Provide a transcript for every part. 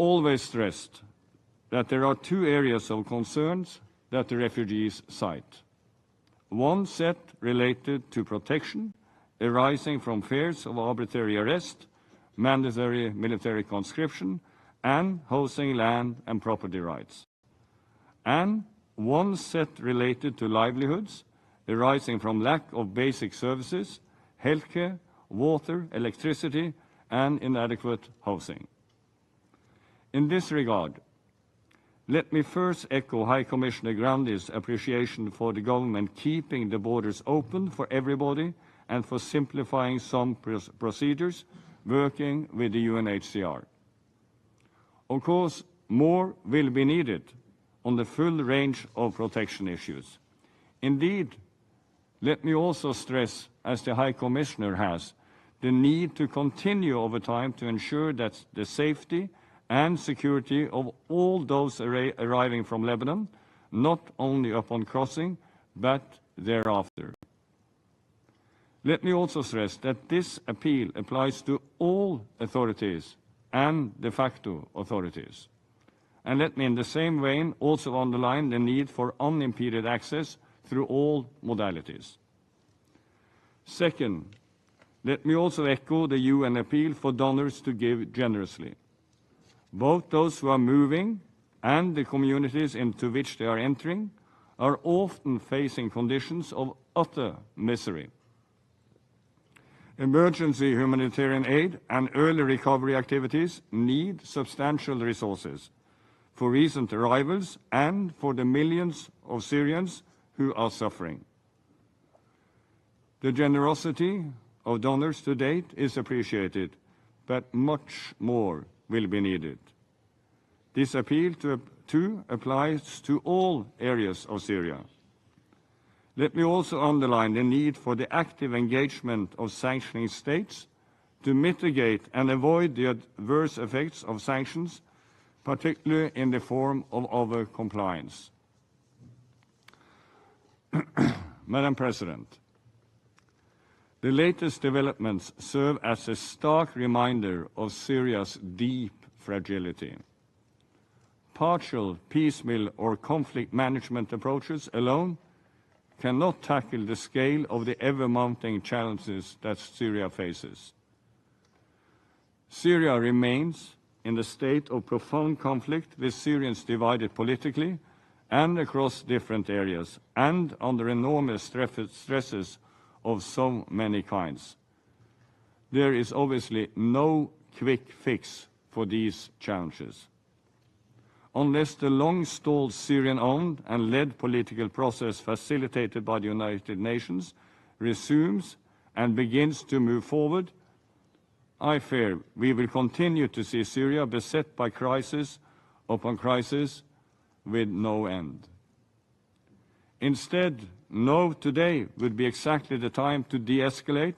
always stressed that there are two areas of concerns that the refugees cite. One set related to protection arising from fears of arbitrary arrest, mandatory military conscription, and housing, land and property rights. And one set related to livelihoods arising from lack of basic services, healthcare, water, electricity, and inadequate housing. In this regard, let me first echo High Commissioner Grandi's appreciation for the government keeping the borders open for everybody and for simplifying some procedures working with the UNHCR. Of course, more will be needed on the full range of protection issues. Indeed, let me also stress, as the High Commissioner has, the need to continue over time to ensure that the safety and security of all those arriving from Lebanon, not only upon crossing, but thereafter. Let me also stress that this appeal applies to all authorities and de facto authorities. And let me in the same vein also underline the need for unimpeded access through all modalities. Second, let me also echo the UN appeal for donors to give generously. Both those who are moving and the communities into which they are entering are often facing conditions of utter misery. Emergency humanitarian aid and early recovery activities need substantial resources for recent arrivals and for the millions of Syrians who are suffering. The generosity of donors to date is appreciated, but much more will be needed. This appeal too applies to all areas of Syria. Let me also underline the need for the active engagement of sanctioning states to mitigate and avoid the adverse effects of sanctions, particularly in the form of over-compliance. Madam President, the latest developments serve as a stark reminder of Syria's deep fragility. Partial, piecemeal, or conflict management approaches alone cannot tackle the scale of the ever-mounting challenges that Syria faces. Syria remains in a state of profound conflict, with Syrians divided politically and across different areas, and under enormous stresses of so many kinds. There is obviously no quick fix for these challenges. Unless the long-stalled Syrian-owned and led political process facilitated by the United Nations resumes and begins to move forward, I fear we will continue to see Syria beset by crisis upon crisis with no end. Instead, now today would be exactly the time to de-escalate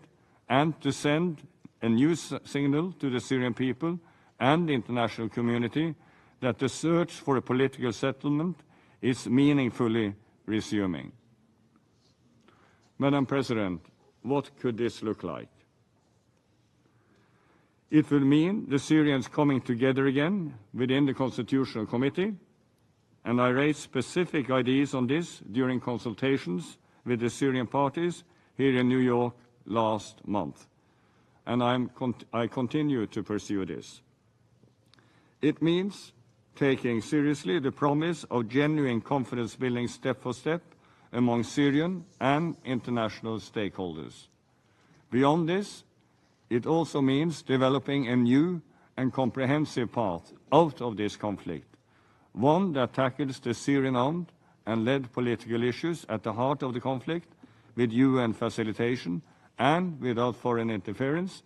and to send a new signal to the Syrian people and the international community that the search for a political settlement is meaningfully resuming. Madam President, what could this look like? It will mean the Syrians coming together again within the Constitutional Committee, and I raised specific ideas on this during consultations with the Syrian parties here in New York last month, and I continue to pursue this. It means taking seriously the promise of genuine confidence building step for step among Syrian and international stakeholders. Beyond this, it also means developing a new and comprehensive path out of this conflict, one that tackles the Syrian-owned and led political issues at the heart of the conflict with UN facilitation and without foreign interference,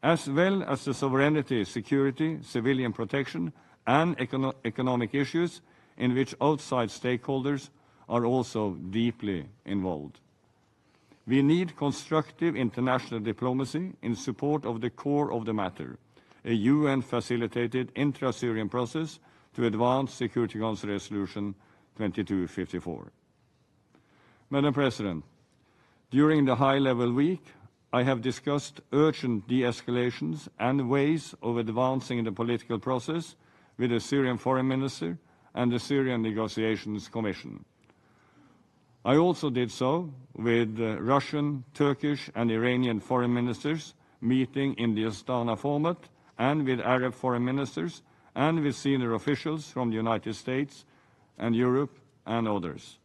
as well as the sovereignty, security, civilian protection, and economic issues in which outside stakeholders are also deeply involved. We need constructive international diplomacy in support of the core of the matter, a UN-facilitated intra-Syrian process to advance Security Council Resolution 2254. Madam President, during the high-level week, I have discussed urgent de-escalations and ways of advancing the political process with the Syrian Foreign Minister and the Syrian Negotiations Commission. I also did so with Russian, Turkish and Iranian foreign ministers meeting in the Astana format, and with Arab foreign ministers, and with senior officials from the United States and Europe and others.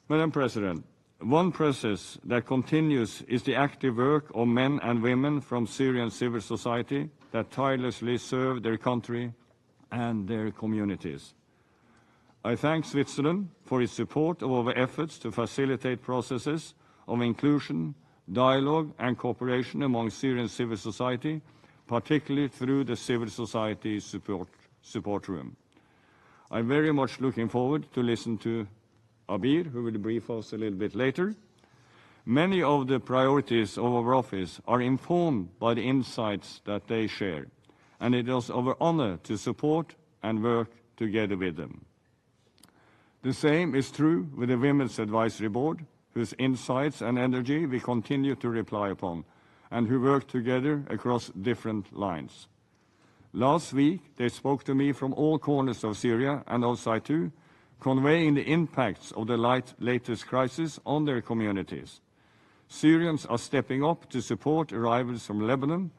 Madam President, one process that continues is the active work of men and women from Syrian civil society that tirelessly serve their country and their communities. I thank Switzerland for its support of our efforts to facilitate processes of inclusion, dialogue and cooperation among Syrian civil society, particularly through the Civil Society Support Room. I'm very much looking forward to listen to Abir, who will brief us a little bit later. Many of the priorities of our office are informed by the insights that they share, and it is our honor to support and work together with them. The same is true with the Women's Advisory Board, whose insights and energy we continue to rely upon, and who work together across different lines. Last week, they spoke to me from all corners of Syria and outside too, conveying the impacts of the latest crisis on their communities. Syrians are stepping up to support arrivals from Lebanon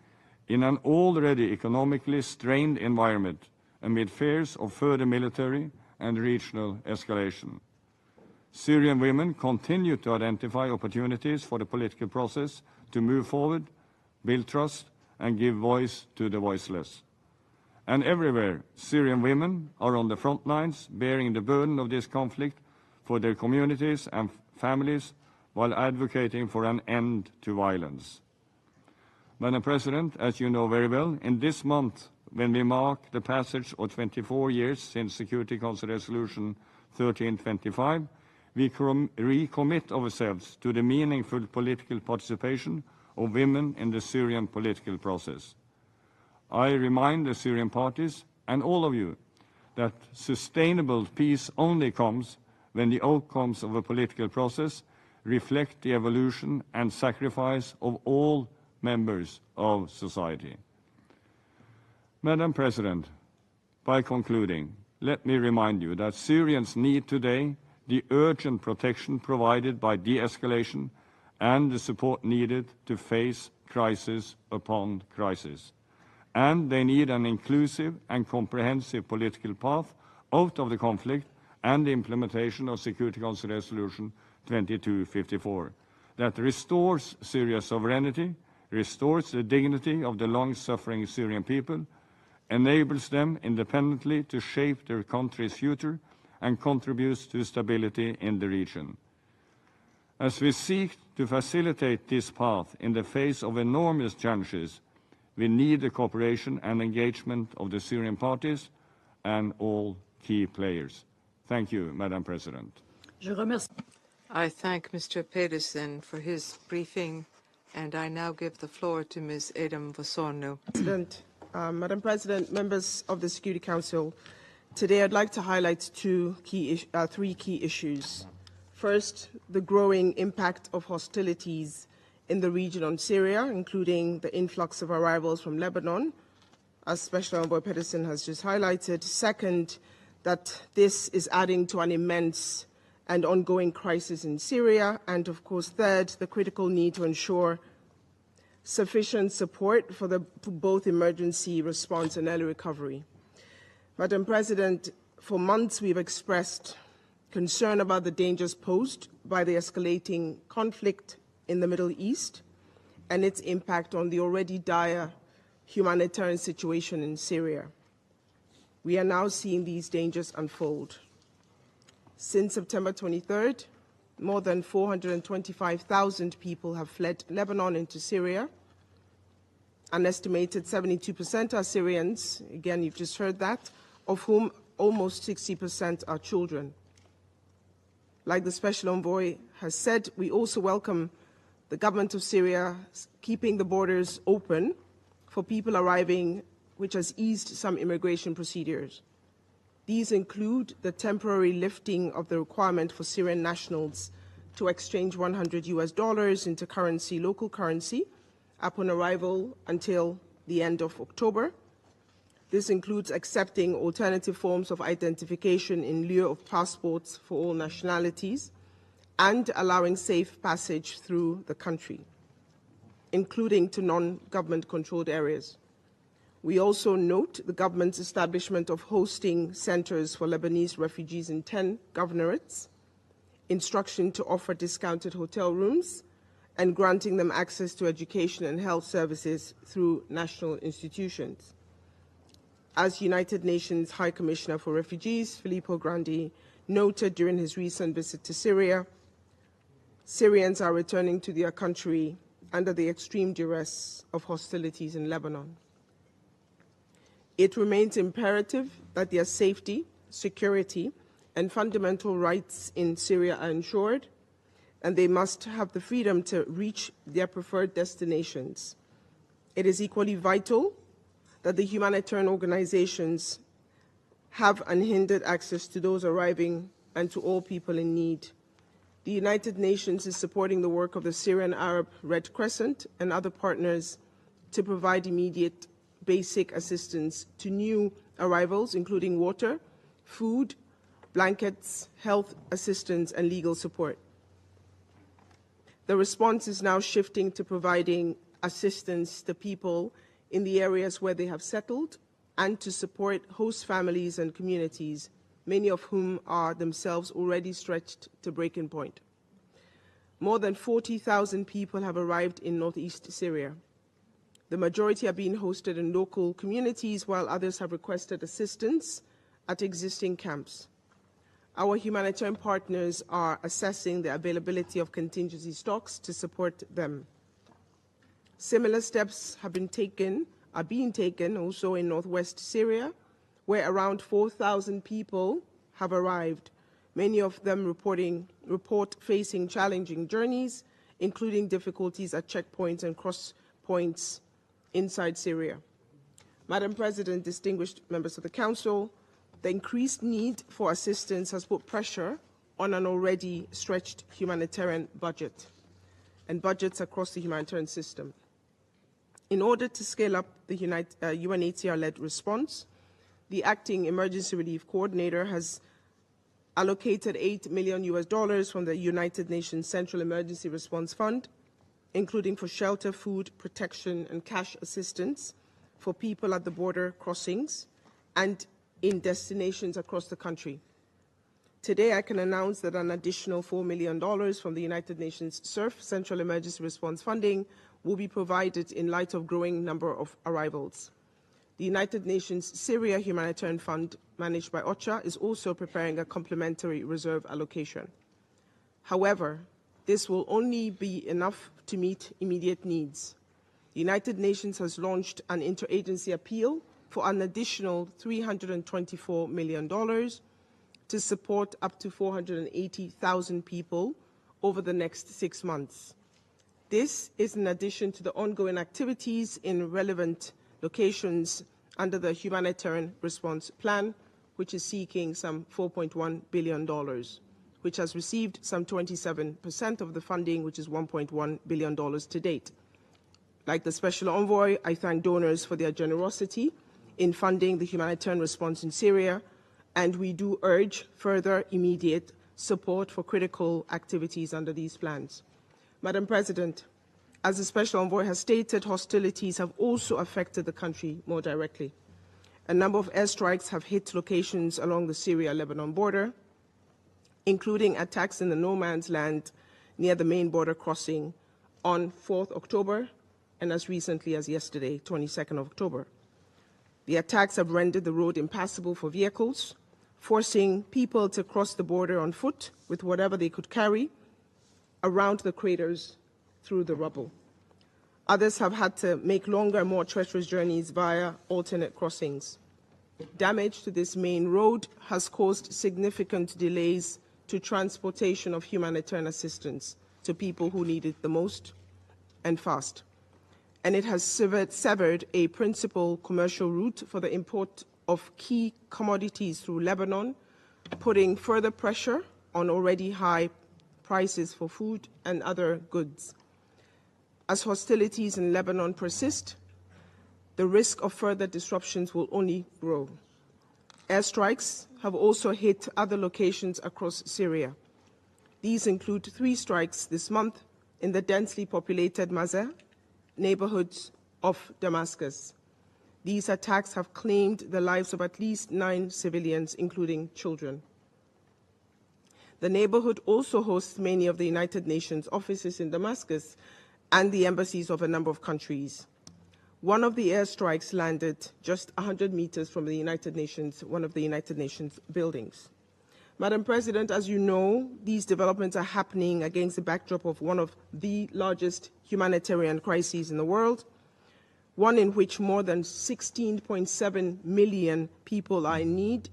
in an already economically strained environment amid fears of further military and regional escalation. Syrian women continue to identify opportunities for the political process to move forward, build trust, and give voice to the voiceless. And everywhere, Syrian women are on the front lines, bearing the burden of this conflict for their communities and families, while advocating for an end to violence. Madam President, as you know very well, in this month, when we mark the passage of 24 years since Security Council Resolution 1325, we recommit ourselves to the meaningful political participation of women in the Syrian political process. I remind the Syrian parties and all of you that sustainable peace only comes when the outcomes of a political process reflect the evolution and sacrifice of all members of society. Madam President, by concluding, let me remind you that Syrians need today the urgent protection provided by de-escalation and the support needed to face crisis upon crisis. And they need an inclusive and comprehensive political path out of the conflict and the implementation of Security Council Resolution 2254 that restores Syria's sovereignty, restores the dignity of the long-suffering Syrian people, enables them independently to shape their country's future, and contributes to stability in the region. As we seek to facilitate this path in the face of enormous challenges, we need the cooperation and engagement of the Syrian parties and all key players. Thank you, Madam President. I thank Mr. Pedersen for his briefing, and I now give the floor to Ms. Adam Vasorno. Madam President, members of the Security Council, today I'd like to highlight three key issues. First, the growing impact of hostilities in the region on Syria, including the influx of arrivals from Lebanon, as Special Envoy Pedersen has just highlighted. Second, that this is adding to an immense and ongoing crisis in Syria. And of course, third, the critical need to ensure sufficient support for both emergency response and early recovery. Madam President, for months we've expressed concern about the dangers posed by the escalating conflict in the Middle East and its impact on the already dire humanitarian situation in Syria. We are now seeing these dangers unfold. Since September 23rd, more than 425,000 people have fled Lebanon into Syria. An estimated 72% are Syrians, again, you've just heard that, of whom almost 60% are children. Like the Special Envoy has said, we also welcome the government of Syria keeping the borders open for people arriving, which has eased some immigration procedures. These include the temporary lifting of the requirement for Syrian nationals to exchange $100 into currency, local currency, upon arrival until the end of October. This includes accepting alternative forms of identification in lieu of passports for all nationalities and allowing safe passage through the country, including to non-government controlled areas. We also note the government's establishment of hosting centers for Lebanese refugees in 10 governorates, instruction to offer discounted hotel rooms, and granting them access to education and health services through national institutions. As United Nations High Commissioner for Refugees, Filippo Grandi, noted during his recent visit to Syria, Syrians are returning to their country under the extreme duress of hostilities in Lebanon. It remains imperative that their safety, security, and fundamental rights in Syria are ensured, and they must have the freedom to reach their preferred destinations. It is equally vital that the humanitarian organizations have unhindered access to those arriving and to all people in need. The United Nations is supporting the work of the Syrian Arab Red Crescent and other partners to provide immediate basic assistance to new arrivals, including water, food, blankets, health assistance, and legal support. The response is now shifting to providing assistance to people in the areas where they have settled and to support host families and communities, many of whom are themselves already stretched to breaking point. More than 40,000 people have arrived in northeast Syria. The majority are being hosted in local communities, while others have requested assistance at existing camps. Our humanitarian partners are assessing the availability of contingency stocks to support them. Similar steps are being taken also in northwest Syria, where around 4,000 people have arrived, many of them report facing challenging journeys, including difficulties at checkpoints and cross points inside Syria. Madam President, distinguished members of the Council, the increased need for assistance has put pressure on an already stretched humanitarian budget and budgets across the humanitarian system. In order to scale up the UNHCR-led response, the acting emergency relief coordinator has allocated $8 million from the United Nations Central Emergency Response Fund, including for shelter, food, protection, and cash assistance for people at the border crossings and in destinations across the country. Today, I can announce that an additional $4 million from the United Nations CERF, Central Emergency Response Funding, will be provided in light of growing number of arrivals. The United Nations Syria Humanitarian Fund, managed by OCHA, is also preparing a complementary reserve allocation. However, this will only be enough to meet immediate needs. The United Nations has launched an interagency appeal for an additional $324 million to support up to 480,000 people over the next 6 months. This is in addition to the ongoing activities in relevant locations under the Humanitarian Response Plan, which is seeking some $4.1 billion, which has received some 27% of the funding, which is $1.1 billion to date. Like the Special Envoy, I thank donors for their generosity in funding the humanitarian response in Syria, and we do urge further immediate support for critical activities under these plans. Madam President, as the Special Envoy has stated, hostilities have also affected the country more directly. A number of airstrikes have hit locations along the Syria-Lebanon border, including attacks in the no man's land near the main border crossing on 4th October and as recently as yesterday, 22nd of October. The attacks have rendered the road impassable for vehicles, forcing people to cross the border on foot with whatever they could carry around the craters through the rubble. Others have had to make longer, more treacherous journeys via alternate crossings. Damage to this main road has caused significant delays to transportation of humanitarian assistance to people who need it the most and fast. And it has severed a principal commercial route for the import of key commodities through Lebanon, putting further pressure on already high prices for food and other goods. As hostilities in Lebanon persist, the risk of further disruptions will only grow. Airstrikes have also hit other locations across Syria. These include 3 strikes this month in the densely populated Mazar neighborhoods of Damascus. These attacks have claimed the lives of at least 9 civilians, including children. The neighborhood also hosts many of the United Nations offices in Damascus and the embassies of a number of countries. One of the airstrikes landed just 100 meters from the United Nations, one of the United Nations buildings. Madam President, as you know, these developments are happening against the backdrop of one of the largest humanitarian crises in the world, one in which more than 16.7 million people are in need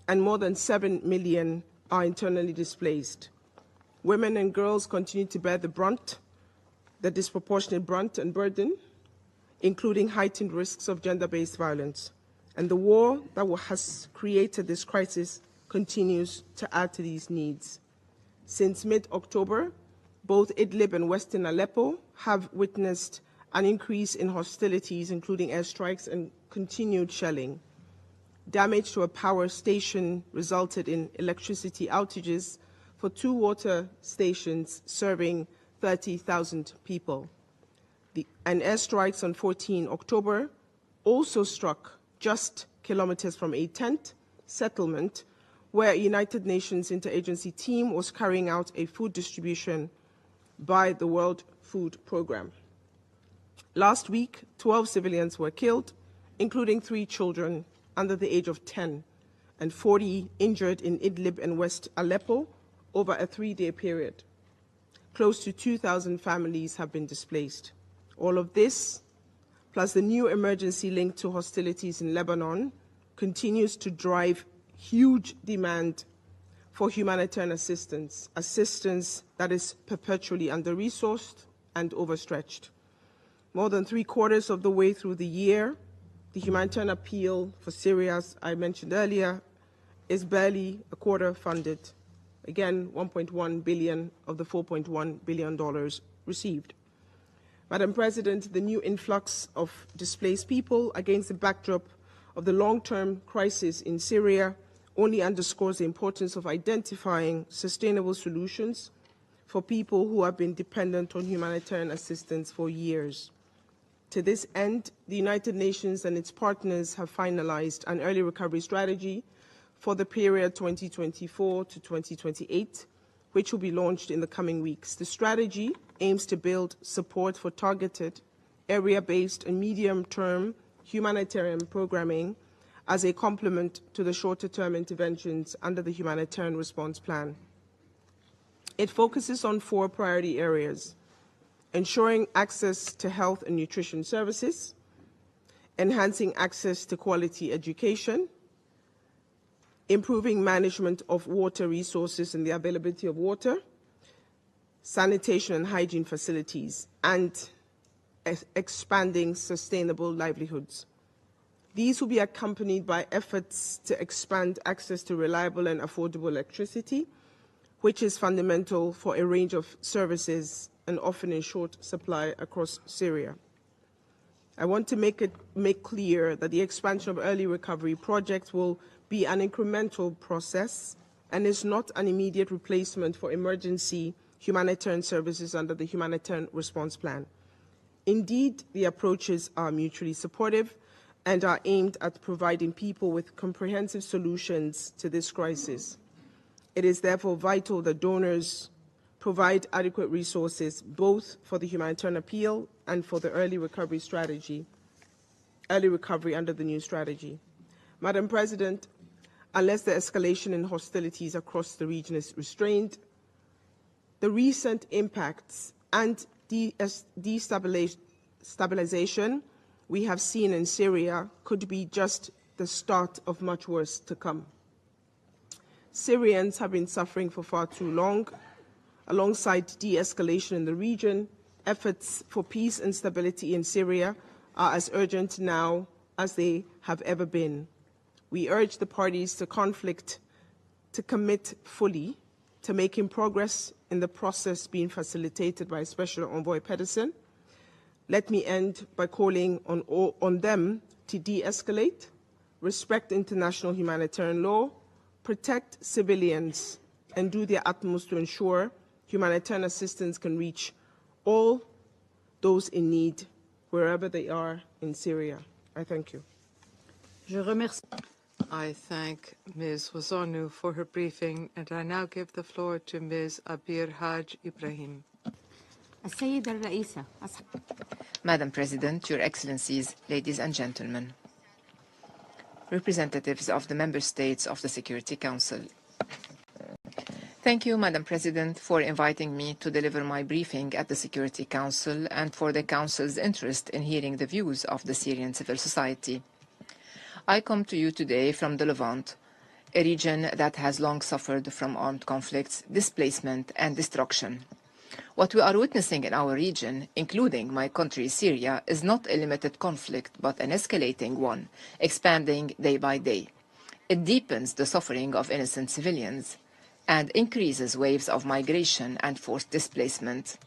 and more than 7 million are internally displaced. Women and girls continue to bear the disproportionate brunt and burden, including heightened risks of gender-based violence. And the war that has created this crisis continues to add to these needs. Since mid-October, both Idlib and Western Aleppo have witnessed an increase in hostilities, including airstrikes and continued shelling. Damage to a power station resulted in electricity outages for 2 water stations serving 30,000 people. And airstrikes on 14 October also struck just kilometers from a tent settlement where a United Nations interagency team was carrying out a food distribution by the World Food Programme. Last week, 12 civilians were killed, including 3 children under the age of 10, and 40 injured in Idlib and West Aleppo over a 3-day period. Close to 2,000 families have been displaced. All of this, plus the new emergency linked to hostilities in Lebanon, continues to drive huge demand for humanitarian assistance that is perpetually under-resourced and overstretched. More than 3/4 of the way through the year, the humanitarian appeal for Syria, as I mentioned earlier, is barely a quarter funded. Again, 1.1 billion of the $4.1 billion received. Madam President, the new influx of displaced people against the backdrop of the long-term crisis in Syria only underscores the importance of identifying sustainable solutions for people who have been dependent on humanitarian assistance for years. To this end, the United Nations and its partners have finalized an early recovery strategy for the period 2024 to 2028, which will be launched in the coming weeks. The strategy aims to build support for targeted, area-based and medium-term humanitarian programming as a complement to the shorter-term interventions under the Humanitarian Response Plan. It focuses on 4 priority areas: ensuring access to health and nutrition services, enhancing access to quality education, improving management of water resources and the availability of water, sanitation and hygiene facilities, and expanding sustainable livelihoods. These will be accompanied by efforts to expand access to reliable and affordable electricity, which is fundamental for a range of services and often in short supply across Syria. I want to make clear that the expansion of early recovery projects will be an incremental process and is not an immediate replacement for emergency humanitarian services under the Humanitarian Response Plan. Indeed, the approaches are mutually supportive and are aimed at providing people with comprehensive solutions to this crisis. It is therefore vital that donors provide adequate resources both for the humanitarian appeal and for the early recovery under the new strategy. Madam President, unless the escalation in hostilities across the region is restrained, the recent impacts and destabilization we have seen in Syria could be just the start of much worse to come. Syrians have been suffering for far too long. Alongside de-escalation in the region, efforts for peace and stability in Syria are as urgent now as they have ever been. We urge the parties to conflict to commit fully to making progress in the process being facilitated by Special Envoy Pedersen Let me end by calling on them to de-escalate, respect international humanitarian law, protect civilians, and do their utmost to ensure humanitarian assistance can reach all those in need wherever they are in Syria. I thank you. I thank Ms. Wazonu for her briefing, and I now give the floor to Ms. Abir Haj Ibrahim. Madam President, Your Excellencies, ladies and gentlemen, representatives of the Member States of the Security Council. Thank you, Madam President, for inviting me to deliver my briefing at the Security Council and for the Council's interest in hearing the views of the Syrian civil society. I come to you today from the Levant, a region that has long suffered from armed conflicts, displacement, and destruction. What we are witnessing in our region, including my country, Syria, is not a limited conflict, but an escalating one, expanding day by day. It deepens the suffering of innocent civilians and increases waves of migration and forced displacement.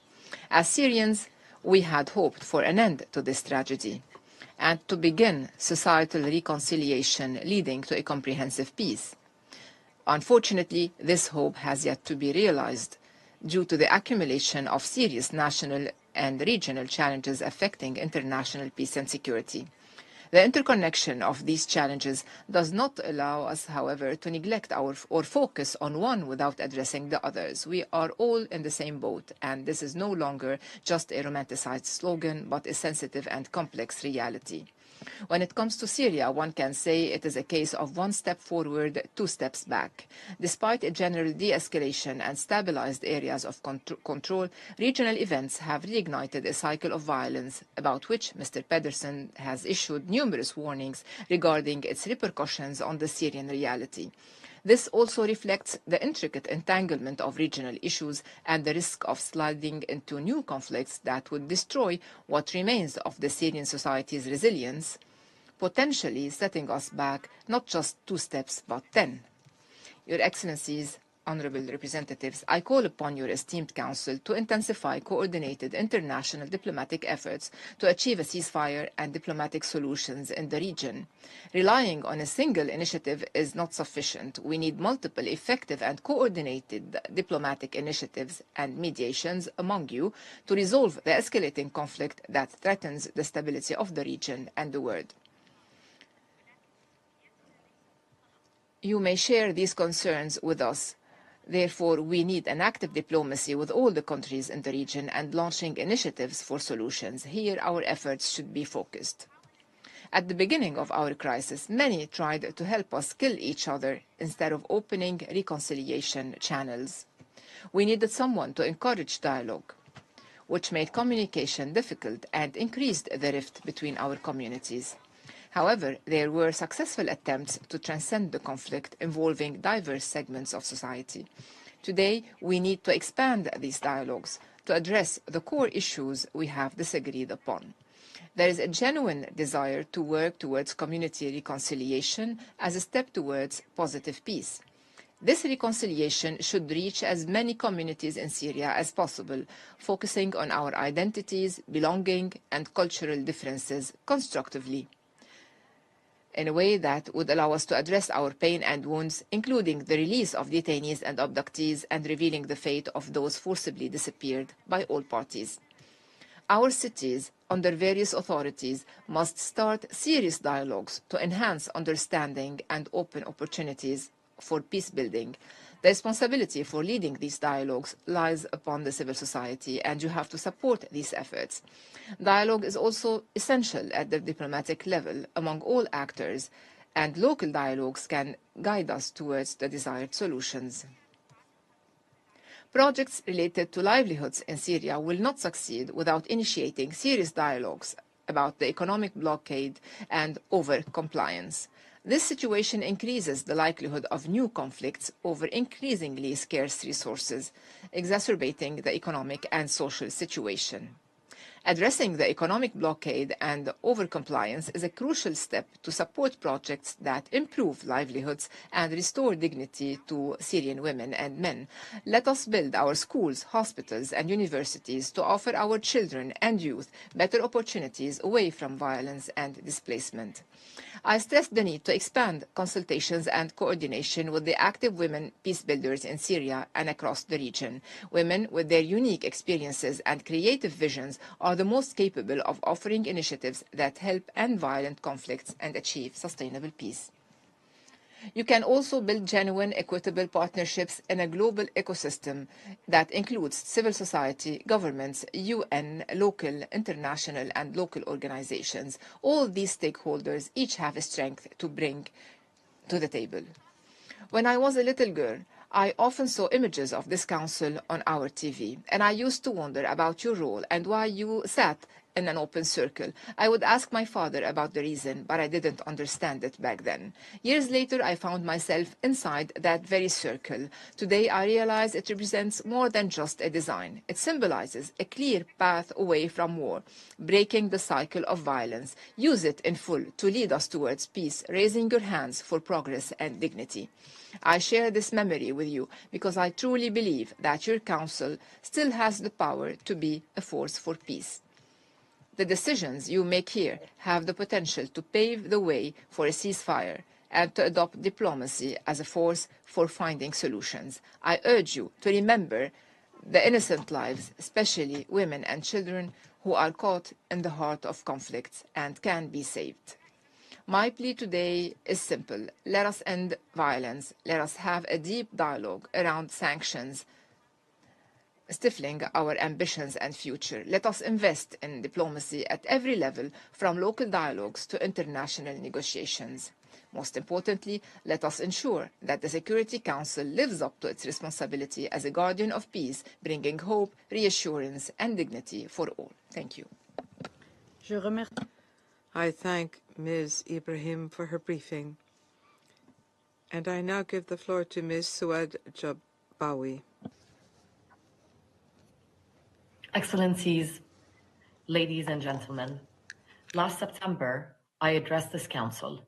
As Syrians, we had hoped for an end to this tragedy and to begin societal reconciliation leading to a comprehensive peace. Unfortunately, this hope has yet to be realized due to the accumulation of serious national and regional challenges affecting international peace and security. The interconnection of these challenges does not allow us, however, to neglect or focus on one without addressing the others. We are all in the same boat, and this is no longer just a romanticized slogan, but a sensitive and complex reality. When it comes to Syria, one can say it is a case of one step forward, two steps back. Despite a general de-escalation and stabilized areas of control, regional events have reignited a cycle of violence about which Mr. Pedersen has issued numerous warnings regarding its repercussions on the Syrian reality. This also reflects the intricate entanglement of regional issues and the risk of sliding into new conflicts that would destroy what remains of the Syrian society's resilience, potentially setting us back not just 2 steps but 10. Your Excellencies, honorable representatives, I call upon your esteemed Council to intensify coordinated international diplomatic efforts to achieve a ceasefire and diplomatic solutions in the region. Relying on a single initiative is not sufficient. We need multiple effective and coordinated diplomatic initiatives and mediations among you to resolve the escalating conflict that threatens the stability of the region and the world. You may share these concerns with us. Therefore, we need an active diplomacy with all the countries in the region and launching initiatives for solutions. Here, our efforts should be focused. At the beginning of our crisis, many tried to help us kill each other instead of opening reconciliation channels. We needed someone to encourage dialogue, which made communication difficult and increased the rift between our communities. However, there were successful attempts to transcend the conflict involving diverse segments of society. Today, we need to expand these dialogues to address the core issues we have disagreed upon. There is a genuine desire to work towards community reconciliation as a step towards positive peace. This reconciliation should reach as many communities in Syria as possible, focusing on our identities, belonging, and cultural differences constructively, in a way that would allow us to address our pain and wounds, including the release of detainees and abductees and revealing the fate of those forcibly disappeared by all parties. Our cities, under various authorities, must start serious dialogues to enhance understanding and open opportunities for peace building. The responsibility for leading these dialogues lies upon the civil society, and you have to support these efforts. Dialogue is also essential at the diplomatic level among all actors, and local dialogues can guide us towards the desired solutions. Projects related to livelihoods in Syria will not succeed without initiating serious dialogues about the economic blockade and over-compliance. This situation increases the likelihood of new conflicts over increasingly scarce resources, exacerbating the economic and social situation. Addressing the economic blockade and overcompliance is a crucial step to support projects that improve livelihoods and restore dignity to Syrian women and men. Let us build our schools, hospitals, and universities to offer our children and youth better opportunities away from violence and displacement. I stressed the need to expand consultations and coordination with the active women peace builders in Syria and across the region. Women, with their unique experiences and creative visions, are the most capable of offering initiatives that help end violent conflicts and achieve sustainable peace. You can also build genuine, equitable partnerships in a global ecosystem that includes civil society, governments, UN, local, international, and local organizations. All these stakeholders each have a strength to bring to the table. When I was a little girl, I often saw images of this council on our TV, and I used to wonder about your role and why you sat in an open circle. I would ask my father about the reason, but I didn't understand it back then. Years later, I found myself inside that very circle. Today, I realize it represents more than just a design. It symbolizes a clear path away from war, breaking the cycle of violence. Use it in full to lead us towards peace, raising your hands for progress and dignity. I share this memory with you because I truly believe that your council still has the power to be a force for peace. The decisions you make here have the potential to pave the way for a ceasefire and to adopt diplomacy as a force for finding solutions. I urge you to remember the innocent lives, especially women and children, who are caught in the heart of conflicts and can be saved. My plea today is simple. Let us end violence. Let us have a deep dialogue around sanctions, stifling our ambitions and future. Let us invest in diplomacy at every level, from local dialogues to international negotiations. Most importantly, let us ensure that the Security Council lives up to its responsibility as a guardian of peace, bringing hope, reassurance, and dignity for all. Thank you. I thank Ms. Ibrahim for her briefing. And I now give the floor to Ms. Suad Jabawi. Excellencies, ladies and gentlemen, last September, I addressed this council,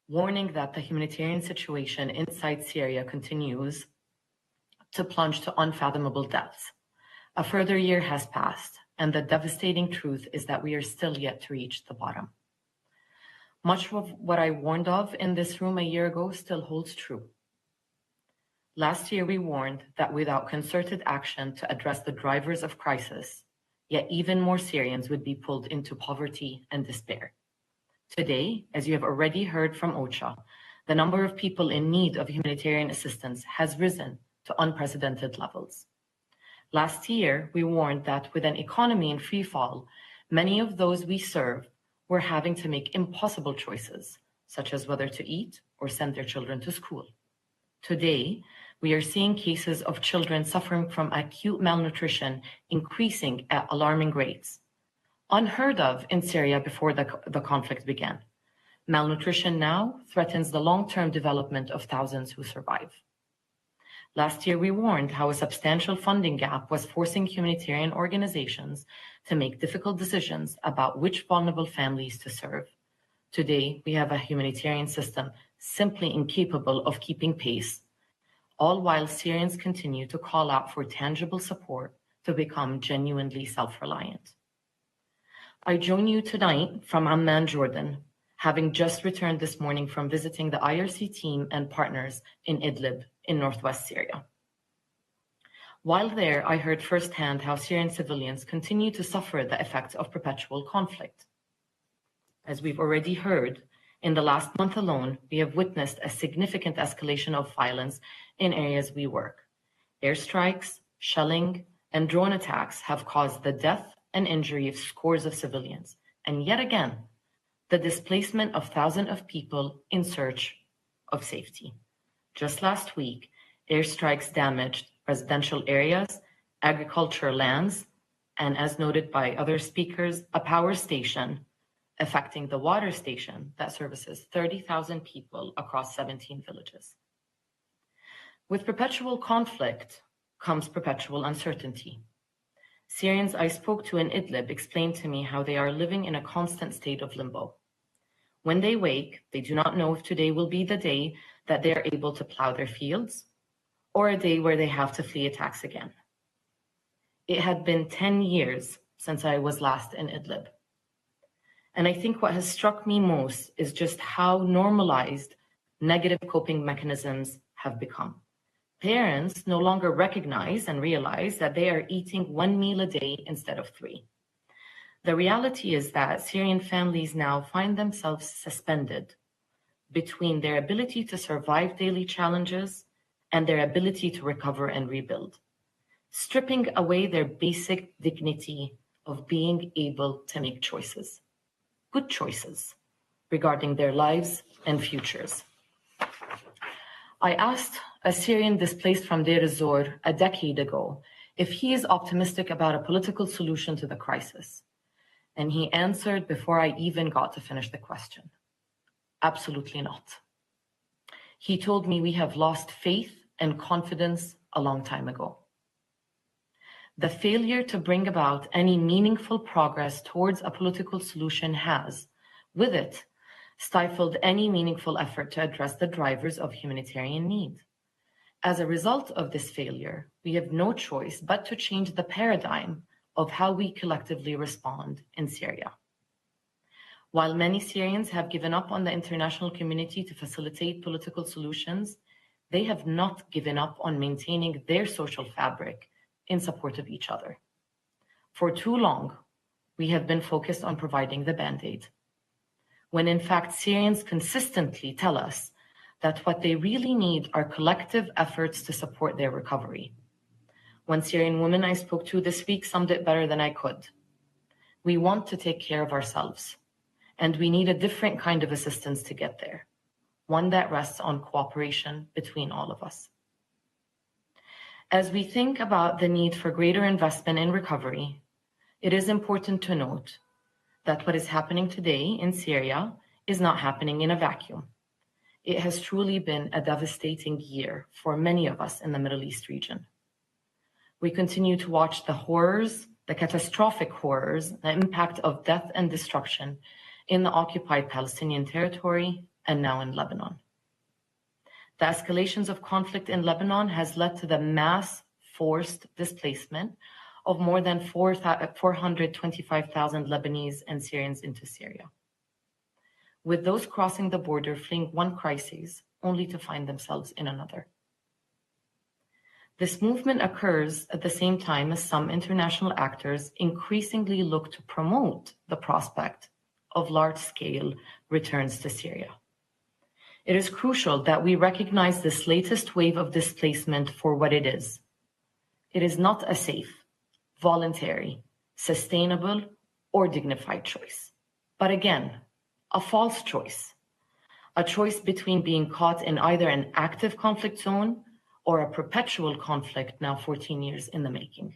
warning that the humanitarian situation inside Syria continues to plunge to unfathomable depths. A further year has passed, and the devastating truth is that we are still yet to reach the bottom. Much of what I warned of in this room a year ago still holds true. Last year, we warned that without concerted action to address the drivers of crisis, yet even more Syrians would be pulled into poverty and despair. Today, as you have already heard from OCHA, the number of people in need of humanitarian assistance has risen to unprecedented levels. Last year, we warned that with an economy in free fall, many of those we serve were having to make impossible choices, such as whether to eat or send their children to school. Today, we are seeing cases of children suffering from acute malnutrition increasing at alarming rates, unheard of in Syria before the conflict began. Malnutrition now threatens the long-term development of thousands who survive. Last year, we warned how a substantial funding gap was forcing humanitarian organizations to make difficult decisions about which vulnerable families to serve. Today, we have a humanitarian system simply incapable of keeping pace, all while Syrians continue to call out for tangible support to become genuinely self-reliant. I join you tonight from Amman, Jordan, having just returned this morning from visiting the IRC team and partners in Idlib in northwest Syria. While there, I heard firsthand how Syrian civilians continue to suffer the effects of perpetual conflict. As we've already heard, in the last month alone, we have witnessed a significant escalation of violence in areas we work. Airstrikes, shelling, and drone attacks have caused the death and injury of scores of civilians, and yet again, the displacement of thousands of people in search of safety. Just last week, airstrikes damaged residential areas, agricultural lands, and as noted by other speakers, a power station, affecting the water station that services 30,000 people across 17 villages. With perpetual conflict comes perpetual uncertainty. Syrians I spoke to in Idlib explained to me how they are living in a constant state of limbo. When they wake, they do not know if today will be the day that they are able to plow their fields or a day where they have to flee attacks again. It had been 10 years since I was last in Idlib. And I think what has struck me most is just how normalized negative coping mechanisms have become. Parents no longer recognize and realize that they are eating one meal a day instead of 3. The reality is that Syrian families now find themselves suspended between their ability to survive daily challenges and their ability to recover and rebuild, stripping away their basic dignity of being able to make choices, good choices, regarding their lives and futures. I asked a Syrian displaced from Deir ez-Zor a decade ago if he is optimistic about a political solution to the crisis. And he answered before I even got to finish the question. Absolutely not. He told me we have lost faith and confidence a long time ago. The failure to bring about any meaningful progress towards a political solution has, with it, stifled any meaningful effort to address the drivers of humanitarian need. As a result of this failure, we have no choice but to change the paradigm of how we collectively respond in Syria. While many Syrians have given up on the international community to facilitate political solutions, they have not given up on maintaining their social fabric in support of each other. For too long, we have been focused on providing the Band-Aid, when in fact Syrians consistently tell us that what they really need are collective efforts to support their recovery. One Syrian woman I spoke to this week summed it better than I could. We want to take care of ourselves, and we need a different kind of assistance to get there, one that rests on cooperation between all of us. As we think about the need for greater investment in recovery, it is important to note that what is happening today in Syria is not happening in a vacuum. It has truly been a devastating year for many of us in the Middle East region. We continue to watch the horrors, the catastrophic horrors, the impact of death and destruction in the occupied Palestinian territory and now in Lebanon. The escalations of conflict in Lebanon has led to the mass forced displacement of more than 425,000 Lebanese and Syrians into Syria, with those crossing the border fleeing one crisis only to find themselves in another. This movement occurs at the same time as some international actors increasingly look to promote the prospect of large-scale returns to Syria. It is crucial that we recognize this latest wave of displacement for what it is. It is not a safe, voluntary, sustainable, or dignified choice, but again, a false choice, a choice between being caught in either an active conflict zone or a perpetual conflict now 14 years in the making.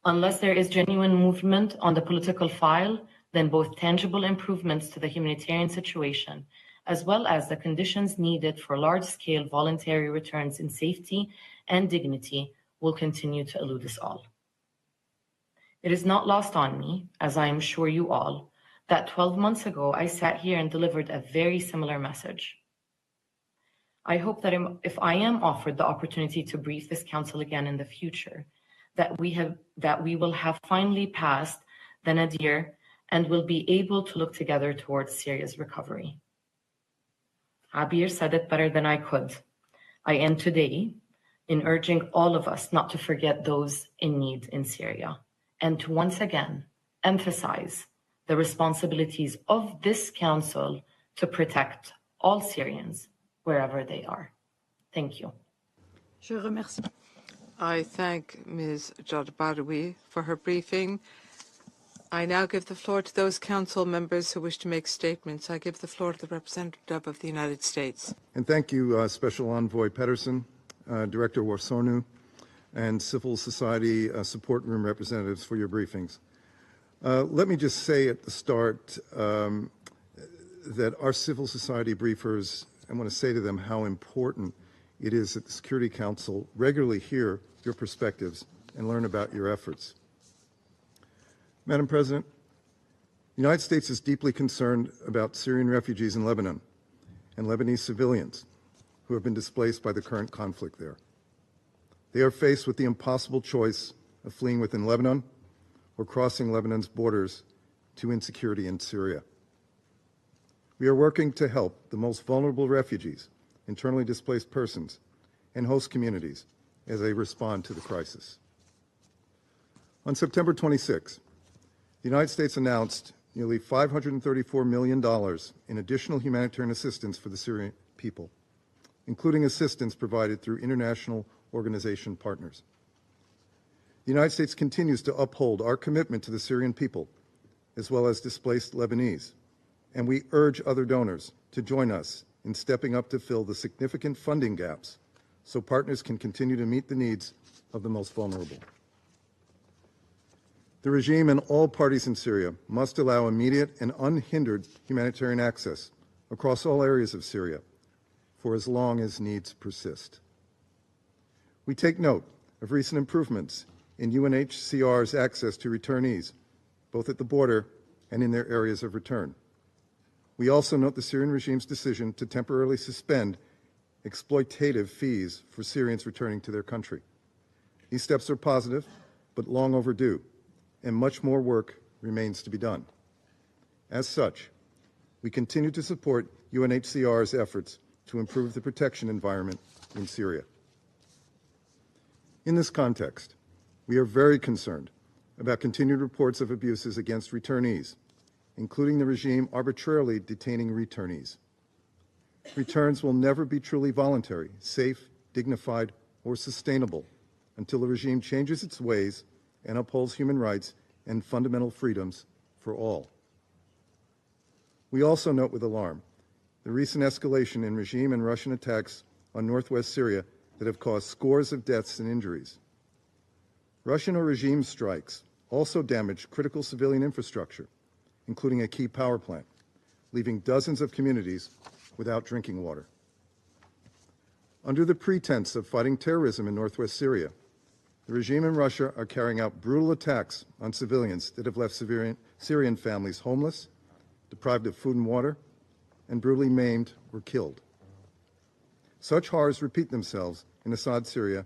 Unless there is genuine movement on the political file, then both tangible improvements to the humanitarian situation, as well as the conditions needed for large-scale voluntary returns in safety and dignity, will continue to elude us all. It is not lost on me, as I am sure you all, that 12 months ago I sat here and delivered a very similar message. I hope that if I am offered the opportunity to brief this council again in the future, that we will have finally passed the nadir and will be able to look together towards Syria's recovery. Abir said it better than I could. I end today in urging all of us not to forget those in need in Syria, and to once again emphasize the responsibilities of this council to protect all Syrians wherever they are. Thank you. Je remercie. I thank Ms. Jadbaroui for her briefing. I now give the floor to those council members who wish to make statements. I give the floor to the representative of the United States. And thank you, Special Envoy Pedersen, Director Warsornu, and civil society support room representatives for your briefings. Let me just say at the start that our civil society briefers, I want to say to them how important it is that the Security Council regularly hear your perspectives and learn about your efforts. Madam President, the United States is deeply concerned about Syrian refugees in Lebanon and Lebanese civilians who have been displaced by the current conflict there. They are faced with the impossible choice of fleeing within Lebanon or crossing Lebanon's borders to insecurity in Syria. We are working to help the most vulnerable refugees, internally displaced persons, and host communities as they respond to the crisis. On September 26, the United States announced nearly $534 million in additional humanitarian assistance for the Syrian people, including assistance provided through international organization partners. The United States continues to uphold our commitment to the Syrian people, as well as displaced Lebanese, and we urge other donors to join us in stepping up to fill the significant funding gaps so partners can continue to meet the needs of the most vulnerable. The regime and all parties in Syria must allow immediate and unhindered humanitarian access across all areas of Syria for as long as needs persist. We take note of recent improvements in UNHCR's access to returnees, both at the border and in their areas of return. We also note the Syrian regime's decision to temporarily suspend exploitative fees for Syrians returning to their country. These steps are positive, but long overdue, and much more work remains to be done. As such, we continue to support UNHCR's efforts to improve the protection environment in Syria. In this context, we are very concerned about continued reports of abuses against returnees, including the regime arbitrarily detaining returnees. Returns will never be truly voluntary, safe, dignified, or sustainable until the regime changes its ways and upholds human rights and fundamental freedoms for all. We also note with alarm the recent escalation in regime and Russian attacks on northwest Syria that have caused scores of deaths and injuries. Russian or regime strikes also damaged critical civilian infrastructure, including a key power plant, leaving dozens of communities without drinking water. Under the pretense of fighting terrorism in northwest Syria, the regime in Russia are carrying out brutal attacks on civilians that have left Syrian families homeless, deprived of food and water, and brutally maimed or killed. Such horrors repeat themselves in Assad Syria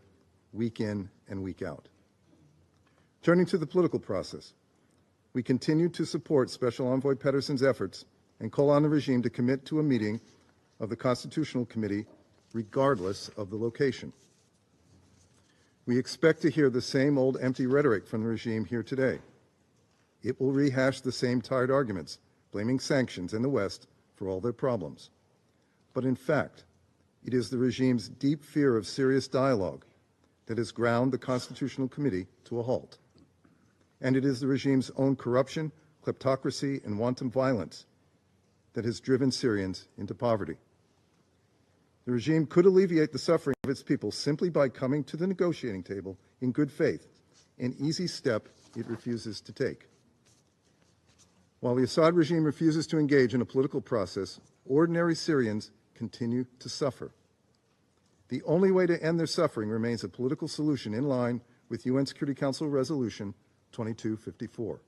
week in and week out. Turning to the political process, we continue to support Special Envoy Pedersen's efforts and call on the regime to commit to a meeting of the Constitutional Committee regardless of the location. We expect to hear the same old empty rhetoric from the regime here today. It will rehash the same tired arguments, blaming sanctions and the West for all their problems. But in fact, it is the regime's deep fear of serious dialogue that has ground the Constitutional Committee to a halt. And it is the regime's own corruption, kleptocracy, and wanton violence that has driven Syrians into poverty. The regime could alleviate the suffering of its people simply by coming to the negotiating table in good faith, an easy step it refuses to take. While the Assad regime refuses to engage in a political process, ordinary Syrians continue to suffer. The only way to end their suffering remains a political solution in line with UN Security Council Resolution 2254.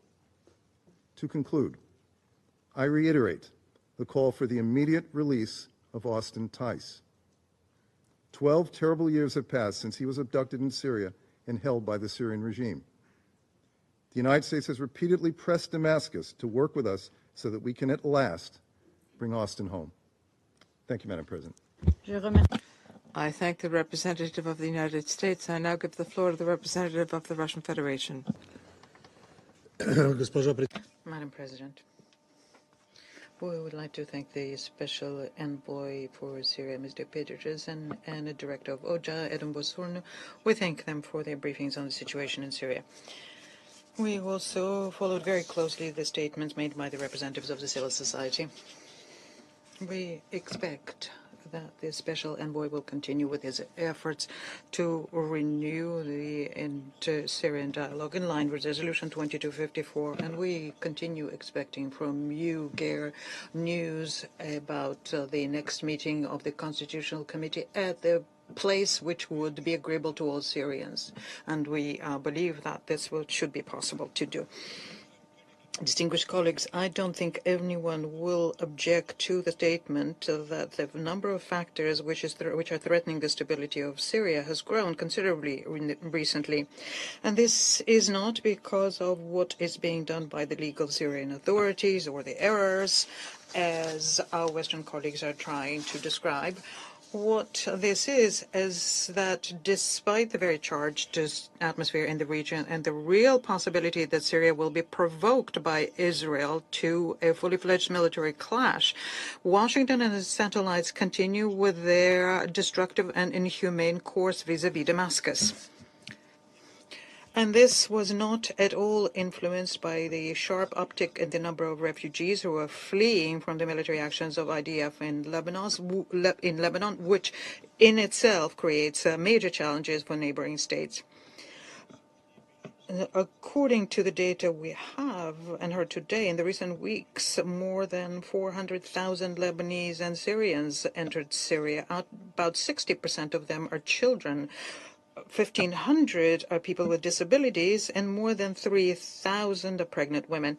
To conclude, I reiterate the call for the immediate release of Austin Tice. 12 terrible years have passed since he was abducted in Syria and held by the Syrian regime. The United States has repeatedly pressed Damascus to work with us so that we can at last bring Austin home. Thank you, Madam President. I thank the representative of the United States. I now give the floor to the representative of the Russian Federation. Madam President, we would like to thank the Special Envoy for Syria, Mr. Pedersen, and the Director of OJA, Edom Bosornu. We thank them for their briefings on the situation in Syria. We also followed very closely the statements made by the representatives of the civil society. We expect that the Special Envoy will continue with his efforts to renew the inter-Syrian dialogue in line with Resolution 2254, and we continue expecting from you, Geir, news about the next meeting of the Constitutional Committee at the place which would be agreeable to all Syrians. And we believe that this should be possible to do. Distinguished colleagues, I don't think anyone will object to the statement that the number of factors which are threatening the stability of Syria has grown considerably recently. And this is not because of what is being done by the legal Syrian authorities or the errors, as our Western colleagues are trying to describe. What this is that despite the very charged atmosphere in the region and the real possibility that Syria will be provoked by Israel to a fully fledged military clash, Washington and its satellites continue with their destructive and inhumane course vis-à-vis Damascus. And this was not at all influenced by the sharp uptick in the number of refugees who are fleeing from the military actions of IDF in Lebanon, which in itself creates major challenges for neighboring states. According to the data we have and heard today, in the recent weeks, more than 400,000 Lebanese and Syrians entered Syria. About 60% of them are children. 1,500 are people with disabilities, and more than 3,000 are pregnant women.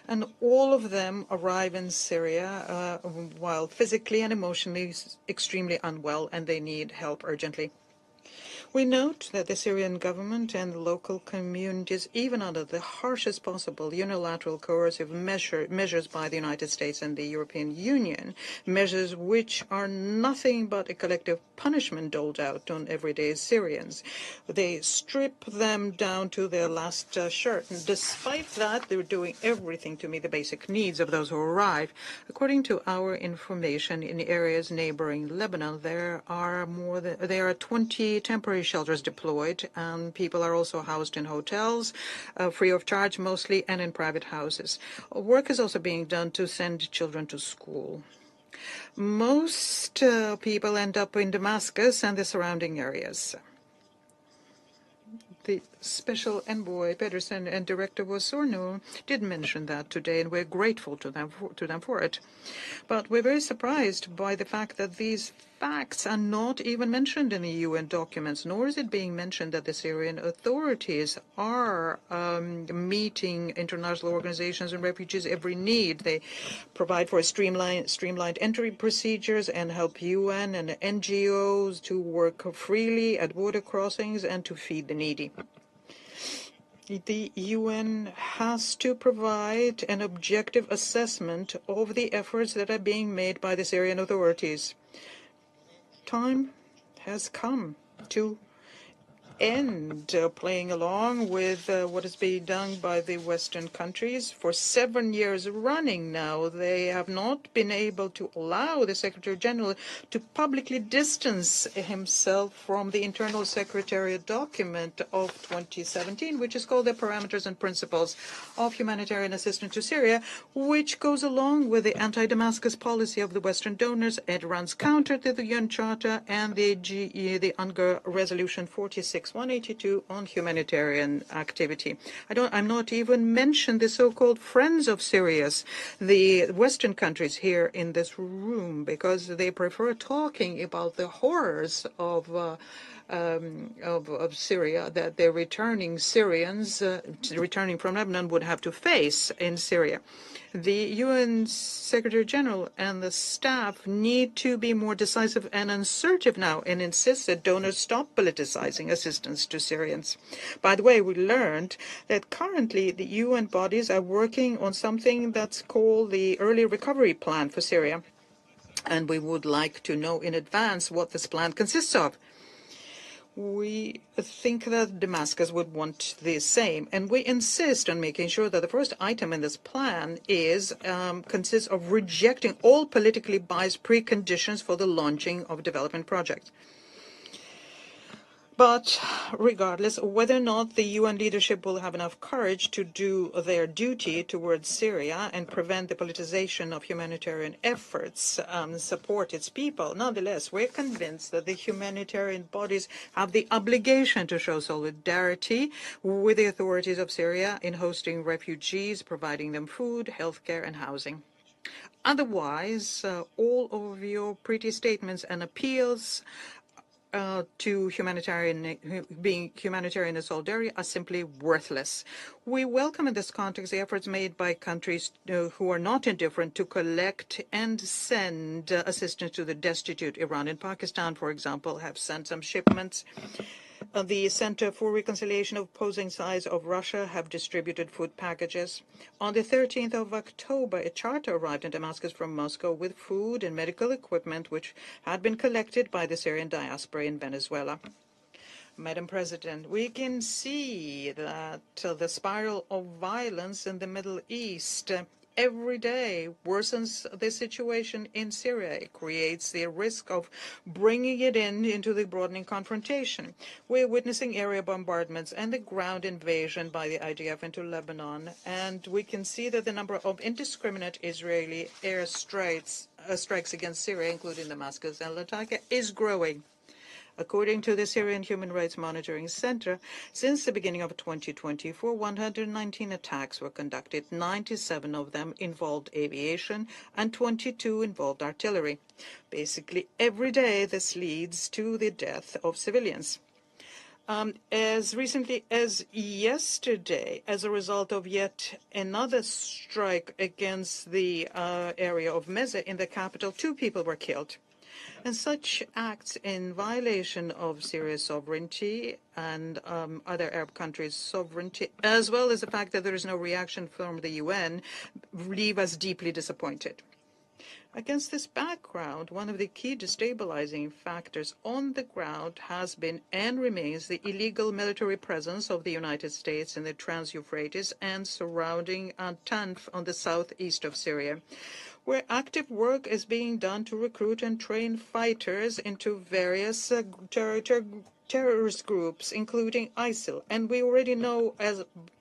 And all of them arrive in Syria while physically and emotionally extremely unwell, and they need help urgently. We note that the Syrian government and local communities, even under the harshest possible unilateral coercive measures by the United States and the European Union, measures which are nothing but a collective punishment doled out on everyday Syrians. They strip them down to their last shirt. And despite that, they're doing everything to meet the basic needs of those who arrive. According to our information, in areas neighboring Lebanon, there are 20 temporary shelters deployed, and people are also housed in hotels, free of charge mostly, and in private houses. Work is also being done to send children to school. Most people end up in Damascus and the surrounding areas. The Special Envoy Pedersen and Director Wosorno did mention that today, and we're grateful to them for it. But we're very surprised by the fact that these facts are not even mentioned in the UN documents, nor is it being mentioned that the Syrian authorities are meeting international organizations and refugees' every need. They provide for streamlined entry procedures and help UN and NGOs to work freely at border crossings and to feed the needy. The UN has to provide an objective assessment of the efforts that are being made by the Syrian authorities. Time has come to end playing along with what is being done by the Western countries. For 7 years running now, they have not been able to allow the Secretary General to publicly distance himself from the Internal Secretariat document of 2017, which is called the Parameters and Principles of Humanitarian Assistance to Syria, which goes along with the anti-Damascus policy of the Western donors. It runs counter to the UN Charter and the UNGA Resolution 46/182 on humanitarian activity. I'm not even mentioned the so-called Friends of Syria, the Western countries here in this room, because they prefer talking about the horrors of Syria that the returning Syrians returning from Lebanon would have to face in Syria. The UN Secretary General and the staff need to be more decisive and assertive now and insist that donors stop politicizing assistance to Syrians. By the way, we learned that currently the UN bodies are working on something that's called the Early Recovery Plan for Syria. And we would like to know in advance what this plan consists of. We think that Damascus would want the same, and we insist on making sure that the first item in this plan consists of rejecting all politically biased preconditions for the launching of development projects. But regardless, whether or not the UN leadership will have enough courage to do their duty towards Syria and prevent the politicization of humanitarian efforts, support its people, nonetheless, we're convinced that the humanitarian bodies have the obligation to show solidarity with the authorities of Syria in hosting refugees, providing them food, healthcare, and housing. Otherwise, all of your pretty statements and appeals to being humanitarian and solidarity are simply worthless. We welcome in this context the efforts made by countries who are not indifferent to collect and send assistance to the destitute. Iran and Pakistan, for example, have sent some shipments. The Center for Reconciliation of Opposing Sides of Russia have distributed food packages. On the 13th of October, a charter arrived in Damascus from Moscow with food and medical equipment which had been collected by the Syrian diaspora in Venezuela. Madam President, we can see that the spiral of violence in the Middle East every day worsens the situation in Syria. It creates the risk of bringing it into the broadening confrontation. We're witnessing area bombardments and the ground invasion by the IDF into Lebanon, and we can see that the number of indiscriminate Israeli strikes against Syria, including Damascus and Latakia, is growing. According to the Syrian Human Rights Monitoring Center, since the beginning of 2024, 119 attacks were conducted. 97 of them involved aviation and 22 involved artillery. Basically, every day this leads to the death of civilians. As recently as yesterday, as a result of yet another strike against the area of Meza in the capital, 2 people were killed. And such acts in violation of Syria's sovereignty and other Arab countries' sovereignty, as well as the fact that there is no reaction from the UN, leave us deeply disappointed. Against this background, one of the key destabilizing factors on the ground has been and remains the illegal military presence of the United States in the Trans-Euphrates and surrounding Tanf on the southeast of Syria, where active work is being done to recruit and train fighters into various terrorist groups, including ISIL. And we already know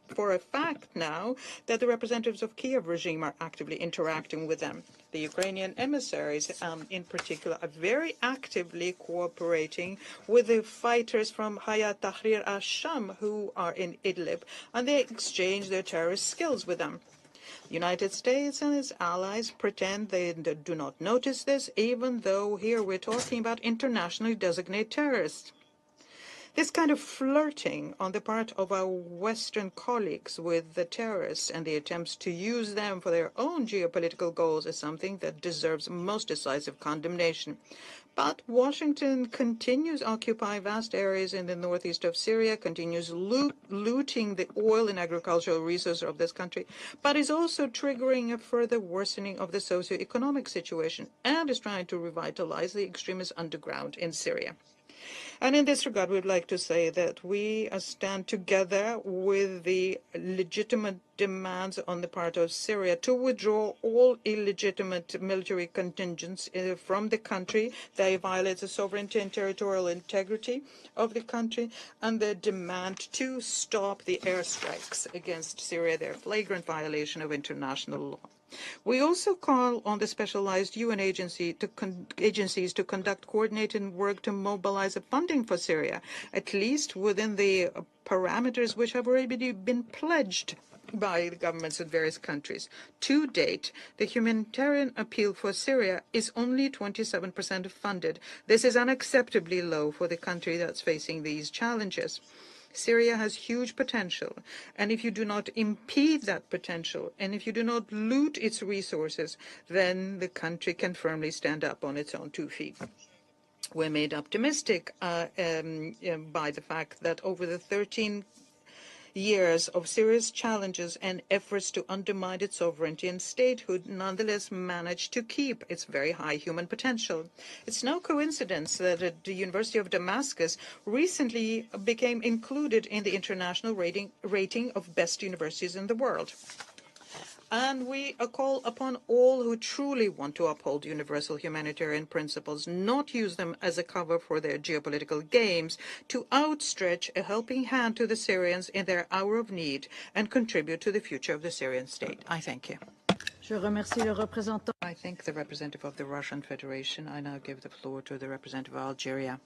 for a fact now that the representatives of Kiev regime are actively interacting with them. The Ukrainian emissaries, in particular, are very actively cooperating with the fighters from Hayat Tahrir al-Sham who are in Idlib, and they exchange their terrorist skills with them. The United States and its allies pretend they do not notice this, even though here we're talking about internationally designated terrorists. This kind of flirting on the part of our Western colleagues with the terrorists and the attempts to use them for their own geopolitical goals is something that deserves most decisive condemnation. But Washington continues occupying vast areas in the northeast of Syria, continues looting the oil and agricultural resources of this country, but is also triggering a further worsening of the socio-economic situation and is trying to revitalize the extremist underground in Syria. And in this regard, we would like to say that we stand together with the legitimate demands on the part of Syria to withdraw all illegitimate military contingents from the country. They violate the sovereignty and territorial integrity of the country, and the demand to stop the airstrikes against Syria, their flagrant violation of international law. We also call on the specialized UN agencies to conduct coordinated work to mobilize funding for Syria, at least within the parameters which have already been pledged by the governments of various countries. To date, the humanitarian appeal for Syria is only 27% funded. This is unacceptably low for the country that's facing these challenges. Syria has huge potential, and if you do not impede that potential, and if you do not loot its resources, then the country can firmly stand up on its own 2 feet. We're made optimistic by the fact that over the 13 years of serious challenges and efforts to undermine its sovereignty and statehood nonetheless managed to keep its very high human potential. It's no coincidence that the University of Damascus recently became included in the international rating of best universities in the world. And we call upon all who truly want to uphold universal humanitarian principles, not use them as a cover for their geopolitical games, to outstretch a helping hand to the Syrians in their hour of need and contribute to the future of the Syrian state. I thank you. I thank the representative of the Russian Federation. I now give the floor to the representative of Algeria.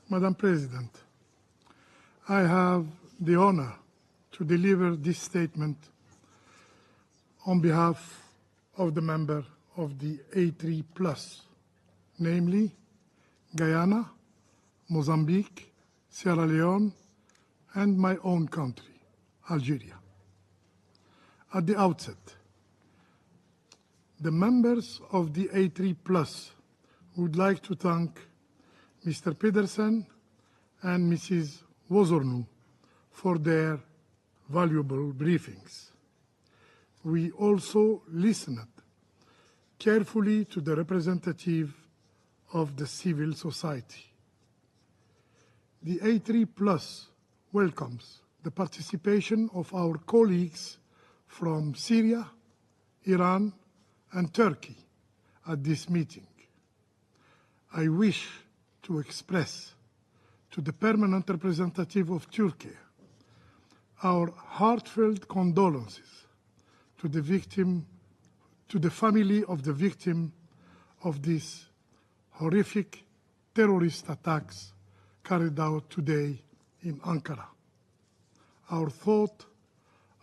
Madam President, I have the honor to deliver this statement on behalf of the member of the A3+, namely Guyana, Mozambique, Sierra Leone, and my own country, Algeria. At the outset, the members of the A3+ would like to thank Mr. Pedersen and Mrs. Wozornu for their valuable briefings. We also listened carefully to the representative of the civil society. The A3+ welcomes the participation of our colleagues from Syria, Iran, and Turkey at this meeting. I wish to express to the permanent representative of Turkey our heartfelt condolences to the family of the victim of these horrific terrorist attacks carried out today in Ankara. Our thoughts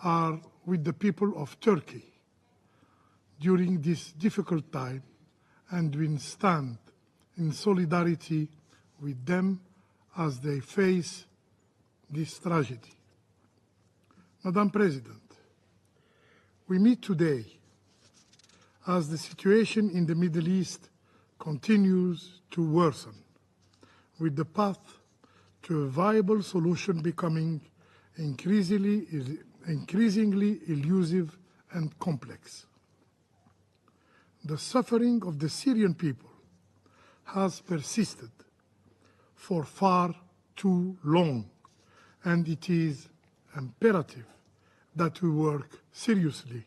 are with the people of Turkey during this difficult time, and we stand in solidarity with them as they face this tragedy. Madam President, we meet today as the situation in the Middle East continues to worsen, with the path to a viable solution becoming increasingly elusive and complex. The suffering of the Syrian people has persisted for far too long, and it is imperative that we work seriously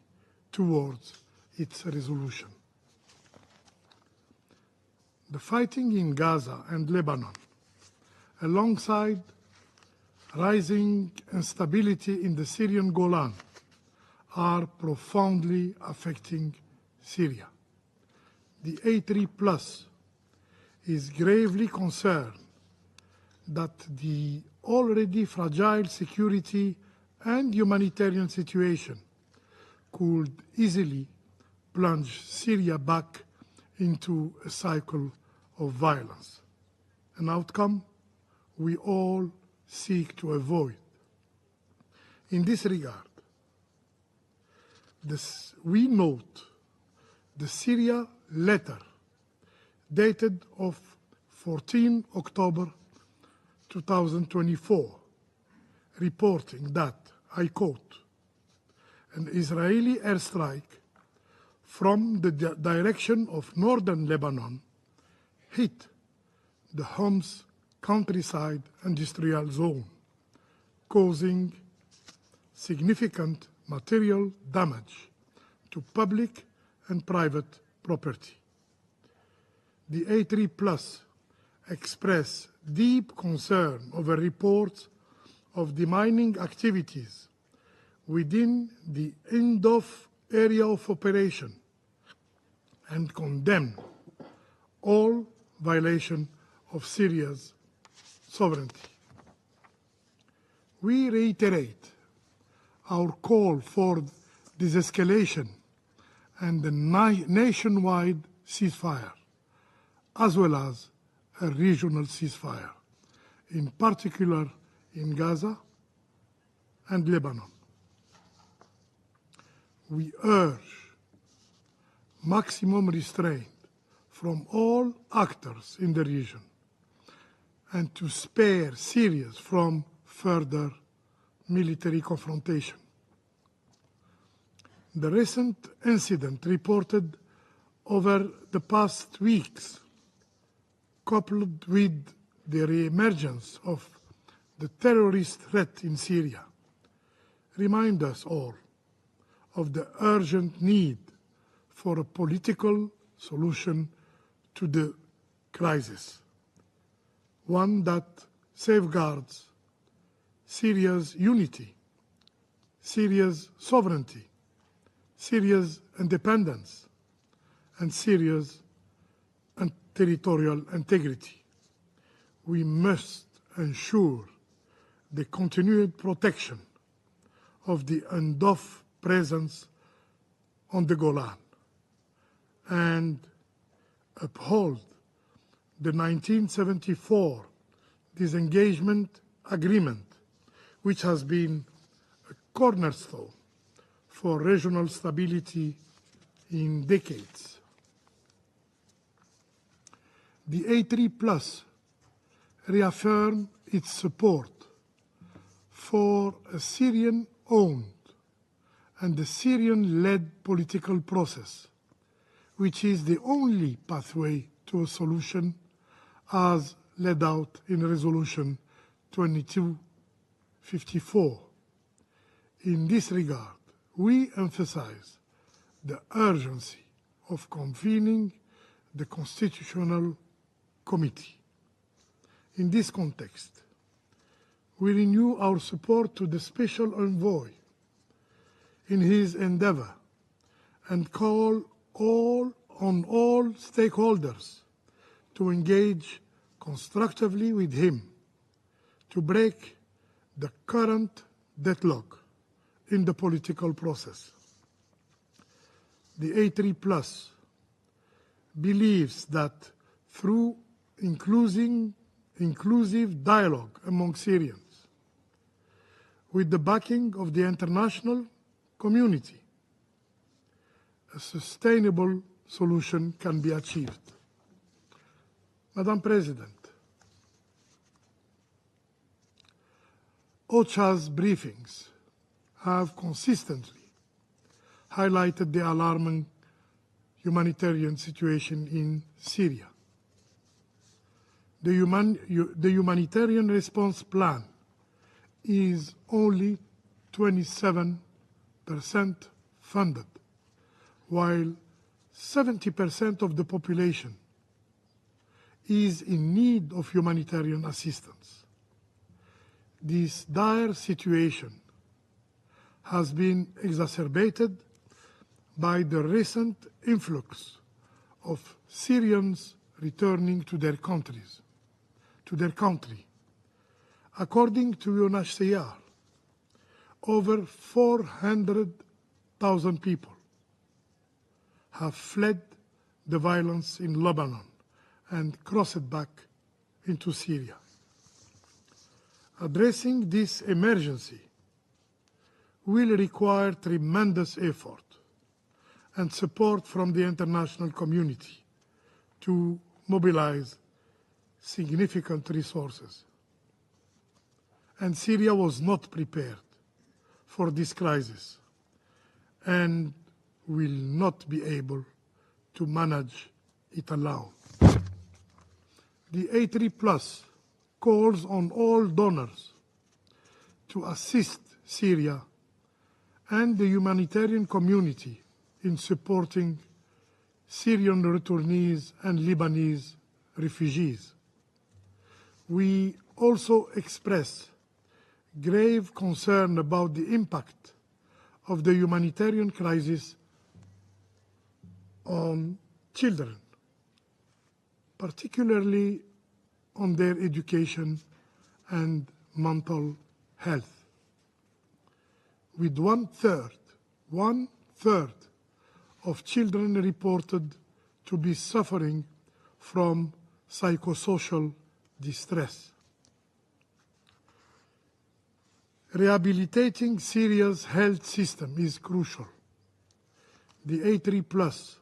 towards its resolution. The fighting in Gaza and Lebanon, alongside rising instability in the Syrian Golan, are profoundly affecting Syria. The A3+ is gravely concerned that the already fragile security and humanitarian situation could easily plunge Syria back into a cycle of violence, an outcome we all seek to avoid. In this regard, we note the Syria letter dated of 14 October 2024, reporting that, I quote, an Israeli airstrike from the direction of northern Lebanon hit the Homs countryside industrial zone, causing significant material damage to public and private property. The A3+ express deep concern over reports of demining activities within the INDOF area of operation and condemn all violation of Syria's sovereignty. We reiterate our call for de-escalation and a nationwide ceasefire, as well as a regional ceasefire, in particular in Gaza and Lebanon. We urge maximum restraint from all actors in the region and to spare Syria from further military confrontation. The recent incident reported over the past weeks, coupled with the re-emergence of the terrorist threat in Syria, remind us all of the urgent need for a political solution to the crisis, one that safeguards Syria's unity, Syria's sovereignty, Syria's independence, and Syria's territorial integrity. We must ensure the continued protection of the UNDOF presence on the Golan and uphold the 1974 disengagement agreement, which has been a cornerstone for regional stability in decades. The A3 Plus reaffirmed its support for a Syrian-owned and a Syrian-led political process, which is the only pathway to a solution as laid out in Resolution 2254. In this regard, we emphasize the urgency of convening the Constitutional Committee. In this context, we renew our support to the Special Envoy in his endeavor and call on all stakeholders to engage constructively with him to break the current deadlock in the political process. The A3 Plus believes that through inclusive dialogue among Syrians, with the backing of the international community, a sustainable solution can be achieved. Madam President, OCHA's briefings have consistently highlighted the alarming humanitarian situation in Syria. The humanitarian response plan is only 27% funded, while 70% of the population is in need of humanitarian assistance. This dire situation has been exacerbated by the recent influx of Syrians returning to their country. According to UNHCR, over 400,000 people have fled the violence in Lebanon and crossed back into Syria. Addressing this emergency will require tremendous effort and support from the international community to mobilize significant resources. And Syria was not prepared for this crisis and will not be able to manage it alone. The A3 Plus calls on all donors to assist Syria and the humanitarian community in supporting Syrian returnees and Lebanese refugees. We also express grave concern about the impact of the humanitarian crisis on children, particularly on their education and mental health. With one third of children reported to be suffering from psychosocial distress. Rehabilitating Syria's health system is crucial. The A3 Plus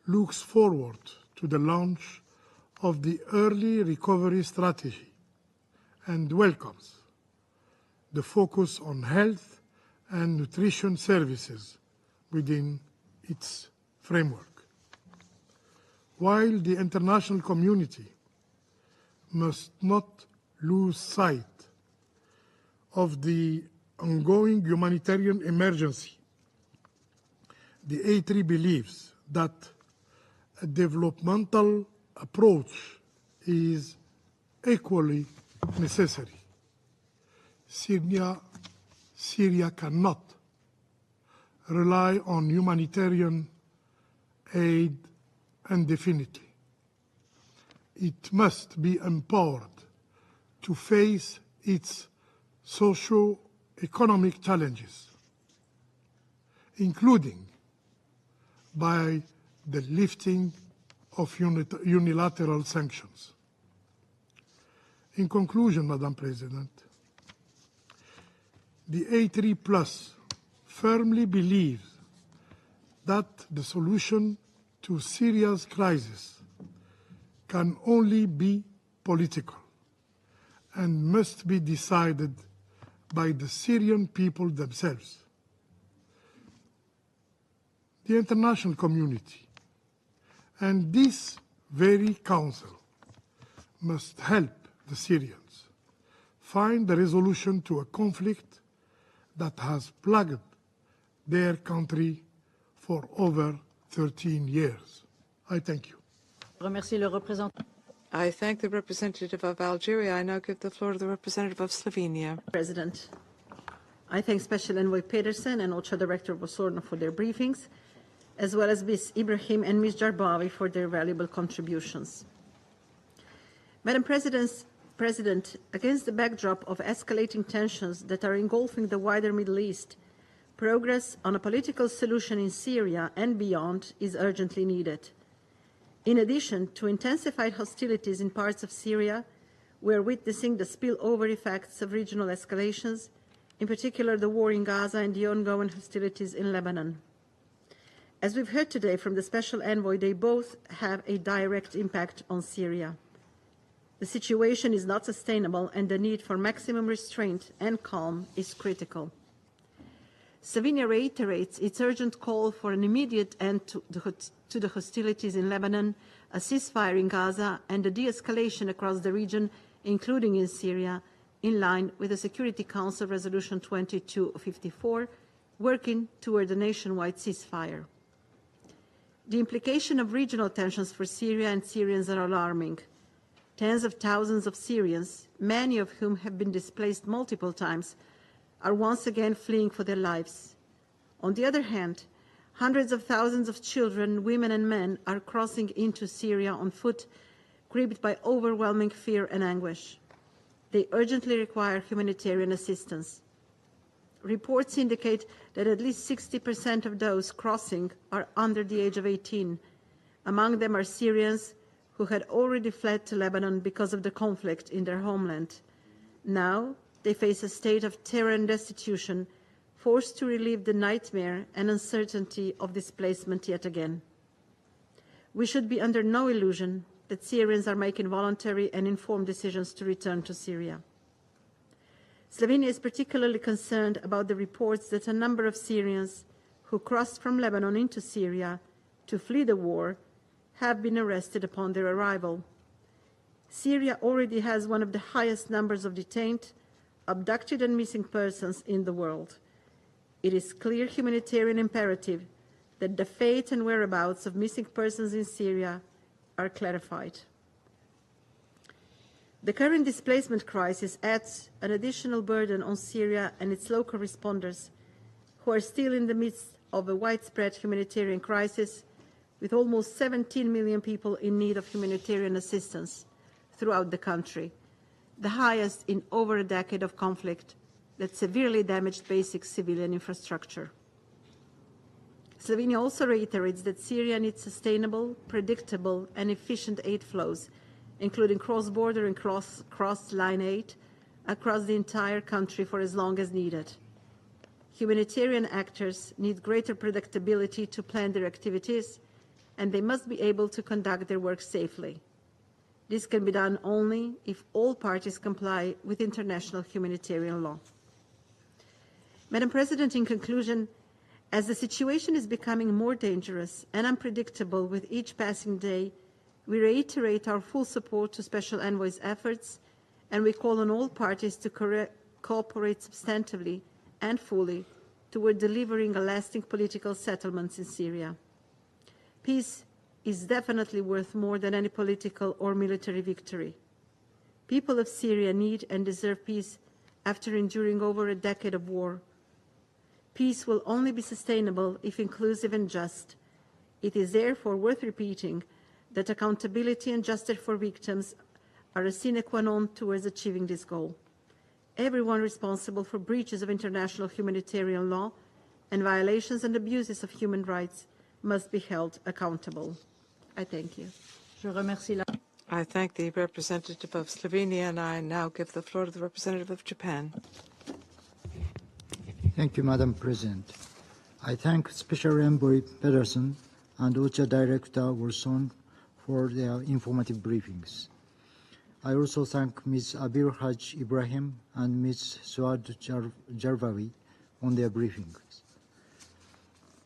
looks forward to the launch of the early recovery strategy and welcomes the focus on health and nutrition services within its framework. While the international community must not lose sight of the ongoing humanitarian emergency, the A3 believes that a developmental approach is equally necessary. Syria cannot rely on humanitarian aid indefinitely. It must be empowered to face its socio-economic challenges, including by the lifting of unilateral sanctions. In conclusion, Madam President, the A3 Plus firmly believes that the solution to Syria's crisis can only be political and must be decided by the Syrian people themselves. The international community and this very Council must help the Syrians find a resolution to a conflict that has plagued their country for over 13 years. I thank you. I thank the representative of Algeria. I now give the floor to the representative of Slovenia. President, I thank Special Envoy Pedersen and OCHA Director Osorno for their briefings, as well as Ms. Ibrahim and Ms. Jarbawi for their valuable contributions. Madam President, against the backdrop of escalating tensions that are engulfing the wider Middle East, progress on a political solution in Syria and beyond is urgently needed. In addition to intensified hostilities in parts of Syria, we are witnessing the spillover effects of regional escalations, in particular the war in Gaza and the ongoing hostilities in Lebanon. As we've heard today from the Special Envoy, they both have a direct impact on Syria. The situation is not sustainable and the need for maximum restraint and calm is critical. Slovenia reiterates its urgent call for an immediate end to the hostilities in Lebanon, a ceasefire in Gaza, and a de-escalation across the region, including in Syria, in line with the Security Council Resolution 2254, working toward a nationwide ceasefire. The implication of regional tensions for Syria and Syrians are alarming. Tens of thousands of Syrians, many of whom have been displaced multiple times, are once again fleeing for their lives. On the other hand, hundreds of thousands of children, women and men are crossing into Syria on foot, gripped by overwhelming fear and anguish. They urgently require humanitarian assistance. Reports indicate that at least 60% of those crossing are under the age of 18. Among them are Syrians who had already fled to Lebanon because of the conflict in their homeland. Now, they face a state of terror and destitution, forced to relive the nightmare and uncertainty of displacement yet again. We should be under no illusion that Syrians are making voluntary and informed decisions to return to Syria. Slovenia is particularly concerned about the reports that a number of Syrians who crossed from Lebanon into Syria to flee the war have been arrested upon their arrival. Syria already has one of the highest numbers of detained, abducted and missing persons in the world. It is clear humanitarian imperative that the fate and whereabouts of missing persons in Syria are clarified. The current displacement crisis adds an additional burden on Syria and its local responders, who are still in the midst of a widespread humanitarian crisis, with almost 17 million people in need of humanitarian assistance throughout the country, the highest in over a decade of conflict that severely damaged basic civilian infrastructure. Slovenia also reiterates that Syria needs sustainable, predictable, and efficient aid flows, including cross-border and cross-line aid, across the entire country for as long as needed. Humanitarian actors need greater predictability to plan their activities, and they must be able to conduct their work safely. This can be done only if all parties comply with international humanitarian law. Madam President, in conclusion, as the situation is becoming more dangerous and unpredictable with each passing day, we reiterate our full support to Special Envoy's efforts, and we call on all parties to cooperate substantively and fully toward delivering a lasting political settlement in Syria. Peace is definitely worth more than any political or military victory. People of Syria need and deserve peace after enduring over a decade of war. Peace will only be sustainable if inclusive and just. It is therefore worth repeating that accountability and justice for victims are a sine qua non towards achieving this goal. Everyone responsible for breaches of international humanitarian law and violations and abuses of human rights must be held accountable. I thank you. I thank the representative of Slovenia, and I now give the floor to the representative of Japan. Thank you, Madam President. I thank Special Envoy Pedersen and OCHA Director Wilson for their informative briefings. I also thank Ms. Abil Haj Ibrahim and Ms. Suad Jarvawi on their briefings.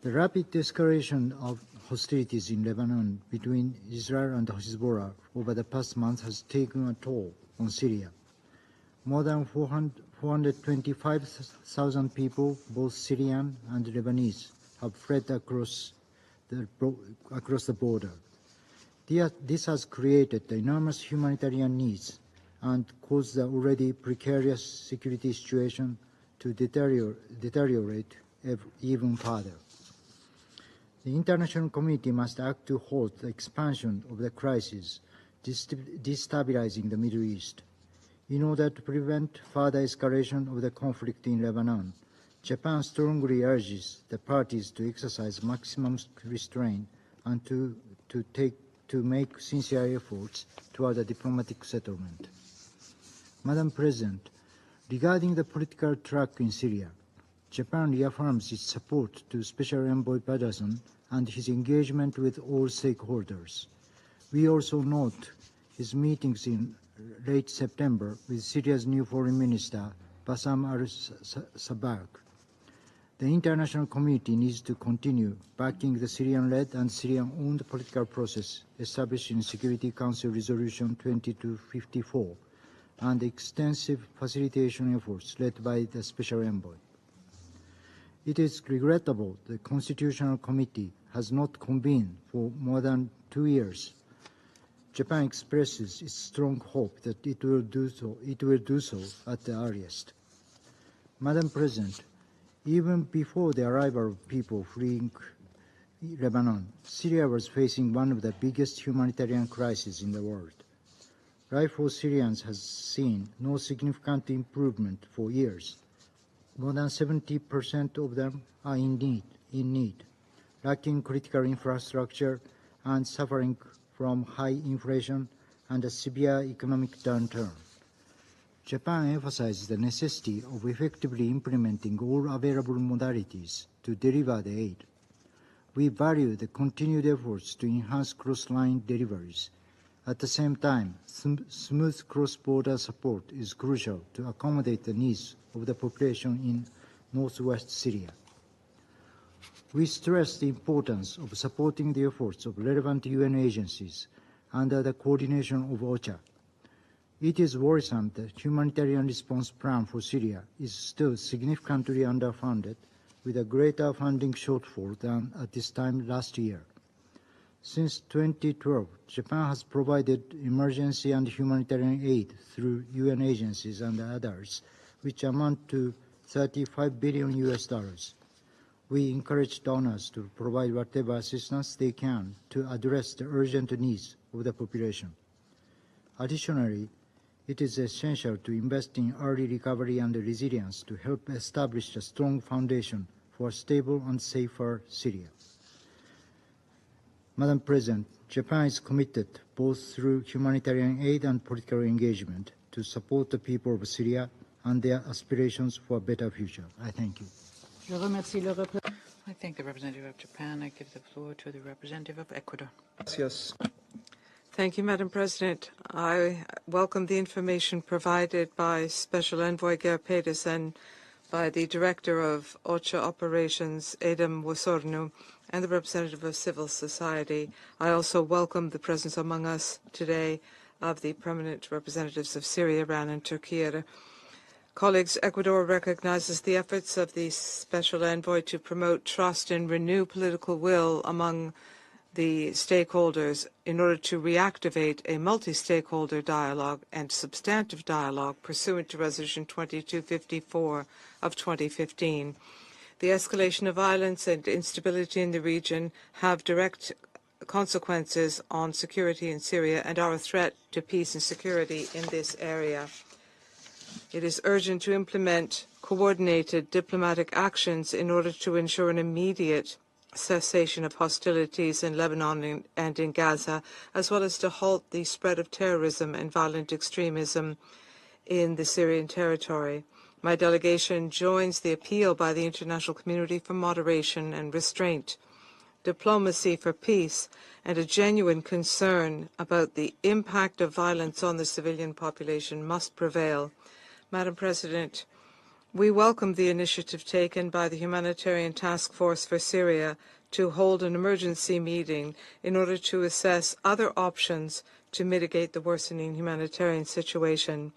The rapid escalation of hostilities in Lebanon between Israel and Hezbollah over the past month has taken a toll on Syria. More than 425,000 people, both Syrian and Lebanese, have fled across the border. This has created enormous humanitarian needs and caused the already precarious security situation to deteriorate even further. The international community must act to halt the expansion of the crisis, destabilizing the Middle East. In order to prevent further escalation of the conflict in Lebanon, Japan strongly urges the parties to exercise maximum restraint and to make sincere efforts toward a diplomatic settlement. Madam President, regarding the political track in Syria, Japan reaffirms its support to Special Envoy Pedersen and his engagement with all stakeholders. We also note his meetings in late September with Syria's new Foreign Minister, Bassam al-Sabag. The international community needs to continue backing the Syrian-led and Syrian-owned political process established in Security Council Resolution 2254 and extensive facilitation efforts led by the Special Envoy. It is regrettable the Constitutional Committee has not convened for more than 2 years. Japan expresses its strong hope that it will do so at the earliest. Madam President, even before the arrival of people fleeing Lebanon, Syria was facing one of the biggest humanitarian crises in the world. Life for Syrians has seen no significant improvement for years. More than 70% of them are in need, lacking critical infrastructure and suffering from high inflation and a severe economic downturn. Japan emphasizes the necessity of effectively implementing all available modalities to deliver the aid. We value the continued efforts to enhance cross-line deliveries. At the same time, smooth cross-border support is crucial to accommodate the needs of the population in northwest Syria. We stress the importance of supporting the efforts of relevant UN agencies under the coordination of OCHA. It is worrisome that the humanitarian response plan for Syria is still significantly underfunded, with a greater funding shortfall than at this time last year. Since 2012, Japan has provided emergency and humanitarian aid through UN agencies and others, which amount to $35 billion. We encourage donors to provide whatever assistance they can to address the urgent needs of the population. Additionally, it is essential to invest in early recovery and resilience to help establish a strong foundation for a stable and safer Syria. Madam President, Japan is committed, both through humanitarian aid and political engagement, to support the people of Syria and their aspirations for a better future. I thank you. I thank the representative of Japan. I give the floor to the representative of Ecuador. Yes. Thank you, Madam President. I welcome the information provided by Special Envoy Geir Pedersen, by the Director of OCHA Operations, Edem Wosornu, and the representative of civil society. I also welcome the presence among us today of the permanent representatives of Syria, Iran, and Turkey. Colleagues, Ecuador recognizes the efforts of the Special Envoy to promote trust and renew political will among the stakeholders in order to reactivate a multi-stakeholder dialogue and substantive dialogue pursuant to Resolution 2254 of 2015. The escalation of violence and instability in the region have direct consequences on security in Syria and are a threat to peace and security in this area. It is urgent to implement coordinated diplomatic actions in order to ensure an immediate cessation of hostilities in Lebanon and in Gaza, as well as to halt the spread of terrorism and violent extremism in the Syrian territory. My delegation joins the appeal by the international community for moderation and restraint, diplomacy for peace, and a genuine concern about the impact of violence on the civilian population must prevail. Madam President, we welcome the initiative taken by the Humanitarian Task Force for Syria to hold an emergency meeting in order to assess other options to mitigate the worsening humanitarian situation.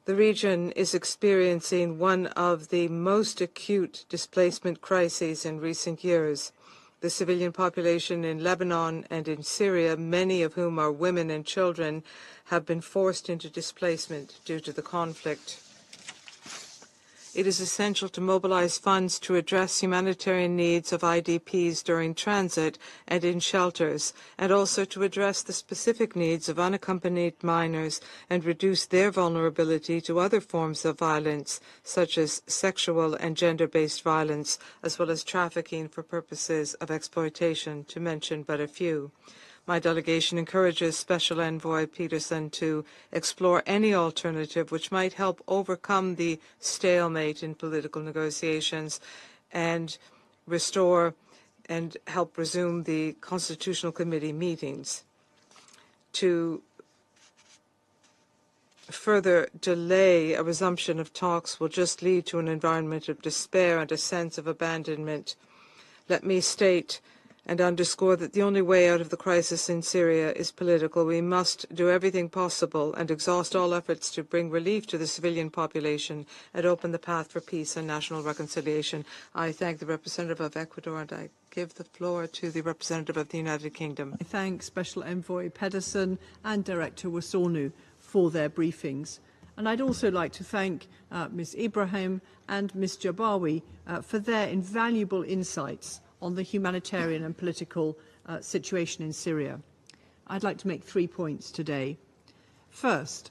The region is experiencing one of the most acute displacement crises in recent years. The civilian population in Lebanon and in Syria, many of whom are women and children, have been forced into displacement due to the conflict. It is essential to mobilize funds to address humanitarian needs of IDPs during transit and in shelters, and also to address the specific needs of unaccompanied minors and reduce their vulnerability to other forms of violence, such as sexual and gender-based violence, as well as trafficking for purposes of exploitation, to mention but a few. My delegation encourages Special Envoy Peterson to explore any alternative which might help overcome the stalemate in political negotiations and restore and help resume the Constitutional Committee meetings. To further delay a resumption of talks will just lead to an environment of despair and a sense of abandonment. Let me state and underscore that the only way out of the crisis in Syria is political. We must do everything possible and exhaust all efforts to bring relief to the civilian population and open the path for peace and national reconciliation. I thank the representative of Ecuador, and I give the floor to the representative of the United Kingdom. I thank Special Envoy Pedersen and Director Wasornu for their briefings. And I'd also like to thank Ms. Ibrahim and Ms. Jabawi for their invaluable insights on the humanitarian and political situation in Syria. I'd like to make 3 points today. First,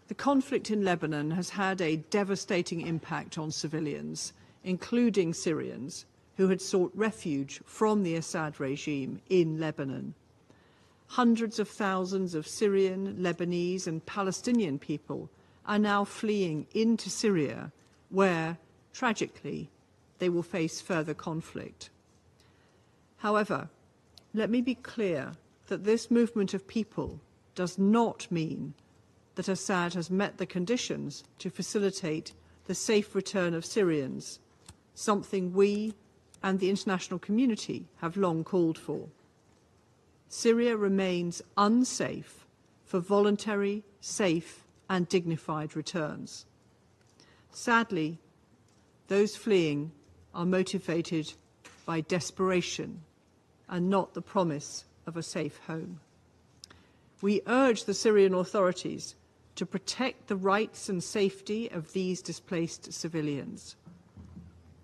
the conflict in Lebanon has had a devastating impact on civilians, including Syrians, who had sought refuge from the Assad regime in Lebanon. Hundreds of thousands of Syrian, Lebanese and Palestinian people are now fleeing into Syria, where, tragically, they will face further conflict. However, let me be clear that this movement of people does not mean that Assad has met the conditions to facilitate the safe return of Syrians, something we and the international community have long called for. Syria remains unsafe for voluntary, safe and dignified returns. Sadly, those fleeing are motivated by desperation and not the promise of a safe home. We urge the Syrian authorities to protect the rights and safety of these displaced civilians.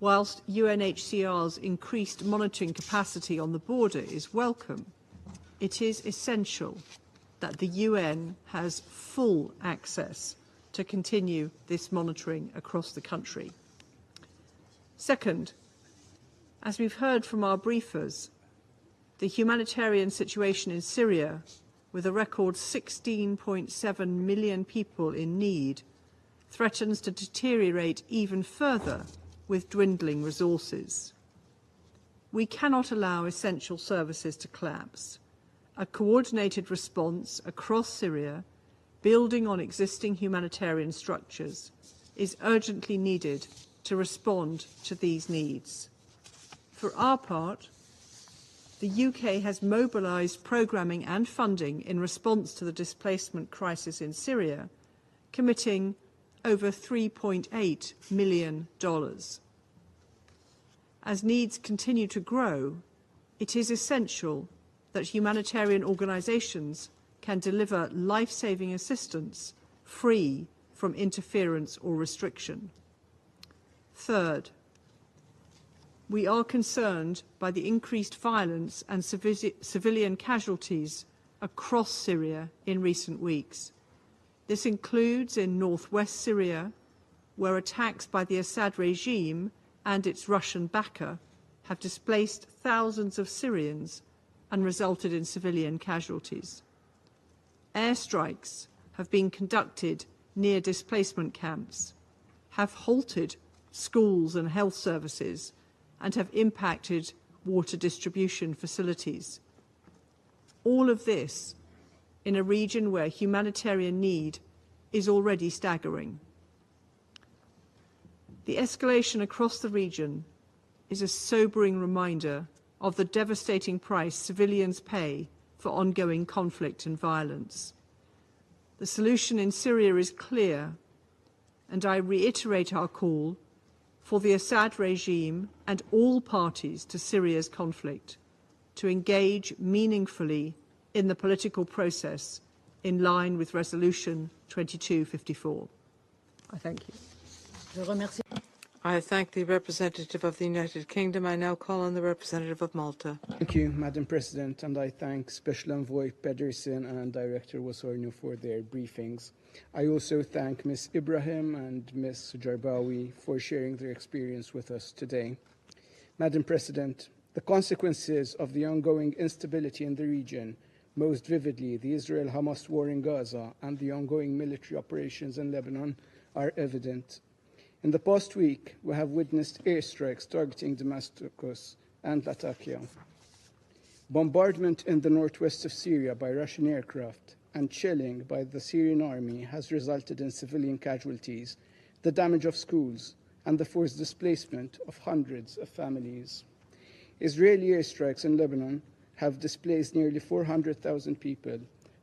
Whilst UNHCR's increased monitoring capacity on the border is welcome, it is essential that the UN has full access to continue this monitoring across the country. Second, as we've heard from our briefers, the humanitarian situation in Syria, with a record 16.7 million people in need, threatens to deteriorate even further with dwindling resources. We cannot allow essential services to collapse. A coordinated response across Syria, building on existing humanitarian structures, is urgently needed to respond to these needs. For our part, the UK has mobilised programming and funding in response to the displacement crisis in Syria, committing over $3.8 million. As needs continue to grow, it is essential that humanitarian organisations can deliver life-saving assistance free from interference or restriction. Third, we are concerned by the increased violence and civilian casualties across Syria in recent weeks. This includes in northwest Syria, where attacks by the Assad regime and its Russian backer have displaced thousands of Syrians and resulted in civilian casualties. Airstrikes have been conducted near displacement camps, have halted schools and health services, and have impacted water distribution facilities. All of this in a region where humanitarian need is already staggering. The escalation across the region is a sobering reminder of the devastating price civilians pay for ongoing conflict and violence. The solution in Syria is clear, and I reiterate our call for the Assad regime and all parties to Syria's conflict to engage meaningfully in the political process in line with Resolution 2254. I thank you. I thank the representative of the United Kingdom. I now call on the representative of Malta. Thank you, Madam President, and I thank Special Envoy Pedersen and Director Wasornu for their briefings. I also thank Ms. Ibrahim and Ms. Jarbawi for sharing their experience with us today. Madam President, the consequences of the ongoing instability in the region, most vividly the Israel-Hamas war in Gaza and the ongoing military operations in Lebanon, are evident. In the past week, we have witnessed airstrikes targeting Damascus and Latakia. Bombardment in the northwest of Syria by Russian aircraft and shelling by the Syrian army has resulted in civilian casualties, the damage of schools, and the forced displacement of hundreds of families. Israeli airstrikes in Lebanon have displaced nearly 400,000 people,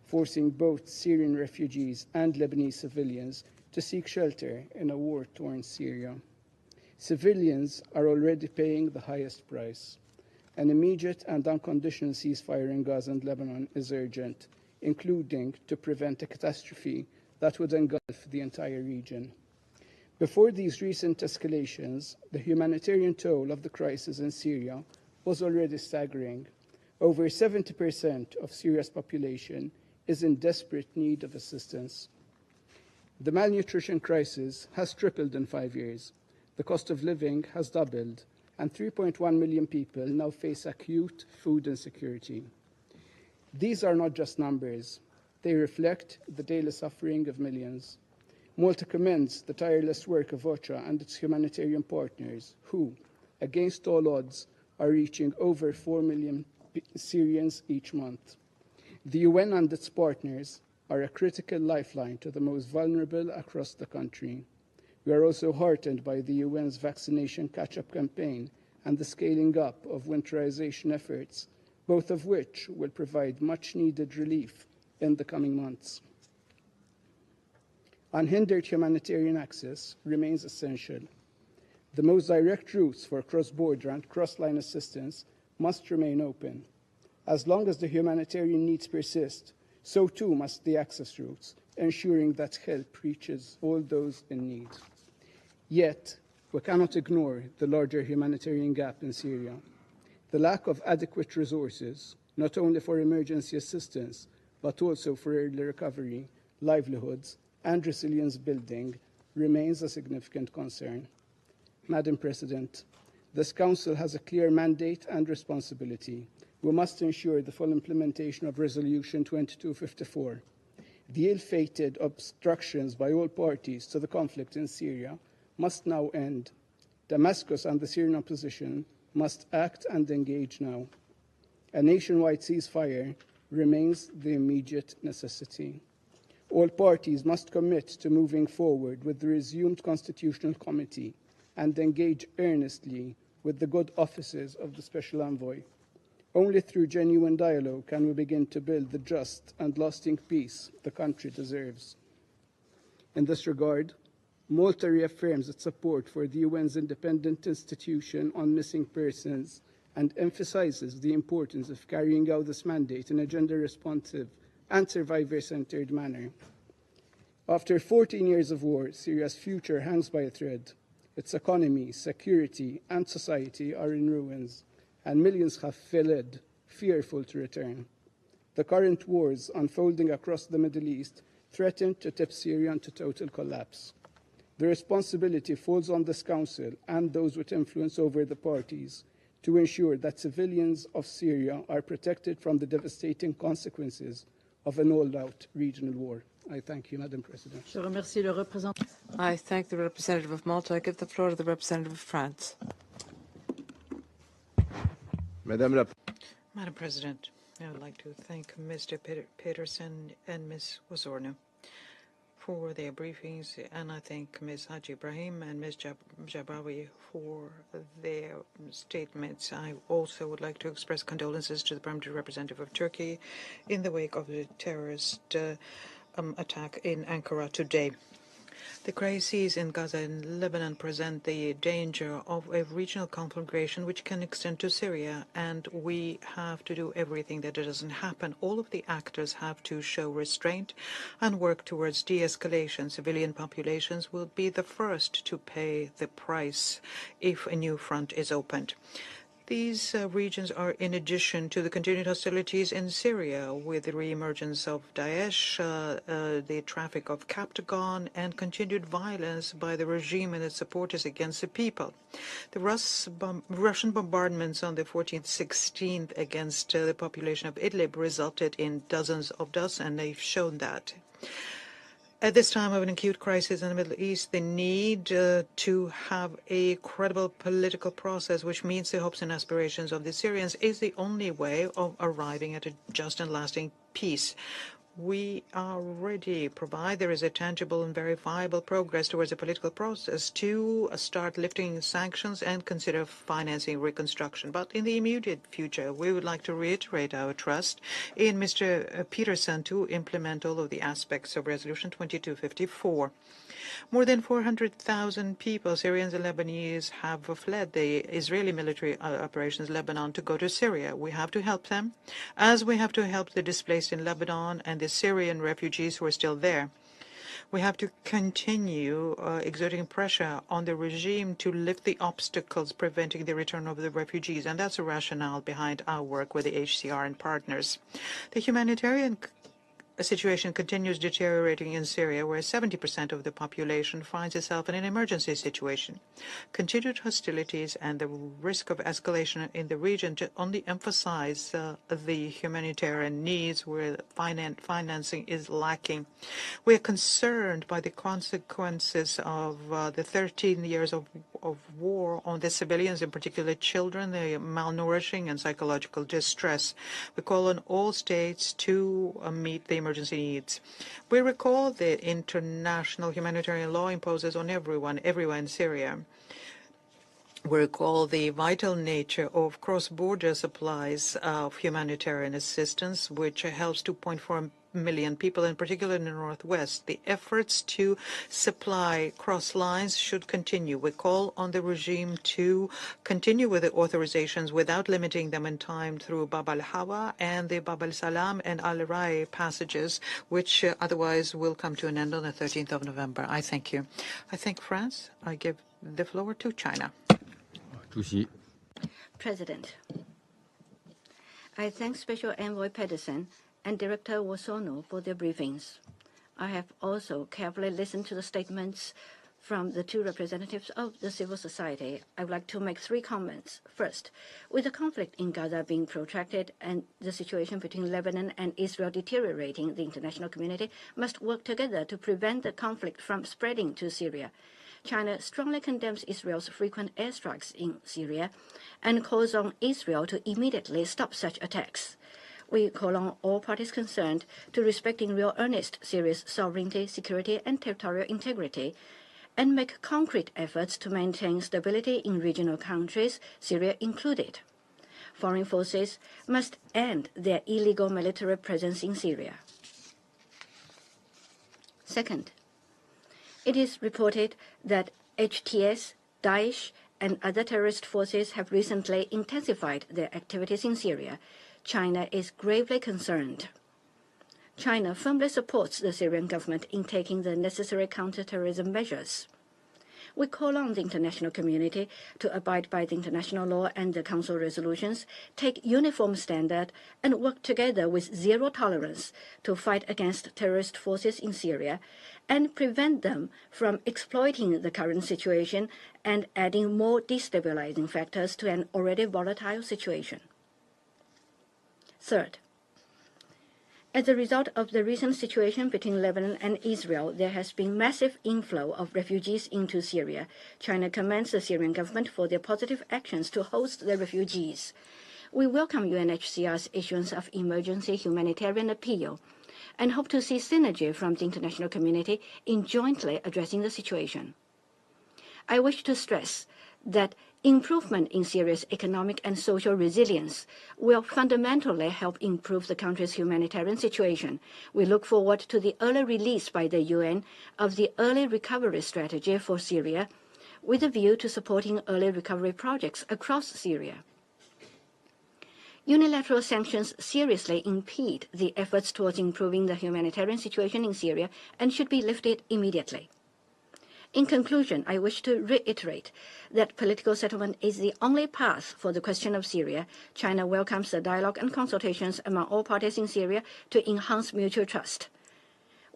forcing both Syrian refugees and Lebanese civilians to seek shelter in a war-torn Syria. Civilians are already paying the highest price. An immediate and unconditional ceasefire in Gaza and Lebanon is urgent, including to prevent a catastrophe that would engulf the entire region. Before these recent escalations, the humanitarian toll of the crisis in Syria was already staggering. Over 70% of Syria's population is in desperate need of assistance. The malnutrition crisis has tripled in 5 years. The cost of living has doubled, and 3.1 million people now face acute food insecurity. These are not just numbers. They reflect the daily suffering of millions. Malta commends the tireless work of OCHA and its humanitarian partners who, against all odds, are reaching over 4 million Syrians each month. The UN and its partners are a critical lifeline to the most vulnerable across the country. We are also heartened by the UN's vaccination catch-up campaign and the scaling up of winterization efforts, both of which will provide much-needed relief in the coming months. Unhindered humanitarian access remains essential. The most direct routes for cross-border and cross-line assistance must remain open. As long as the humanitarian needs persist, so too must the access routes, ensuring that help reaches all those in need. Yet, we cannot ignore the larger humanitarian gap in Syria. The lack of adequate resources, not only for emergency assistance, but also for early recovery, livelihoods, and resilience building, remains a significant concern. Madam President, this Council has a clear mandate and responsibility. We must ensure the full implementation of Resolution 2254. The ill-fated obstructions by all parties to the conflict in Syria must now end. Damascus and the Syrian opposition must act and engage now. A nationwide ceasefire remains the immediate necessity. All parties must commit to moving forward with the resumed Constitutional Committee and engage earnestly with the good offices of the Special Envoy. Only through genuine dialogue can we begin to build the just and lasting peace the country deserves. In this regard, Malta reaffirms its support for the UN's independent institution on missing persons and emphasizes the importance of carrying out this mandate in a gender-responsive and survivor-centered manner. After 14 years of war, Syria's future hangs by a thread. Its economy, security, and society are in ruins, and millions have fled, fearful to return. The current wars unfolding across the Middle East threaten to tip Syria into total collapse. The responsibility falls on this Council and those with influence over the parties to ensure that civilians of Syria are protected from the devastating consequences of an all-out regional war. I thank you, Madam President. I thank the representative of Malta. I give the floor to the representative of France. Madam President, I would like to thank Mr. Peterson and Ms. Osorno for their briefings, and I thank Ms. Haji Ibrahim and Ms. Jabawi for their statements. I also would like to express condolences to the Permanent Representative of Turkey in the wake of the terrorist attack in Ankara today. The crises in Gaza and Lebanon present the danger of a regional conflagration which can extend to Syria, and we have to do everything that it doesn't happen. All of the actors have to show restraint and work towards de-escalation. Civilian populations will be the first to pay the price if a new front is opened. These regions are in addition to the continued hostilities in Syria with the re-emergence of Daesh, the traffic of Captagon, and continued violence by the regime and its supporters against the people. The Russian bombardments on the 14th, 16th against the population of Idlib resulted in dozens of deaths, and they've shown that. At this time of an acute crisis in the Middle East, the need to have a credible political process which meets the hopes and aspirations of the Syrians is the only way of arriving at a just and lasting peace. We already provide there is a tangible and verifiable progress towards a political process to start lifting sanctions and consider financing reconstruction. But in the immediate future, we would like to reiterate our trust in Mr. Peterson to implement all of the aspects of Resolution 2254. More than 400,000 people, Syrians and Lebanese, have fled the Israeli military operations in Lebanon to go to Syria. We have to help them, as we have to help the displaced in Lebanon and the Syrian refugees who are still there. We have to continue exerting pressure on the regime to lift the obstacles preventing the return of the refugees, and that's a rationale behind our work with the HCR and partners. The humanitarian situation continues deteriorating in Syria, where 70% of the population finds itself in an emergency situation. Continued hostilities and the risk of escalation in the region only emphasize the humanitarian needs where financing is lacking. We are concerned by the consequences of the 13 years of war on the civilians, in particular children, the malnourishing and psychological distress. We call on all states to meet the emergency needs. We recall that international humanitarian law imposes on everyone in Syria. We recall the vital nature of cross-border supplies of humanitarian assistance, which helps 2.4 million people, in particular in the Northwest. The efforts to supply cross lines should continue. We call on the regime to continue with the authorizations without limiting them in time through Bab al-Hawa and the Bab al-Salam and Al-Rai passages, which otherwise will come to an end on the 13th of November. I thank you. I thank France. I give the floor to China. President, I thank Special Envoy Pedersen and Director Wosono for their briefings. I have also carefully listened to the statements from the two representatives of the civil society. I would like to make three comments. First, with the conflict in Gaza being protracted and the situation between Lebanon and Israel deteriorating, the international community must work together to prevent the conflict from spreading to Syria. China strongly condemns Israel's frequent airstrikes in Syria and calls on Israel to immediately stop such attacks. We call on all parties concerned to respect in real earnest Syria's sovereignty, security, and territorial integrity, and make concrete efforts to maintain stability in regional countries, Syria included. Foreign forces must end their illegal military presence in Syria. Second, it is reported that HTS, Daesh, and other terrorist forces have recently intensified their activities in Syria. China is gravely concerned. China firmly supports the Syrian government in taking the necessary counterterrorism measures. We call on the international community to abide by the international law and the Council resolutions, take uniform standard, and work together with zero tolerance to fight against terrorist forces in Syria and prevent them from exploiting the current situation and adding more destabilizing factors to an already volatile situation. Third, as a result of the recent situation between Lebanon and Israel, there has been massive inflow of refugees into Syria. China commends the Syrian government for their positive actions to host the refugees. We welcome UNHCR's issuance of emergency humanitarian appeal and hope to see synergy from the international community in jointly addressing the situation. I wish to stress that improvement in Syria's economic and social resilience will fundamentally help improve the country's humanitarian situation. We look forward to the early release by the UN of the early recovery strategy for Syria, with a view to supporting early recovery projects across Syria. Unilateral sanctions seriously impede the efforts towards improving the humanitarian situation in Syria and should be lifted immediately. In conclusion, I wish to reiterate that political settlement is the only path for the question of Syria. China welcomes the dialogue and consultations among all parties in Syria to enhance mutual trust.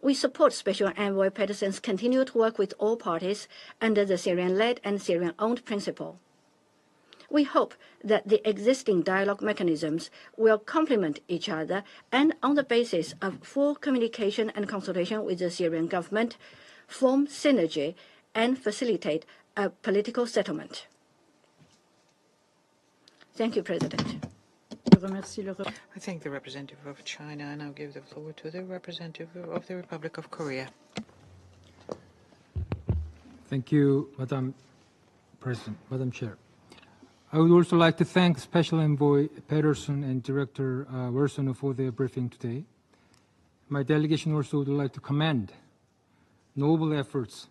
We support Special Envoy Pedersen's continued work with all parties under the Syrian-led and Syrian-owned principle. We hope that the existing dialogue mechanisms will complement each other and, on the basis of full communication and consultation with the Syrian government, form synergy and facilitate a political settlement. Thank you, President. I thank the representative of China. I now give the floor to the representative of the Republic of Korea. Thank you, Madam President, Madam Chair. I would also like to thank Special Envoy Pedersen and Director Wosono for their briefing today. My delegation also would like to commend noble efforts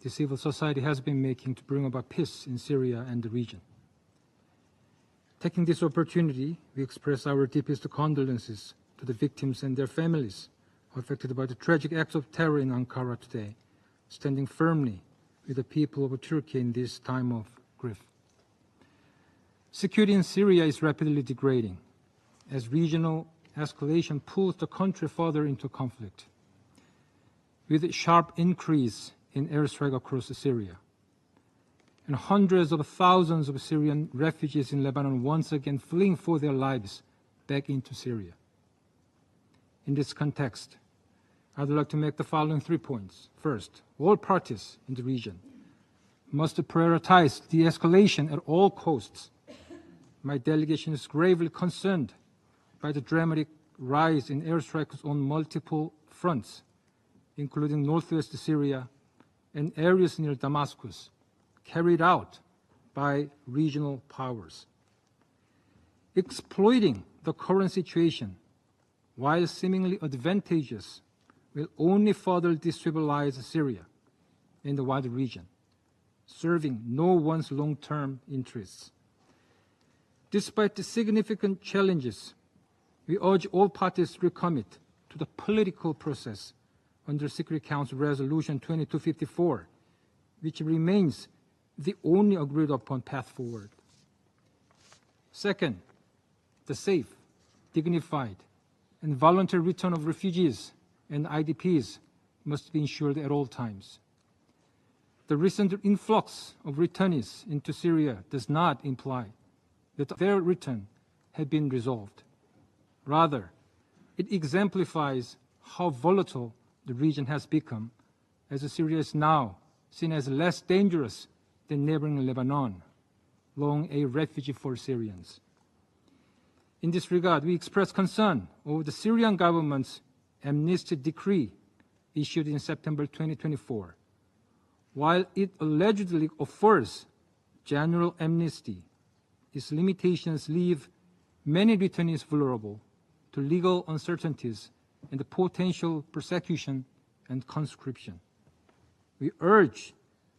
the civil society has been making to bring about peace in Syria and the region. Taking this opportunity, we express our deepest condolences to the victims and their families affected by the tragic acts of terror in Ankara today, standing firmly with the people of Turkey in this time of grief. Security in Syria is rapidly degrading as regional escalation pulls the country further into conflict, with a sharp increase in airstrike across Syria. And hundreds of thousands of Syrian refugees in Lebanon once again fleeing for their lives back into Syria. In this context, I'd like to make the following 3 points. First, all parties in the region must prioritize de-escalation at all costs. My delegation is gravely concerned by the dramatic rise in airstrikes on multiple fronts, including northwest Syria and areas near Damascus, carried out by regional powers. Exploiting the current situation, while seemingly advantageous, will only further destabilize Syria and the wider region, serving no one's long-term interests. Despite the significant challenges, we urge all parties to recommit to the political process under Security Council Resolution 2254, which remains the only agreed upon path forward. Second, the safe, dignified, and voluntary return of refugees and IDPs must be ensured at all times. The recent influx of returnees into Syria does not imply that their return had been resolved. Rather, it exemplifies how volatile the region has become, as Syria is now seen as less dangerous than neighboring Lebanon, long a refuge for Syrians. In this regard, we express concern over the Syrian government's amnesty decree issued in September 2024. While it allegedly offers general amnesty, its limitations leave many returnees vulnerable to legal uncertainties and the potential persecution and conscription. We urge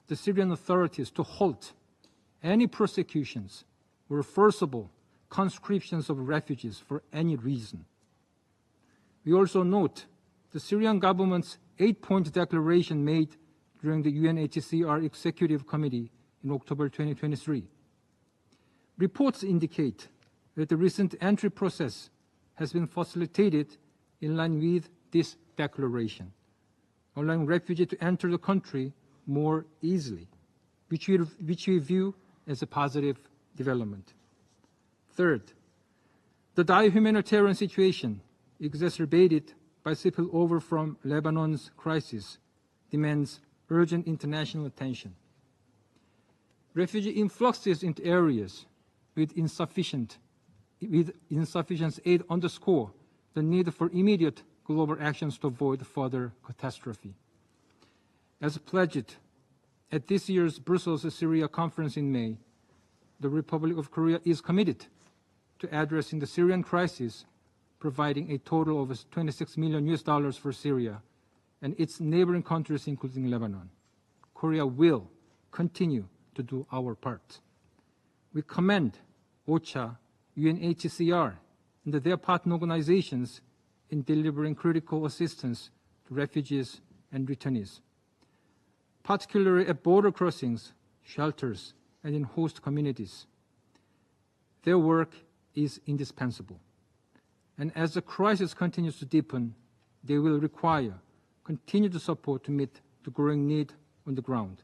the Syrian authorities to halt any prosecutions or forcible conscriptions of refugees for any reason. We also note the Syrian government's 8-point declaration made during the UNHCR Executive Committee in October 2023. Reports indicate that the recent entry process has been facilitated in line with this declaration, allowing refugees to enter the country more easily, which we view as a positive development. Third, the dire humanitarian situation exacerbated by spillover from Lebanon's crisis demands urgent international attention. Refugee influxes into areas with insufficient aid underscore the need for immediate global actions to avoid further catastrophe. As pledged at this year's Brussels Syria conference in May, the Republic of Korea is committed to addressing the Syrian crisis, providing a total of $26 million for Syria and its neighboring countries, including Lebanon. Korea will continue to do our part. We commend OCHA, UNHCR, and their partner organizations in delivering critical assistance to refugees and returnees, particularly at border crossings, shelters, and in host communities. Their work is indispensable. And as the crisis continues to deepen, they will require continued support to meet the growing need on the ground.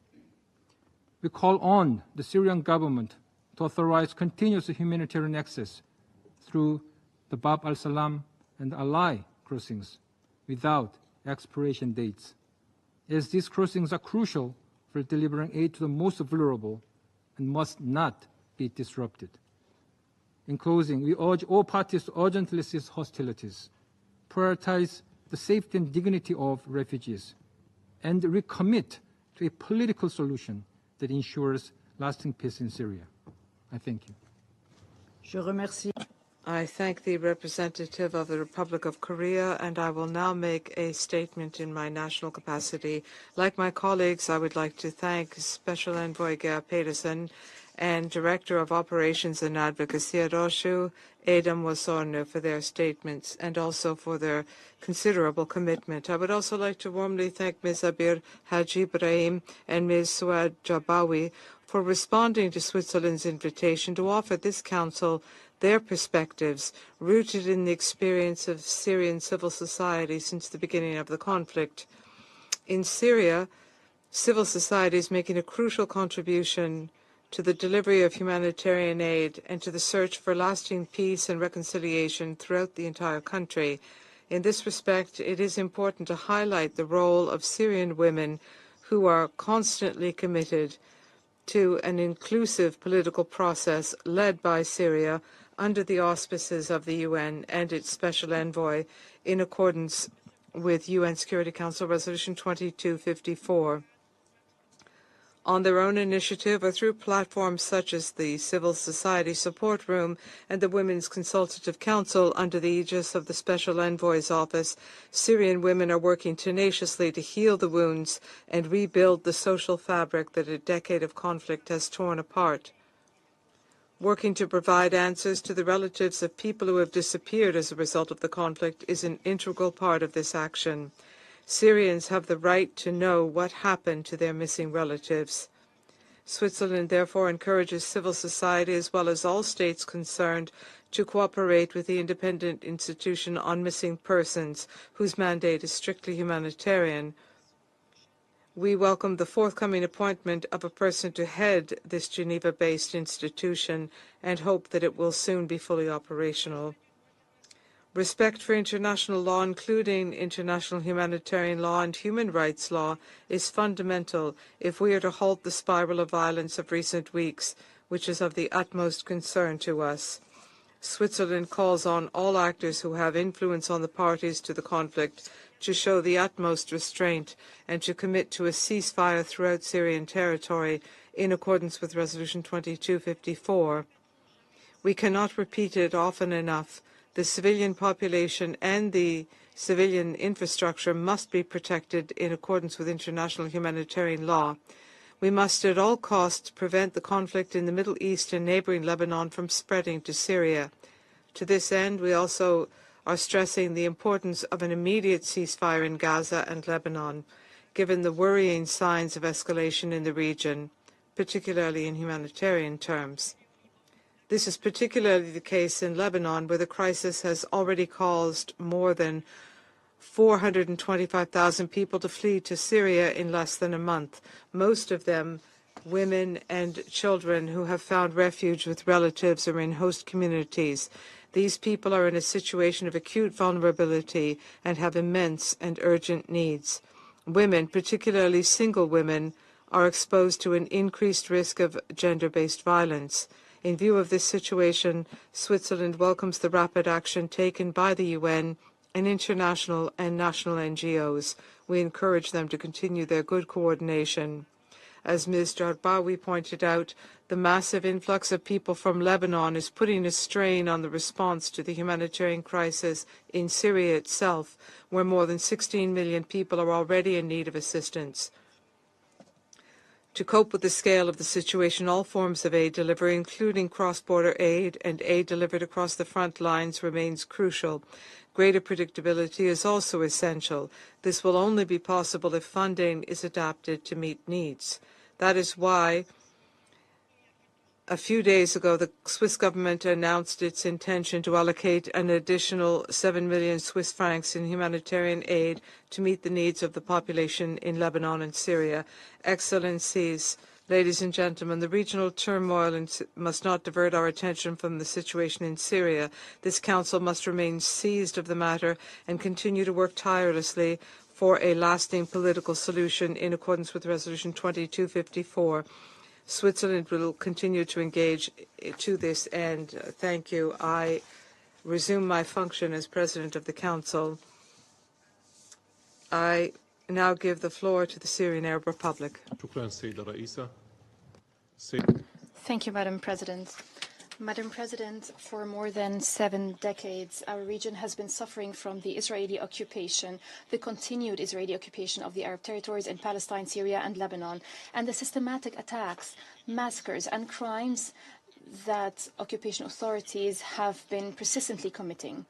We call on the Syrian government to authorize continuous humanitarian access through the Bab al-Salam and Alai crossings without expiration dates, as these crossings are crucial for delivering aid to the most vulnerable and must not be disrupted. In closing, we urge all parties to urgently cease hostilities, prioritize the safety and dignity of refugees, and recommit to a political solution that ensures lasting peace in Syria. I thank you. Je remercie. I thank the representative of the Republic of Korea, and I will now make a statement in my national capacity. Like my colleagues, I would like to thank Special Envoy Geir Pedersen and Director of Operations and Advocacy at OSHU, Adam Wasornu, for their statements and also for their considerable commitment. I would also like to warmly thank Ms. Abir Haji Ibrahim and Ms. Suad Jabawi for responding to Switzerland's invitation to offer this Council their perspectives, rooted in the experience of Syrian civil society since the beginning of the conflict. In Syria, civil society is making a crucial contribution to the delivery of humanitarian aid and to the search for lasting peace and reconciliation throughout the entire country. In this respect, it is important to highlight the role of Syrian women who are constantly committed to an inclusive political process led by Syria under the auspices of the UN and its Special Envoy in accordance with UN Security Council Resolution 2254. On their own initiative or through platforms such as the Civil Society Support Room and the Women's Consultative Council under the aegis of the Special Envoy's Office, Syrian women are working tenaciously to heal the wounds and rebuild the social fabric that a decade of conflict has torn apart. Working to provide answers to the relatives of people who have disappeared as a result of the conflict is an integral part of this action. Syrians have the right to know what happened to their missing relatives. Switzerland therefore encourages civil society as well as all states concerned to cooperate with the Independent Institution on Missing Persons, whose mandate is strictly humanitarian. We welcome the forthcoming appointment of a person to head this Geneva-based institution and hope that it will soon be fully operational. Respect for international law, including international humanitarian law and human rights law, is fundamental if we are to halt the spiral of violence of recent weeks, which is of the utmost concern to us. Switzerland calls on all actors who have influence on the parties to the conflict to show the utmost restraint and to commit to a ceasefire throughout Syrian territory in accordance with Resolution 2254. We cannot repeat it often enough. The civilian population and the civilian infrastructure must be protected in accordance with international humanitarian law. We must at all costs prevent the conflict in the Middle East and neighboring Lebanon from spreading to Syria. To this end, we also are stressing the importance of an immediate ceasefire in Gaza and Lebanon. given the worrying signs of escalation in the region, particularly in humanitarian terms. This is particularly the case in Lebanon, where the crisis has already caused more than 425,000 people to flee to Syria in less than a month, most of them women and children who have found refuge with relatives or in host communities. These people are in a situation of acute vulnerability and have immense and urgent needs. Women, particularly single women, are exposed to an increased risk of gender-based violence. In view of this situation, Switzerland welcomes the rapid action taken by the UN and international and national NGOs. We encourage them to continue their good coordination. As Ms. Jarbawi pointed out, the massive influx of people from Lebanon is putting a strain on the response to the humanitarian crisis in Syria itself, where more than 16 million people are already in need of assistance. To cope with the scale of the situation, all forms of aid delivery, including cross-border aid and aid delivered across the front lines, remains crucial. Greater predictability is also essential. This will only be possible if funding is adapted to meet needs. That is why a few days ago, the Swiss government announced its intention to allocate an additional 7 million Swiss francs in humanitarian aid to meet the needs of the population in Lebanon and Syria. Excellencies, ladies and gentlemen, the regional turmoil must not divert our attention from the situation in Syria. This Council must remain seized of the matter and continue to work tirelessly for a lasting political solution in accordance with Resolution 2254. Switzerland will continue to engage to this end. Thank you. I resume my function as President of the Council. I now give the floor to the Syrian Arab Republic. Thank you, Madam President. Madam President, for more than 7 decades, our region has been suffering from the Israeli occupation, the continued Israeli occupation of the Arab territories in Palestine, Syria, and Lebanon, and the systematic attacks, massacres, and crimes that occupation authorities have been persistently committing.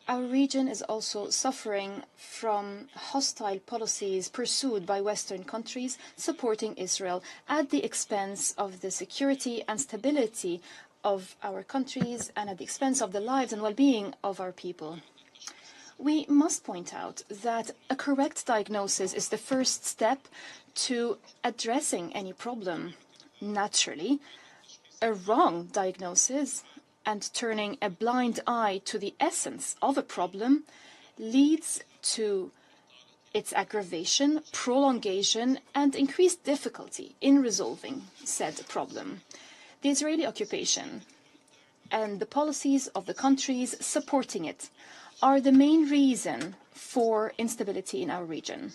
Our region is also suffering from hostile policies pursued by Western countries supporting Israel at the expense of the security and stability of our countries and at the expense of the lives and well-being of our people. We must point out that a correct diagnosis is the first step to addressing any problem. Naturally, a wrong diagnosis and turning a blind eye to the essence of a problem leads to its aggravation, prolongation, and increased difficulty in resolving said problem. The Israeli occupation and the policies of the countries supporting it are the main reason for instability in our region.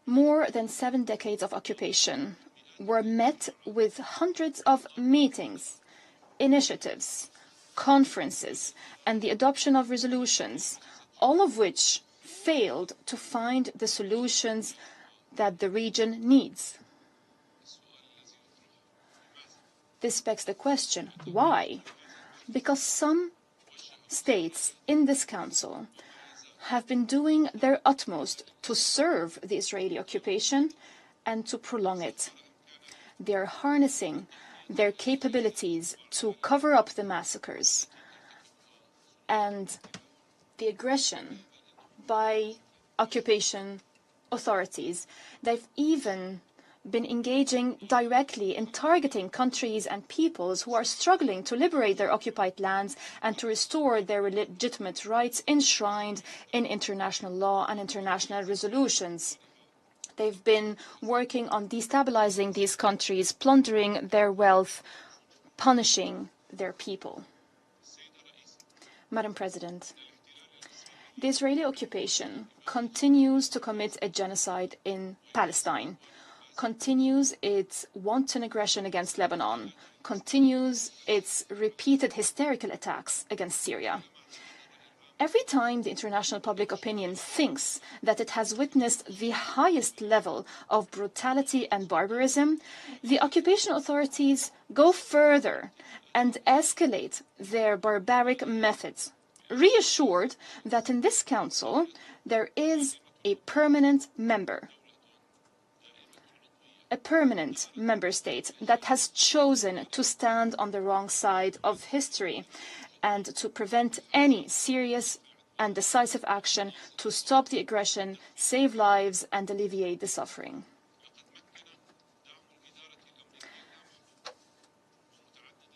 More than 7 decades of occupation were met with hundreds of meetings, initiatives, conferences, and the adoption of resolutions, all of which failed to find the solutions that the region needs. This begs the question, why? Because some states in this council have been doing their utmost to serve the Israeli occupation and to prolong it. They are harnessing their capabilities to cover up the massacres and the aggression by occupation authorities. They've even been engaging directly in targeting countries and peoples who are struggling to liberate their occupied lands and to restore their legitimate rights enshrined in international law and international resolutions. They've been working on destabilizing these countries, plundering their wealth, punishing their people. Madam President, the Israeli occupation continues to commit a genocide in Palestine, continues its wanton aggression against Lebanon, continues its repeated hysterical attacks against Syria. Every time the international public opinion thinks that it has witnessed the highest level of brutality and barbarism, the occupation authorities go further and escalate their barbaric methods, reassured that in this council there is a permanent member state that has chosen to stand on the wrong side of history and to prevent any serious and decisive action to stop the aggression, save lives, and alleviate the suffering.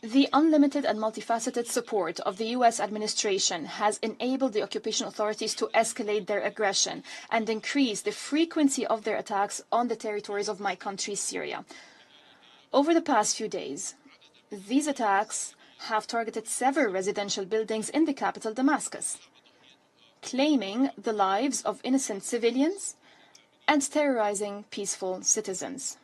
The unlimited and multifaceted support of the U.S. administration has enabled the occupation authorities to escalate their aggression and increase the frequency of their attacks on the territories of my country, Syria. Over the past few days, these attacks have targeted several residential buildings in the capital, Damascus, claiming the lives of innocent civilians and terrorizing peaceful citizens.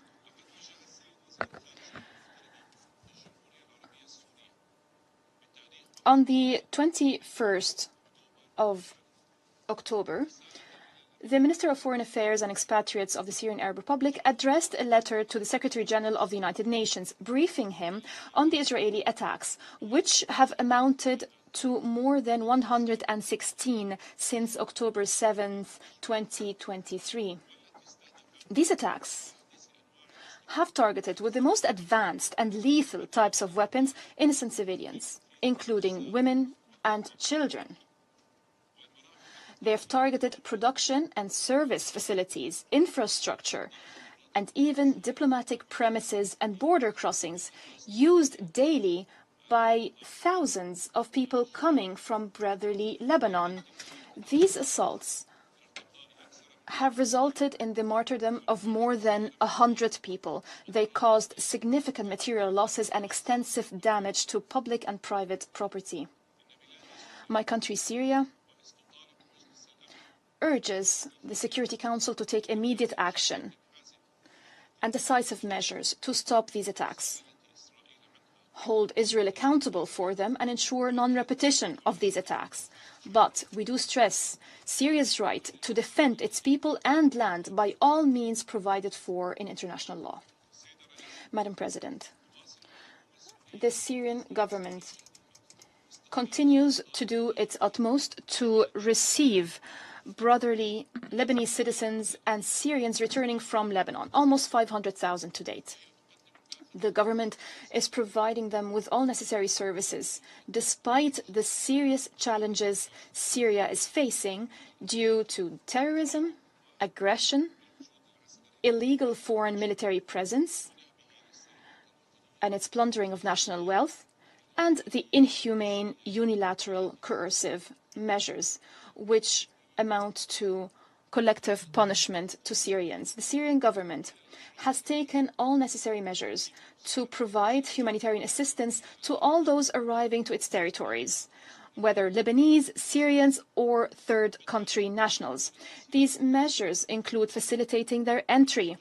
On the 21st of October, the Minister of Foreign Affairs and Expatriates of the Syrian Arab Republic addressed a letter to the Secretary General of the United Nations, briefing him on the Israeli attacks, which have amounted to more than 116 since October 7th, 2023. These attacks have targeted with the most advanced and lethal types of weapons innocent civilians, including women and children. They have targeted production and service facilities, infrastructure, and even diplomatic premises and border crossings used daily by thousands of people coming from brotherly Lebanon. These assaults have resulted in the martyrdom of more than 100 people. They caused significant material losses and extensive damage to public and private property. My country, Syria, urges the Security Council to take immediate action and decisive measures to stop these attacks, hold Israel accountable for them, and ensure non-repetition of these attacks. But we do stress Syria's right to defend its people and land by all means provided for in international law. Madam President, the Syrian government continues to do its utmost to receive brotherly Lebanese citizens and Syrians returning from Lebanon, almost 500,000 to date. The government is providing them with all necessary services, despite the serious challenges Syria is facing due to terrorism, aggression, illegal foreign military presence, and its plundering of national wealth, and the inhumane unilateral coercive measures, which amount to collective punishment to Syrians. The Syrian government has taken all necessary measures to provide humanitarian assistance to all those arriving to its territories, whether Lebanese, Syrians, or third country nationals. These measures include facilitating their entry,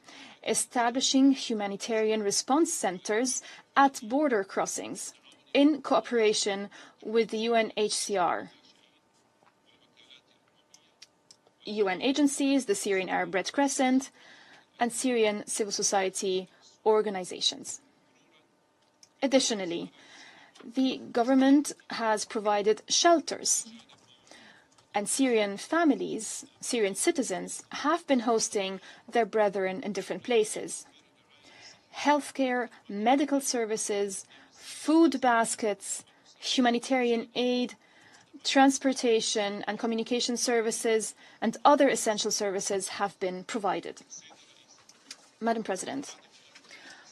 establishing humanitarian response centers at border crossings in cooperation with the UNHCR, UN agencies, the Syrian Arab Red Crescent, and Syrian civil society organizations. Additionally, the government has provided shelters, and Syrian families, Syrian citizens, have been hosting their brethren in different places. Healthcare, medical services, food baskets, humanitarian aid, transportation and communication services, and other essential services have been provided. Madam President,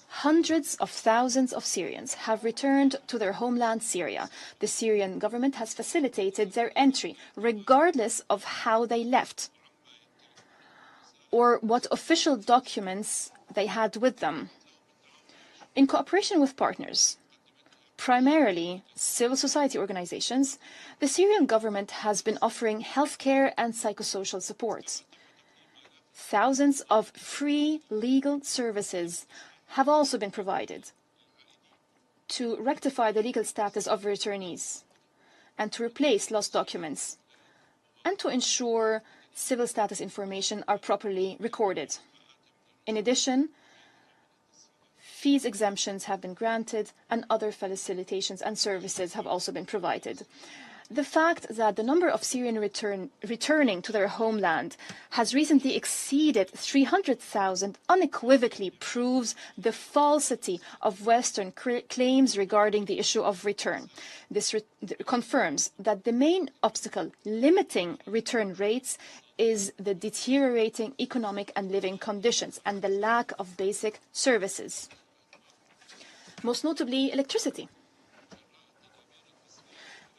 hundreds of thousands of Syrians have returned to their homeland, Syria. The Syrian government has facilitated their entry, regardless of how they left or what official documents they had with them. In cooperation with partners, primarily civil society organizations, the Syrian government has been offering healthcare and psychosocial support. Thousands of free legal services have also been provided to rectify the legal status of returnees and to replace lost documents and to ensure civil status information are properly recorded. In addition, fees exemptions have been granted and other facilitations and services have also been provided. The fact that the number of Syrians returning to their homeland has recently exceeded 300,000 unequivocally proves the falsity of Western claims regarding the issue of return. This confirms that the main obstacle limiting return rates is the deteriorating economic and living conditions and the lack of basic services, most notably electricity.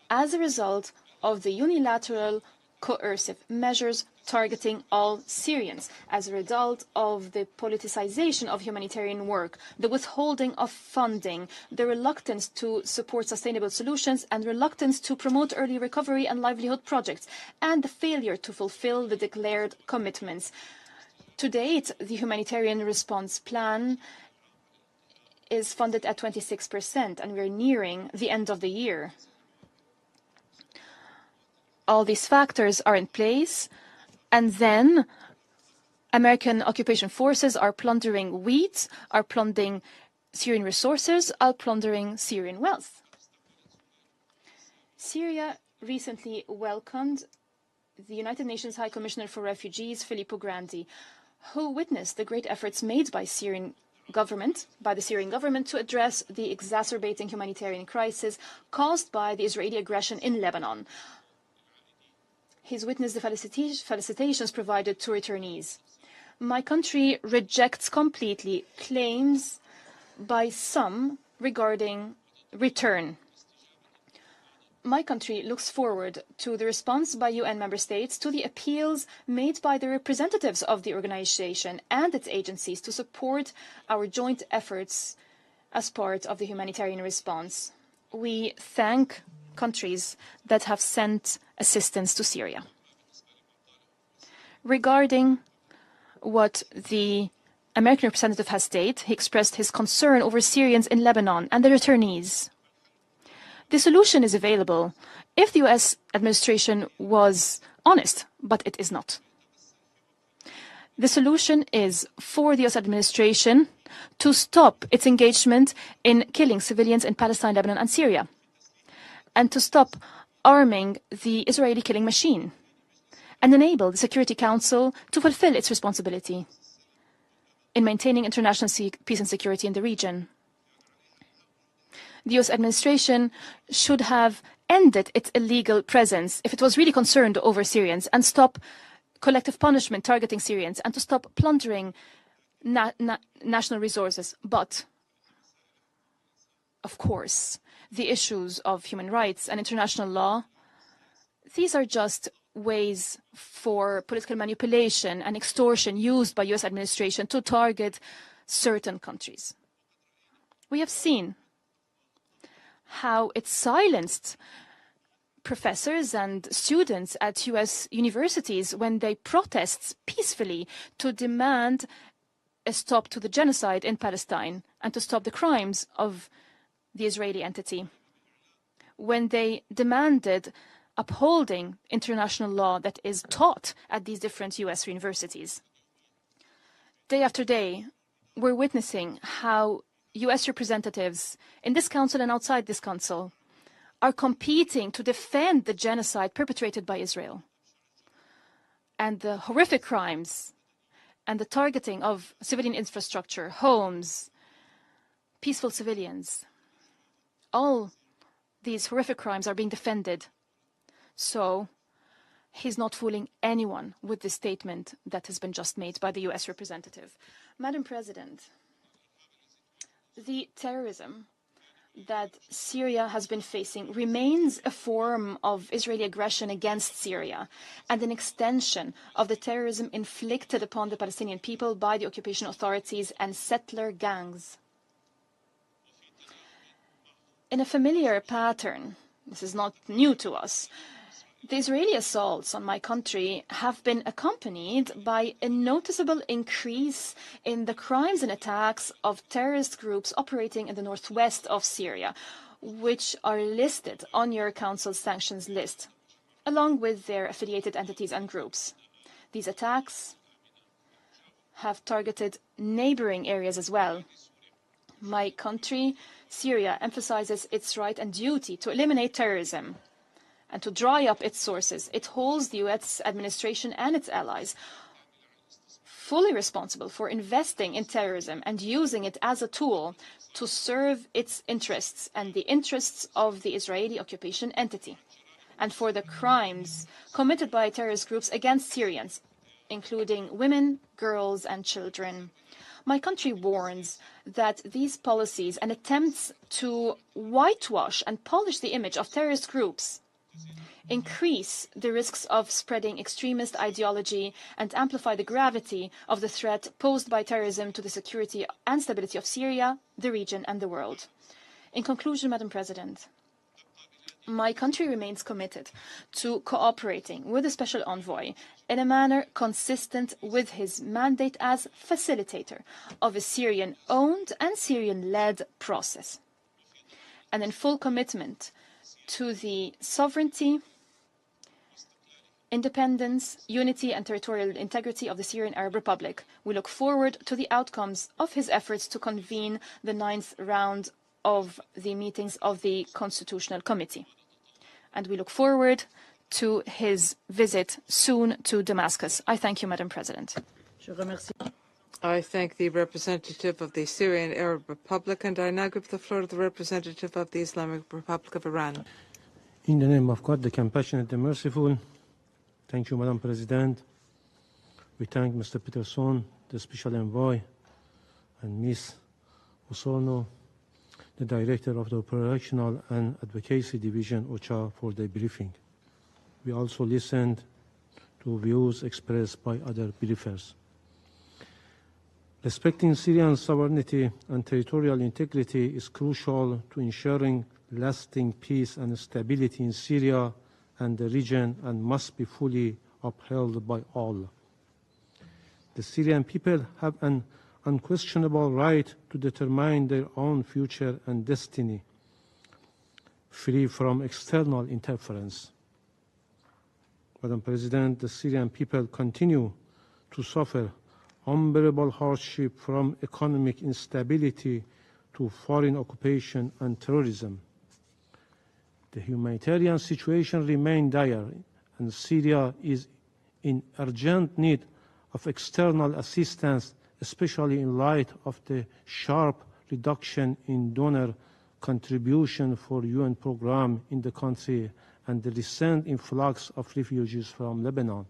As a result of the unilateral coercive measures targeting all Syrians, as a result of the politicization of humanitarian work, the withholding of funding, the reluctance to support sustainable solutions, and reluctance to promote early recovery and livelihood projects, and the failure to fulfill the declared commitments. To date, the humanitarian response plan is funded at 26%, and we're nearing the end of the year. All these factors are in place, and then American occupation forces are plundering wheat, are plundering Syrian resources, are plundering Syrian wealth. Syria recently welcomed the United Nations High Commissioner for Refugees, Filippo Grandi, who witnessed the great efforts made by the Syrian government to address the exacerbating humanitarian crisis caused by the Israeli aggression in Lebanon. He's witnessed the felicitations provided to returnees. My country rejects completely claims by some regarding return. My country looks forward to the response by UN member states to the appeals made by the representatives of the organization and its agencies to support our joint efforts as part of the humanitarian response. We thank countries that have sent assistance to Syria. Regarding what the American representative has stated, he expressed his concern over Syrians in Lebanon and the returnees. The solution is available if the US administration was honest, but it is not. The solution is for the US administration to stop its engagement in killing civilians in Palestine, Lebanon, and Syria, and to stop arming the Israeli killing machine, and enable the Security Council to fulfill its responsibility in maintaining international peace and security in the region. The US administration should have ended its illegal presence if it was really concerned over Syrians, and stop collective punishment targeting Syrians, and to stop plundering national resources. But, of course, the issues of human rights and international law, these are just ways for political manipulation and extortion used by US administration to target certain countries. We have seen how it silenced professors and students at US universities when they protest peacefully to demand a stop to the genocide in Palestine and to stop the crimes of the Israeli entity. When they demanded upholding international law that is taught at these different US universities. Day after day, we're witnessing how US representatives in this council and outside this council are competing to defend the genocide perpetrated by Israel and the horrific crimes and the targeting of civilian infrastructure, homes, peaceful civilians. All these horrific crimes are being defended. So he's not fooling anyone with this statement that has been just made by the US representative. Madam President, the terrorism that Syria has been facing remains a form of Israeli aggression against Syria and an extension of the terrorism inflicted upon the Palestinian people by the occupation authorities and settler gangs. In a familiar pattern, this is not new to us, the Israeli assaults on my country have been accompanied by a noticeable increase in the crimes and attacks of terrorist groups operating in the northwest of Syria, which are listed on your Council's sanctions list, along with their affiliated entities and groups. These attacks have targeted neighboring areas as well. My country, Syria, emphasizes its right and duty to eliminate terrorism and to dry up its sources, it holds the US administration and its allies fully responsible for investing in terrorism and using it as a tool to serve its interests and the interests of the Israeli occupation entity, and for the crimes committed by terrorist groups against Syrians, including women, girls, and children. My country warns that these policies and attempts to whitewash and polish the image of terrorist groups increase the risks of spreading extremist ideology and amplify the gravity of the threat posed by terrorism to the security and stability of Syria, the region, and the world. In conclusion, Madam President, my country remains committed to cooperating with the Special Envoy in a manner consistent with his mandate as facilitator of a Syrian-owned and Syrian-led process, and in full commitment to the sovereignty, independence, unity, and territorial integrity of the Syrian Arab Republic. We look forward to the outcomes of his efforts to convene the 9th round of the meetings of the Constitutional Committee. And we look forward to his visit soon to Damascus. I thank you, Madam President. I thank the representative of the Syrian Arab Republic, and I now give the floor to the representative of the Islamic Republic of Iran. In the name of God, the compassionate and merciful, thank you, Madam President. We thank Mr. Peterson, the Special Envoy, and Ms. Osorno, the Director of the Operational and Advocacy Division, OCHA, for the briefing. We also listened to views expressed by other briefers. Respecting Syrian sovereignty and territorial integrity is crucial to ensuring lasting peace and stability in Syria and the region, and must be fully upheld by all. The Syrian people have an unquestionable right to determine their own future and destiny, free from external interference. Madam President, the Syrian people continue to suffer unbearable hardship from economic instability to foreign occupation and terrorism. The humanitarian situation remains dire, and Syria is in urgent need of external assistance, especially in light of the sharp reduction in donor contribution for UN program in the country and the recent influx of refugees from Lebanon.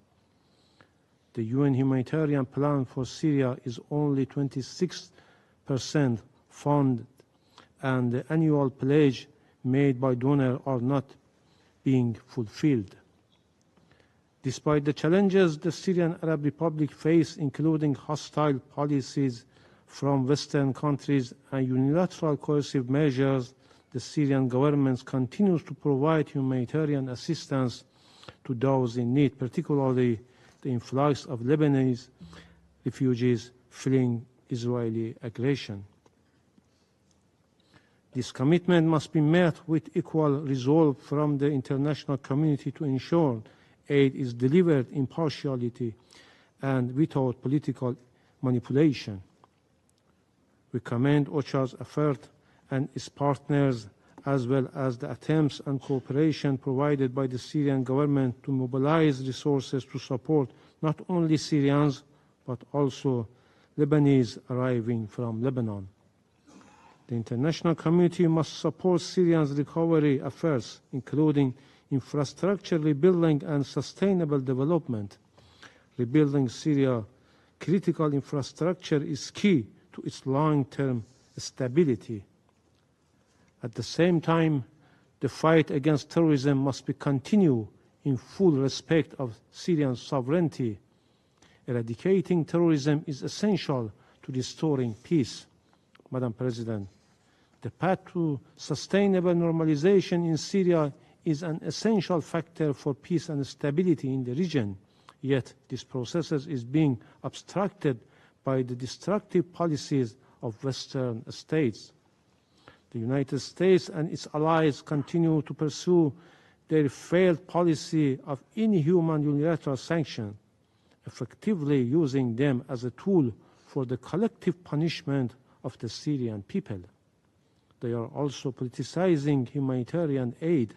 The UN humanitarian plan for Syria is only 26% funded, and the annual pledge made by donors are not being fulfilled. Despite the challenges the Syrian Arab Republic faces, including hostile policies from Western countries and unilateral coercive measures, the Syrian government continues to provide humanitarian assistance to those in need, particularly the influx of Lebanese refugees fleeing Israeli aggression. This commitment must be met with equal resolve from the international community to ensure aid is delivered impartially and without political manipulation. We commend OCHA's effort and its partners, as well as the attempts and cooperation provided by the Syrian government to mobilize resources to support not only Syrians, but also Lebanese arriving from Lebanon. The international community must support Syrians' recovery efforts, including infrastructure rebuilding and sustainable development. Rebuilding Syria's critical infrastructure is key to its long-term stability. At the same time, the fight against terrorism must be continued in full respect of Syrian sovereignty. Eradicating terrorism is essential to restoring peace. Madam President, the path to sustainable normalization in Syria is an essential factor for peace and stability in the region. Yet this process is being obstructed by the destructive policies of Western states. The United States and its allies continue to pursue their failed policy of inhuman unilateral sanctions, effectively using them as a tool for the collective punishment of the Syrian people. They are also politicizing humanitarian aid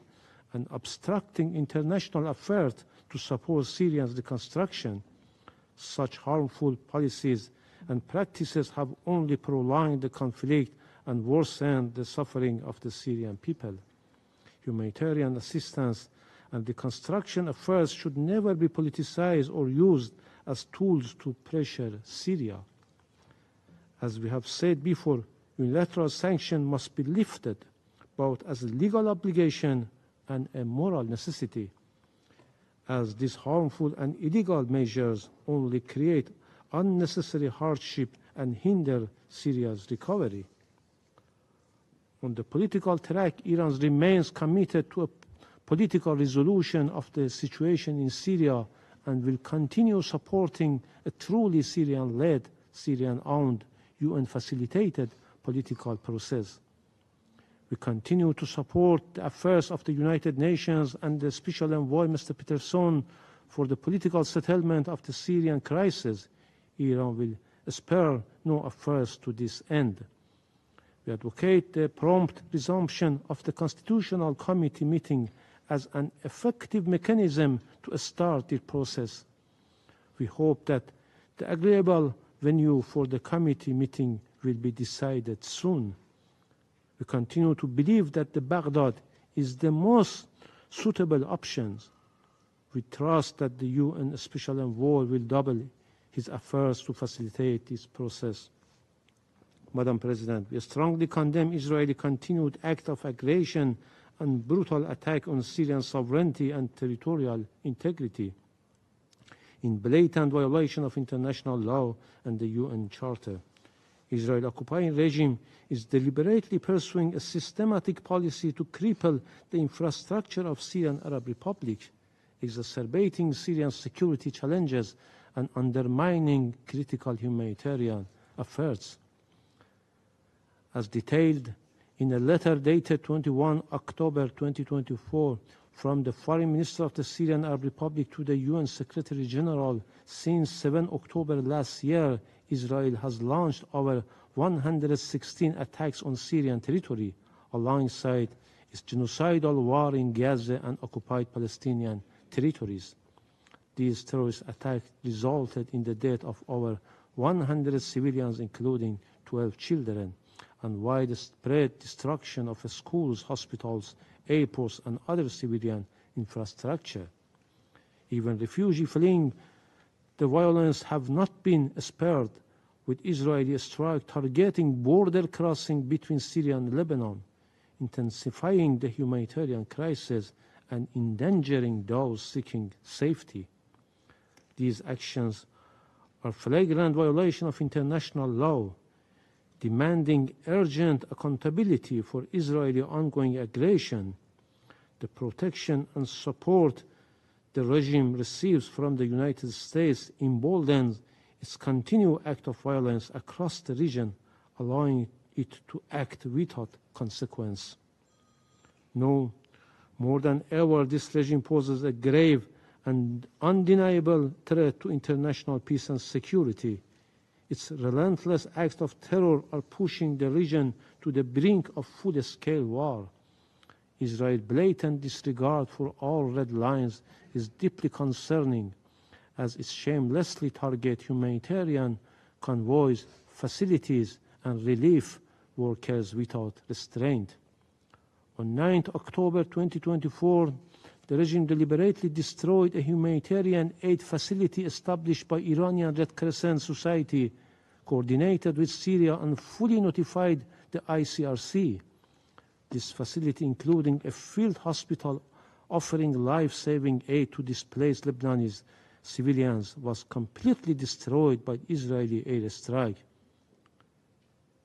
and obstructing international efforts to support Syria's reconstruction. Such harmful policies and practices have only prolonged the conflict and worsened the suffering of the Syrian people. Humanitarian assistance and reconstruction efforts should never be politicized or used as tools to pressure Syria. As we have said before, unilateral sanction must be lifted, both as a legal obligation and a moral necessity, as these harmful and illegal measures only create unnecessary hardship and hinder Syria's recovery. On the political track, Iran remains committed to a political resolution of the situation in Syria and will continue supporting a truly Syrian-led, Syrian-owned, UN-facilitated political process. We continue to support the affairs of the United Nations and the Special Envoy, Mr. Peterson, for the political settlement of the Syrian crisis. Iran will spare no efforts to this end. We advocate the prompt resumption of the Constitutional Committee meeting as an effective mechanism to start the process. We hope that the agreeable venue for the committee meeting will be decided soon. We continue to believe that the Baghdad is the most suitable option. We trust that the UN Special Envoy will double his efforts to facilitate this process. Madam President, we strongly condemn Israeli continued act of aggression and brutal attack on Syrian sovereignty and territorial integrity in blatant violation of international law and the UN Charter. Israel occupying regime is deliberately pursuing a systematic policy to cripple the infrastructure of Syrian Arab Republic, exacerbating Syrian security challenges and undermining critical humanitarian efforts. As detailed in a letter dated 21 October 2024 from the Foreign Minister of the Syrian Arab Republic to the UN Secretary General, since 7 October last year, Israel has launched over 116 attacks on Syrian territory alongside its genocidal war in Gaza and occupied Palestinian territories. These terrorist attacks resulted in the death of over 100 civilians, including 12 children, and widespread destruction of schools, hospitals, airports, and other civilian infrastructure. Even refugees fleeing the violence have not been spared, with Israeli strike targeting border crossing between Syria and Lebanon, intensifying the humanitarian crisis and endangering those seeking safety. These actions are flagrant violation of international law, demanding urgent accountability for Israeli ongoing aggression. The protection and support the regime receives from the United States emboldens its continued act of violence across the region, allowing it to act without consequence. No, more than ever, this regime poses a grave and undeniable threat to international peace and security. Its relentless acts of terror are pushing the region to the brink of full-scale war. Israel's blatant disregard for all red lines is deeply concerning, as it shamelessly targets humanitarian convoys, facilities, and relief workers without restraint. On 9 October 2024, the regime deliberately destroyed a humanitarian aid facility established by Iranian Red Crescent Society, coordinated with Syria, and fully notified the ICRC. This facility, including a field hospital offering life-saving aid to displaced Lebanese civilians, was completely destroyed by Israeli airstrike.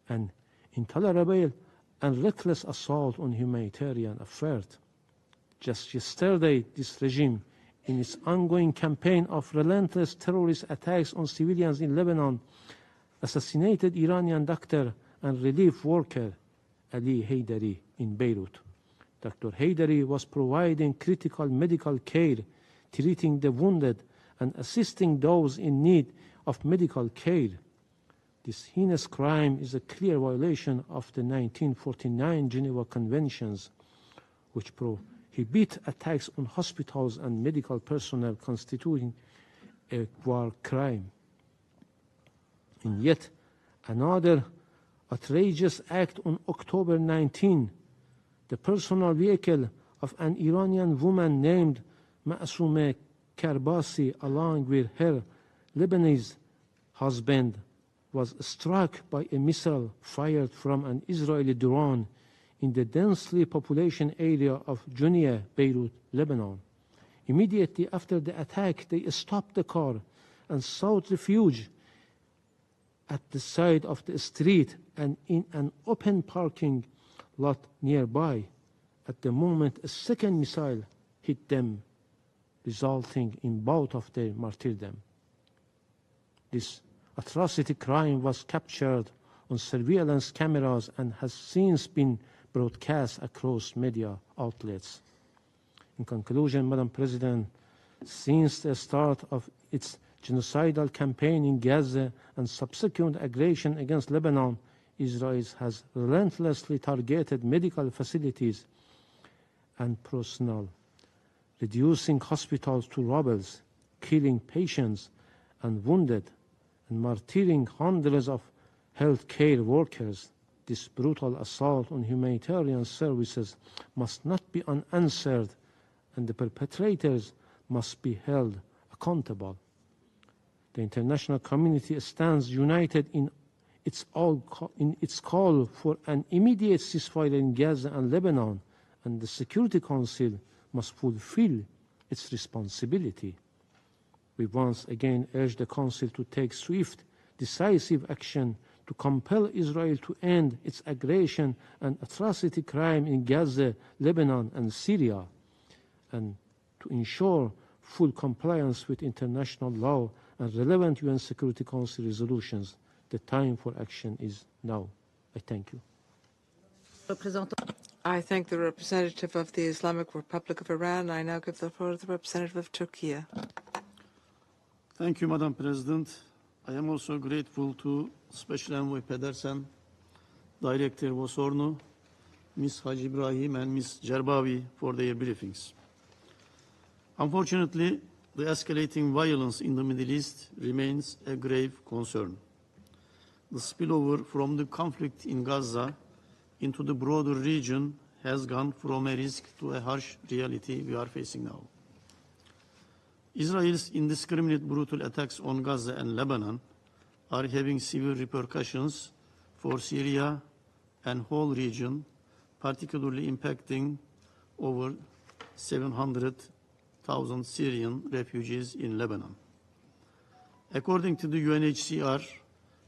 An intolerable and reckless assault on humanitarian affairs. Just yesterday, this regime, in its ongoing campaign of relentless terrorist attacks on civilians in Lebanon, assassinated Iranian doctor and relief worker Ali Haidari in Beirut. Dr. Haidari was providing critical medical care, treating the wounded, and assisting those in need of medical care. This heinous crime is a clear violation of the 1949 Geneva Conventions, which prohibit He beat attacks on hospitals and medical personnel constituting a war crime. In yet another outrageous act on October 19, the personal vehicle of an Iranian woman named Ma'soumeh Karbasi, along with her Lebanese husband, was struck by a missile fired from an Israeli drone in the densely populated area of Junia, Beirut, Lebanon. Immediately after the attack, they stopped the car and sought refuge at the side of the street and in an open parking lot nearby. At the moment, a second missile hit them, resulting in both of their martyrdom. This atrocity crime was captured on surveillance cameras and has since been broadcast across media outlets. In conclusion, Madam President, since the start of its genocidal campaign in Gaza and subsequent aggression against Lebanon, Israel has relentlessly targeted medical facilities and personnel, reducing hospitals to rubble, killing patients and wounded, and martyring hundreds of healthcare workers. This brutal assault on humanitarian services must not be unanswered, and the perpetrators must be held accountable. The international community stands united in its call for an immediate ceasefire in Gaza and Lebanon, and the Security Council must fulfill its responsibility. We once again urge the Council to take swift, decisive action to compel Israel to end its aggression and atrocity crime in Gaza, Lebanon, and Syria, and to ensure full compliance with international law and relevant UN Security Council resolutions. The time for action is now. I thank you. I thank the representative of the Islamic Republic of Iran. I now give the floor to the representative of Turkey. Thank you, Madam President. I am also grateful to Special Envoy Pedersen, Director Wosornu, Ms. Haji Ibrahim, and Ms. Jarbawi for their briefings. Unfortunately, the escalating violence in the Middle East remains a grave concern. The spillover from the conflict in Gaza into the broader region has gone from a risk to a harsh reality we are facing now. Israel's indiscriminate brutal attacks on Gaza and Lebanon are having severe repercussions for Syria and whole region, particularly impacting over 700,000 Syrian refugees in Lebanon. According to the UNHCR,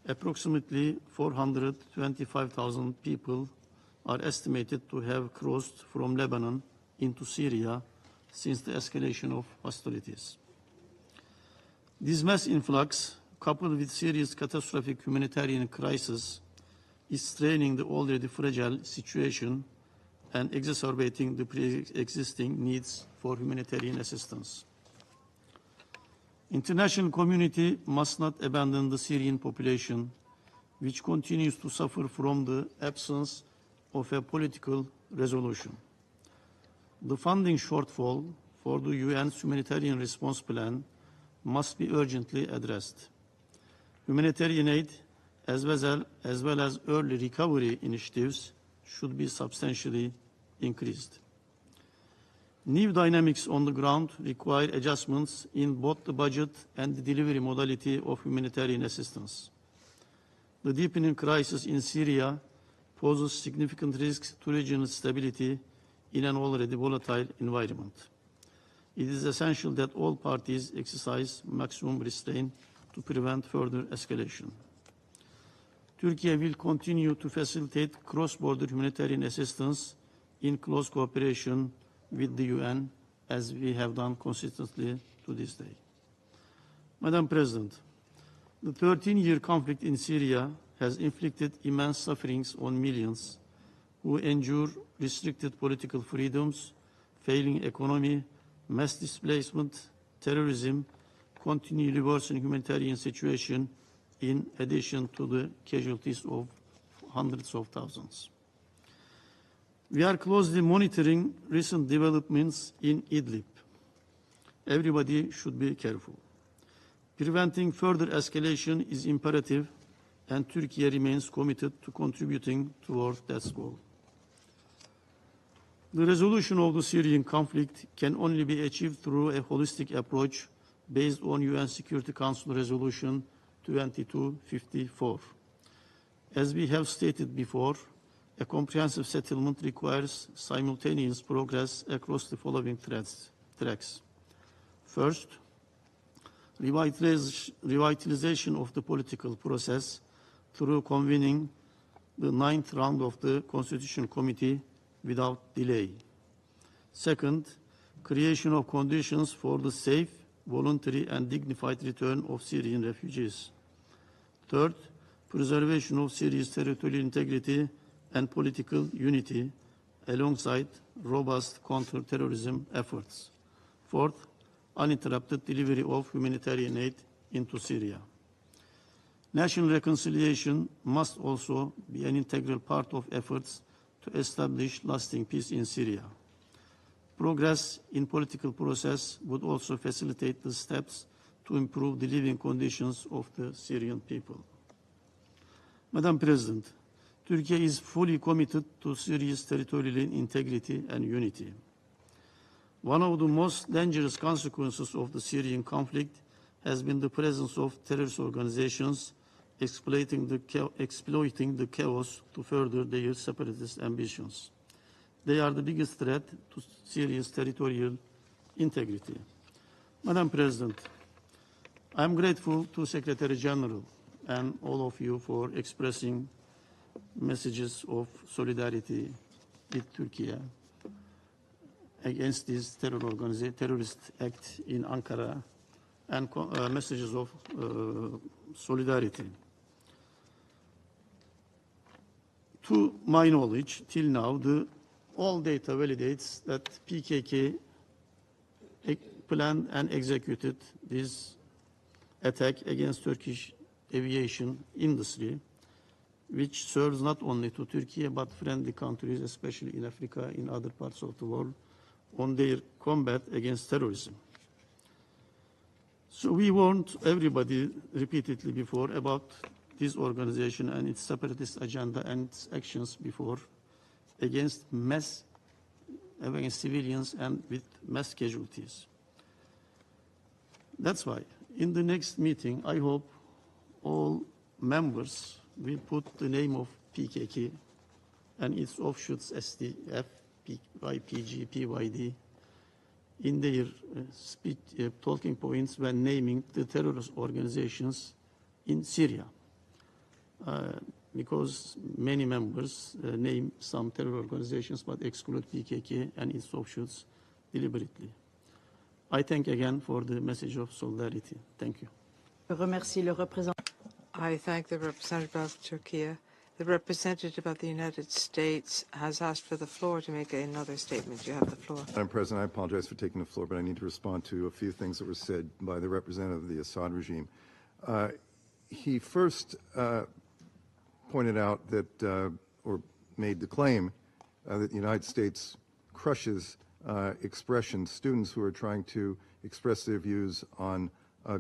approximately 425,000 people are estimated to have crossed from Lebanon into Syria since the escalation of hostilities. This mass influx, coupled with serious catastrophic humanitarian crisis, is straining the already fragile situation and exacerbating the pre-existing needs for humanitarian assistance. International community must not abandon the Syrian population, which continues to suffer from the absence of a political resolution. The funding shortfall for the UN's humanitarian response plan must be urgently addressed. Humanitarian aid, as well as early recovery initiatives, should be substantially increased. New dynamics on the ground require adjustments in both the budget and the delivery modality of humanitarian assistance. The deepening crisis in Syria poses significant risks to regional stability in an already volatile environment. It is essential that all parties exercise maximum restraint to prevent further escalation. Turkey will continue to facilitate cross-border humanitarian assistance in close cooperation with the UN, as we have done consistently to this day. Madam President, the 13-year conflict in Syria has inflicted immense sufferings on millions who endure restricted political freedoms, failing economy, mass displacement, terrorism, continually worsening humanitarian situation, in addition to the casualties of hundreds of thousands. We are closely monitoring recent developments in Idlib. Everybody should be careful. Preventing further escalation is imperative, and Turkey remains committed to contributing toward that goal. The resolution of the Syrian conflict can only be achieved through a holistic approach based on UN Security Council Resolution 2254. As we have stated before, a comprehensive settlement requires simultaneous progress across the following tracks. First, revitalization of the political process through convening the 9th round of the Constitutional Committee without delay. Second, creation of conditions for the safe, voluntary and dignified return of Syrian refugees. Third, preservation of Syria's territorial integrity and political unity alongside robust counter-terrorism efforts. Fourth, uninterrupted delivery of humanitarian aid into Syria. National reconciliation must also be an integral part of efforts to establish lasting peace in Syria. Progress in political process would also facilitate the steps to improve the living conditions of the Syrian people. Madam President, Turkey is fully committed to Syria's territorial integrity and unity. One of the most dangerous consequences of the Syrian conflict has been the presence of terrorist organizations exploiting the chaos to further their separatist ambitions. They are the biggest threat to Syria's territorial integrity. Madam President, I am grateful to Secretary General and all of you for expressing messages of solidarity with Turkey against this terrorist act in Ankara, and messages of solidarity. To my knowledge, till now, all data validates that PKK planned and executed this attack against Turkish aviation industry, which serves not only to Turkey but friendly countries, especially in Africa, in other parts of the world, on their combat against terrorism. So we warned everybody repeatedly before about this organization and its separatist agenda and its actions before against civilians and with mass casualties. That's why in the next meeting, I hope all members will put the name of PKK and its offshoots SDF, YPG, PYD in their talking points when naming the terrorist organizations in Syria. Because many members name some terror organizations but exclude PKK and its offshoots deliberately. I thank again for the message of solidarity. Thank you. I thank the representative of Turkey. The representative of the United States has asked for the floor to make another statement. You have the floor. Madam President, I apologize for taking the floor, but I need to respond to a few things that were said by the representative of the Assad regime. He first pointed out that, or made the claim that the United States crushes students who are trying to express their views on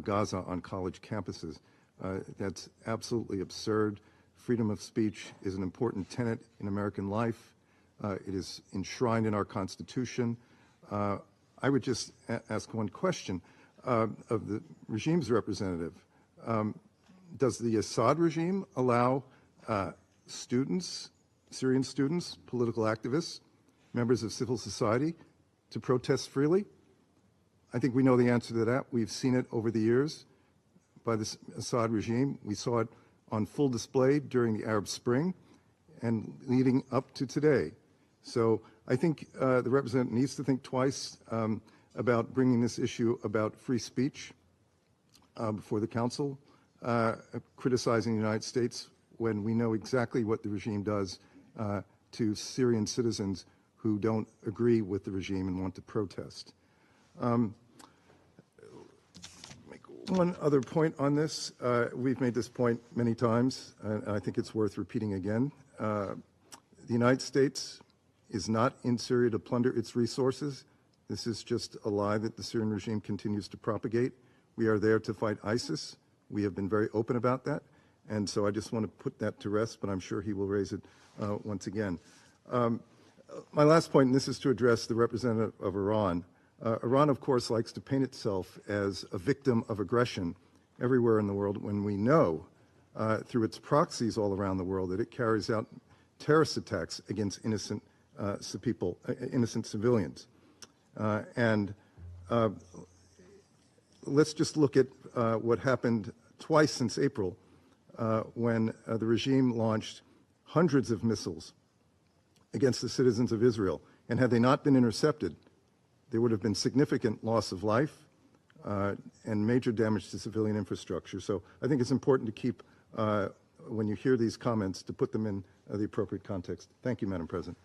Gaza on college campuses. That's absolutely absurd. Freedom of speech is an important tenet in American life. It is enshrined in our Constitution. I would just ask one question of the regime's representative. Does the Assad regime allow students, Syrian students, political activists, members of civil society to protest freely? I think we know the answer to that. We've seen it over the years by the Assad regime. We saw it on full display during the Arab Spring and leading up to today. So I think the representative needs to think twice about bringing this issue about free speech before the Council, criticizing the United States when we know exactly what the regime does to Syrian citizens who don't agree with the regime and want to protest. One other point on this, we've made this point many times, and I think it's worth repeating again. The United States is not in Syria to plunder its resources. This is just a lie that the Syrian regime continues to propagate. We are there to fight ISIS. We have been very open about that. And so I just want to put that to rest, but I'm sure he will raise it once again. My last point, and this is to address the representative of Iran. Iran, of course, likes to paint itself as a victim of aggression everywhere in the world when we know through its proxies all around the world that it carries out terrorist attacks against innocent innocent civilians. Let's just look at what happened twice since April when the regime launched hundreds of missiles against the citizens of Israel. And had they not been intercepted, there would have been significant loss of life and major damage to civilian infrastructure. So I think it's important to keep, when you hear these comments, to put them in the appropriate context. Thank you, Madam President.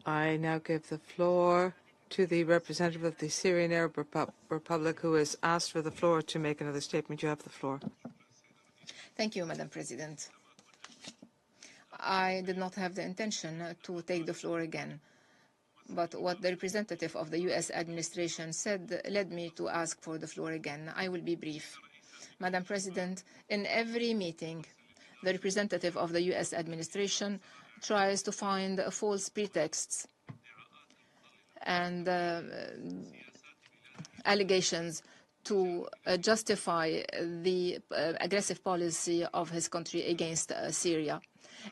I now give the floor to the representative of the Syrian Arab Republic who has asked for the floor to make another statement. You have the floor. Thank you, Madam President. I did not have the intention to take the floor again, but what the representative of the U.S. administration said led me to ask for the floor again. I will be brief. Madam President, in every meeting, the representative of the U.S. administration tries to find false pretexts and allegations to justify the aggressive policy of his country against Syria.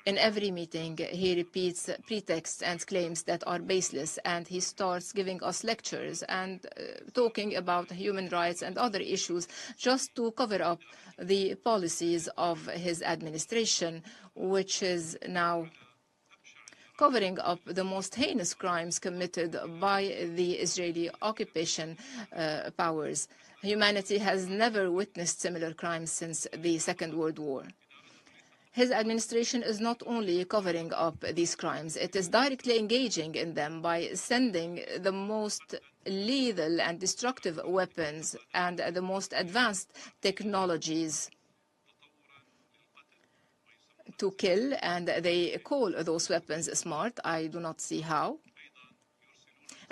In every meeting, he repeats pretexts and claims that are baseless, and he starts giving us lectures and talking about human rights and other issues just to cover up the policies of his administration, which is now covering up the most heinous crimes committed by the Israeli occupation powers. Humanity has never witnessed similar crimes since the Second World War. His administration is not only covering up these crimes, it is directly engaging in them by sending the most lethal and destructive weapons and the most advanced technologies to kill, and they call those weapons smart. I do not see how.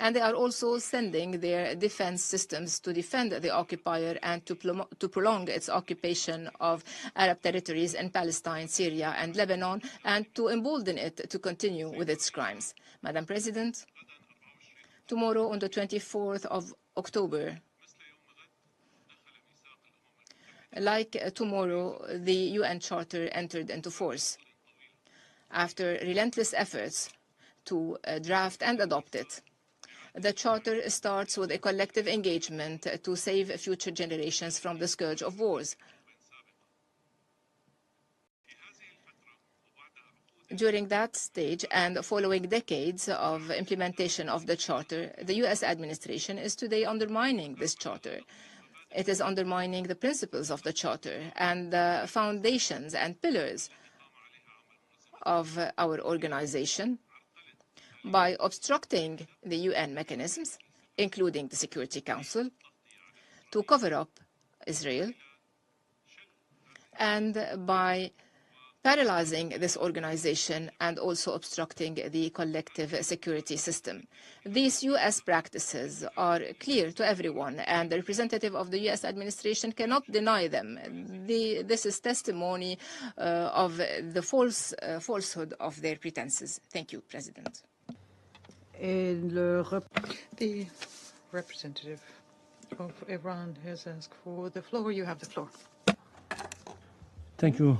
And they are also sending their defense systems to defend the occupier and to prolong its occupation of Arab territories in Palestine, Syria, and Lebanon, and to embolden it to continue with its crimes. Madam President, tomorrow on the 24th of October, like tomorrow, the UN Charter entered into force. After relentless efforts to draft and adopt it, the Charter starts with a collective engagement to save future generations from the scourge of wars. During that stage and following decades of implementation of the Charter, the U.S. administration is today undermining this Charter. It is undermining the principles of the Charter and the foundations and pillars of our organization by obstructing the UN mechanisms, including the Security Council, to cover up Israel, and by paralyzing this organization and also obstructing the collective security system. These U.S. practices are clear to everyone, and the representative of the U.S. administration cannot deny them. This is testimony of the falsehood of their pretenses. Thank you, President. The representative of Iran has asked for the floor. You have the floor. Thank you.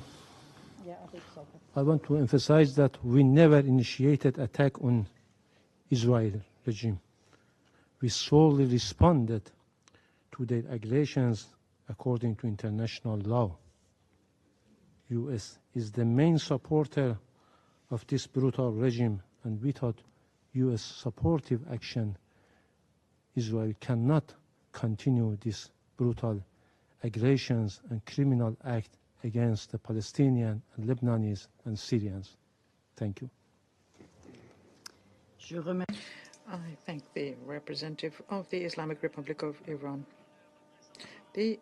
I want to emphasize that we never initiated attack on Israel regime. We solely responded to their aggressions according to international law. U.S. is the main supporter of this brutal regime, and without U.S. supportive action, Israel cannot continue this brutal aggressions and criminal act against the Palestinians and Lebanese and Syrians. Thank you. I thank the representative of the Islamic Republic of Iran. The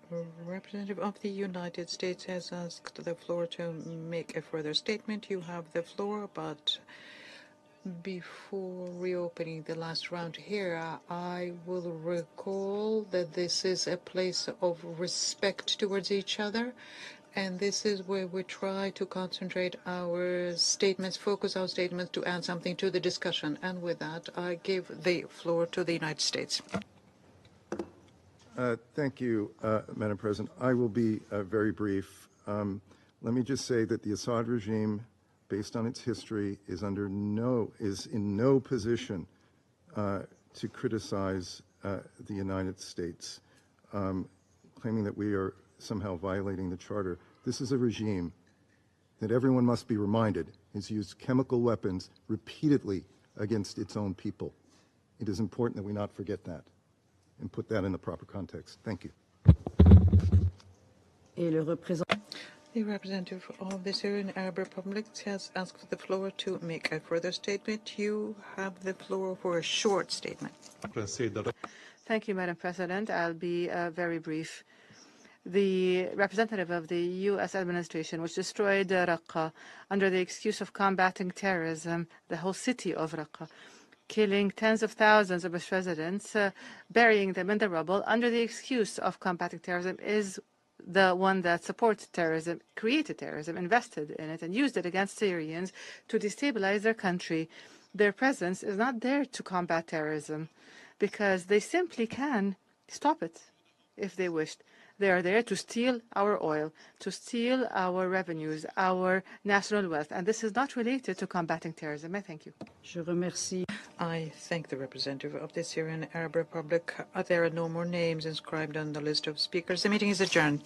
representative of the United States has asked the floor to make a further statement. You have the floor, but Before reopening the last round here, I will recall that this is a place of respect towards each other, and this is where we try to concentrate our statements, focus our statements to add something to the discussion. And with that, I give the floor to the United States. Thank you, Madam President. I will be very brief. Let me just say that the Assad regime, based on its history, is in no position to criticize the United States, claiming that we are somehow violating the Charter. This is a regime that everyone must be reminded has used chemical weapons repeatedly against its own people. It is important that we not forget that and put that in the proper context. Thank you. The representative of the Syrian Arab Republic has asked for the floor to make a further statement. You have the floor for a short statement. Thank you, Madam President. I'll be very brief. The representative of the U.S. administration, which destroyed Raqqa under the excuse of combating terrorism, the whole city of Raqqa, killing tens of thousands of its residents, burying them in the rubble under the excuse of combating terrorism, is the one that supports terrorism, created terrorism, invested in it, and used it against Syrians to destabilize their country. Their presence is not there to combat terrorism because they simply can stop it if they wished. They are there to steal our oil, to steal our revenues, our national wealth, and this is not related to combating terrorism. I thank you. I thank the representative of the Syrian Arab Republic. There are no more names inscribed on the list of speakers. The meeting is adjourned.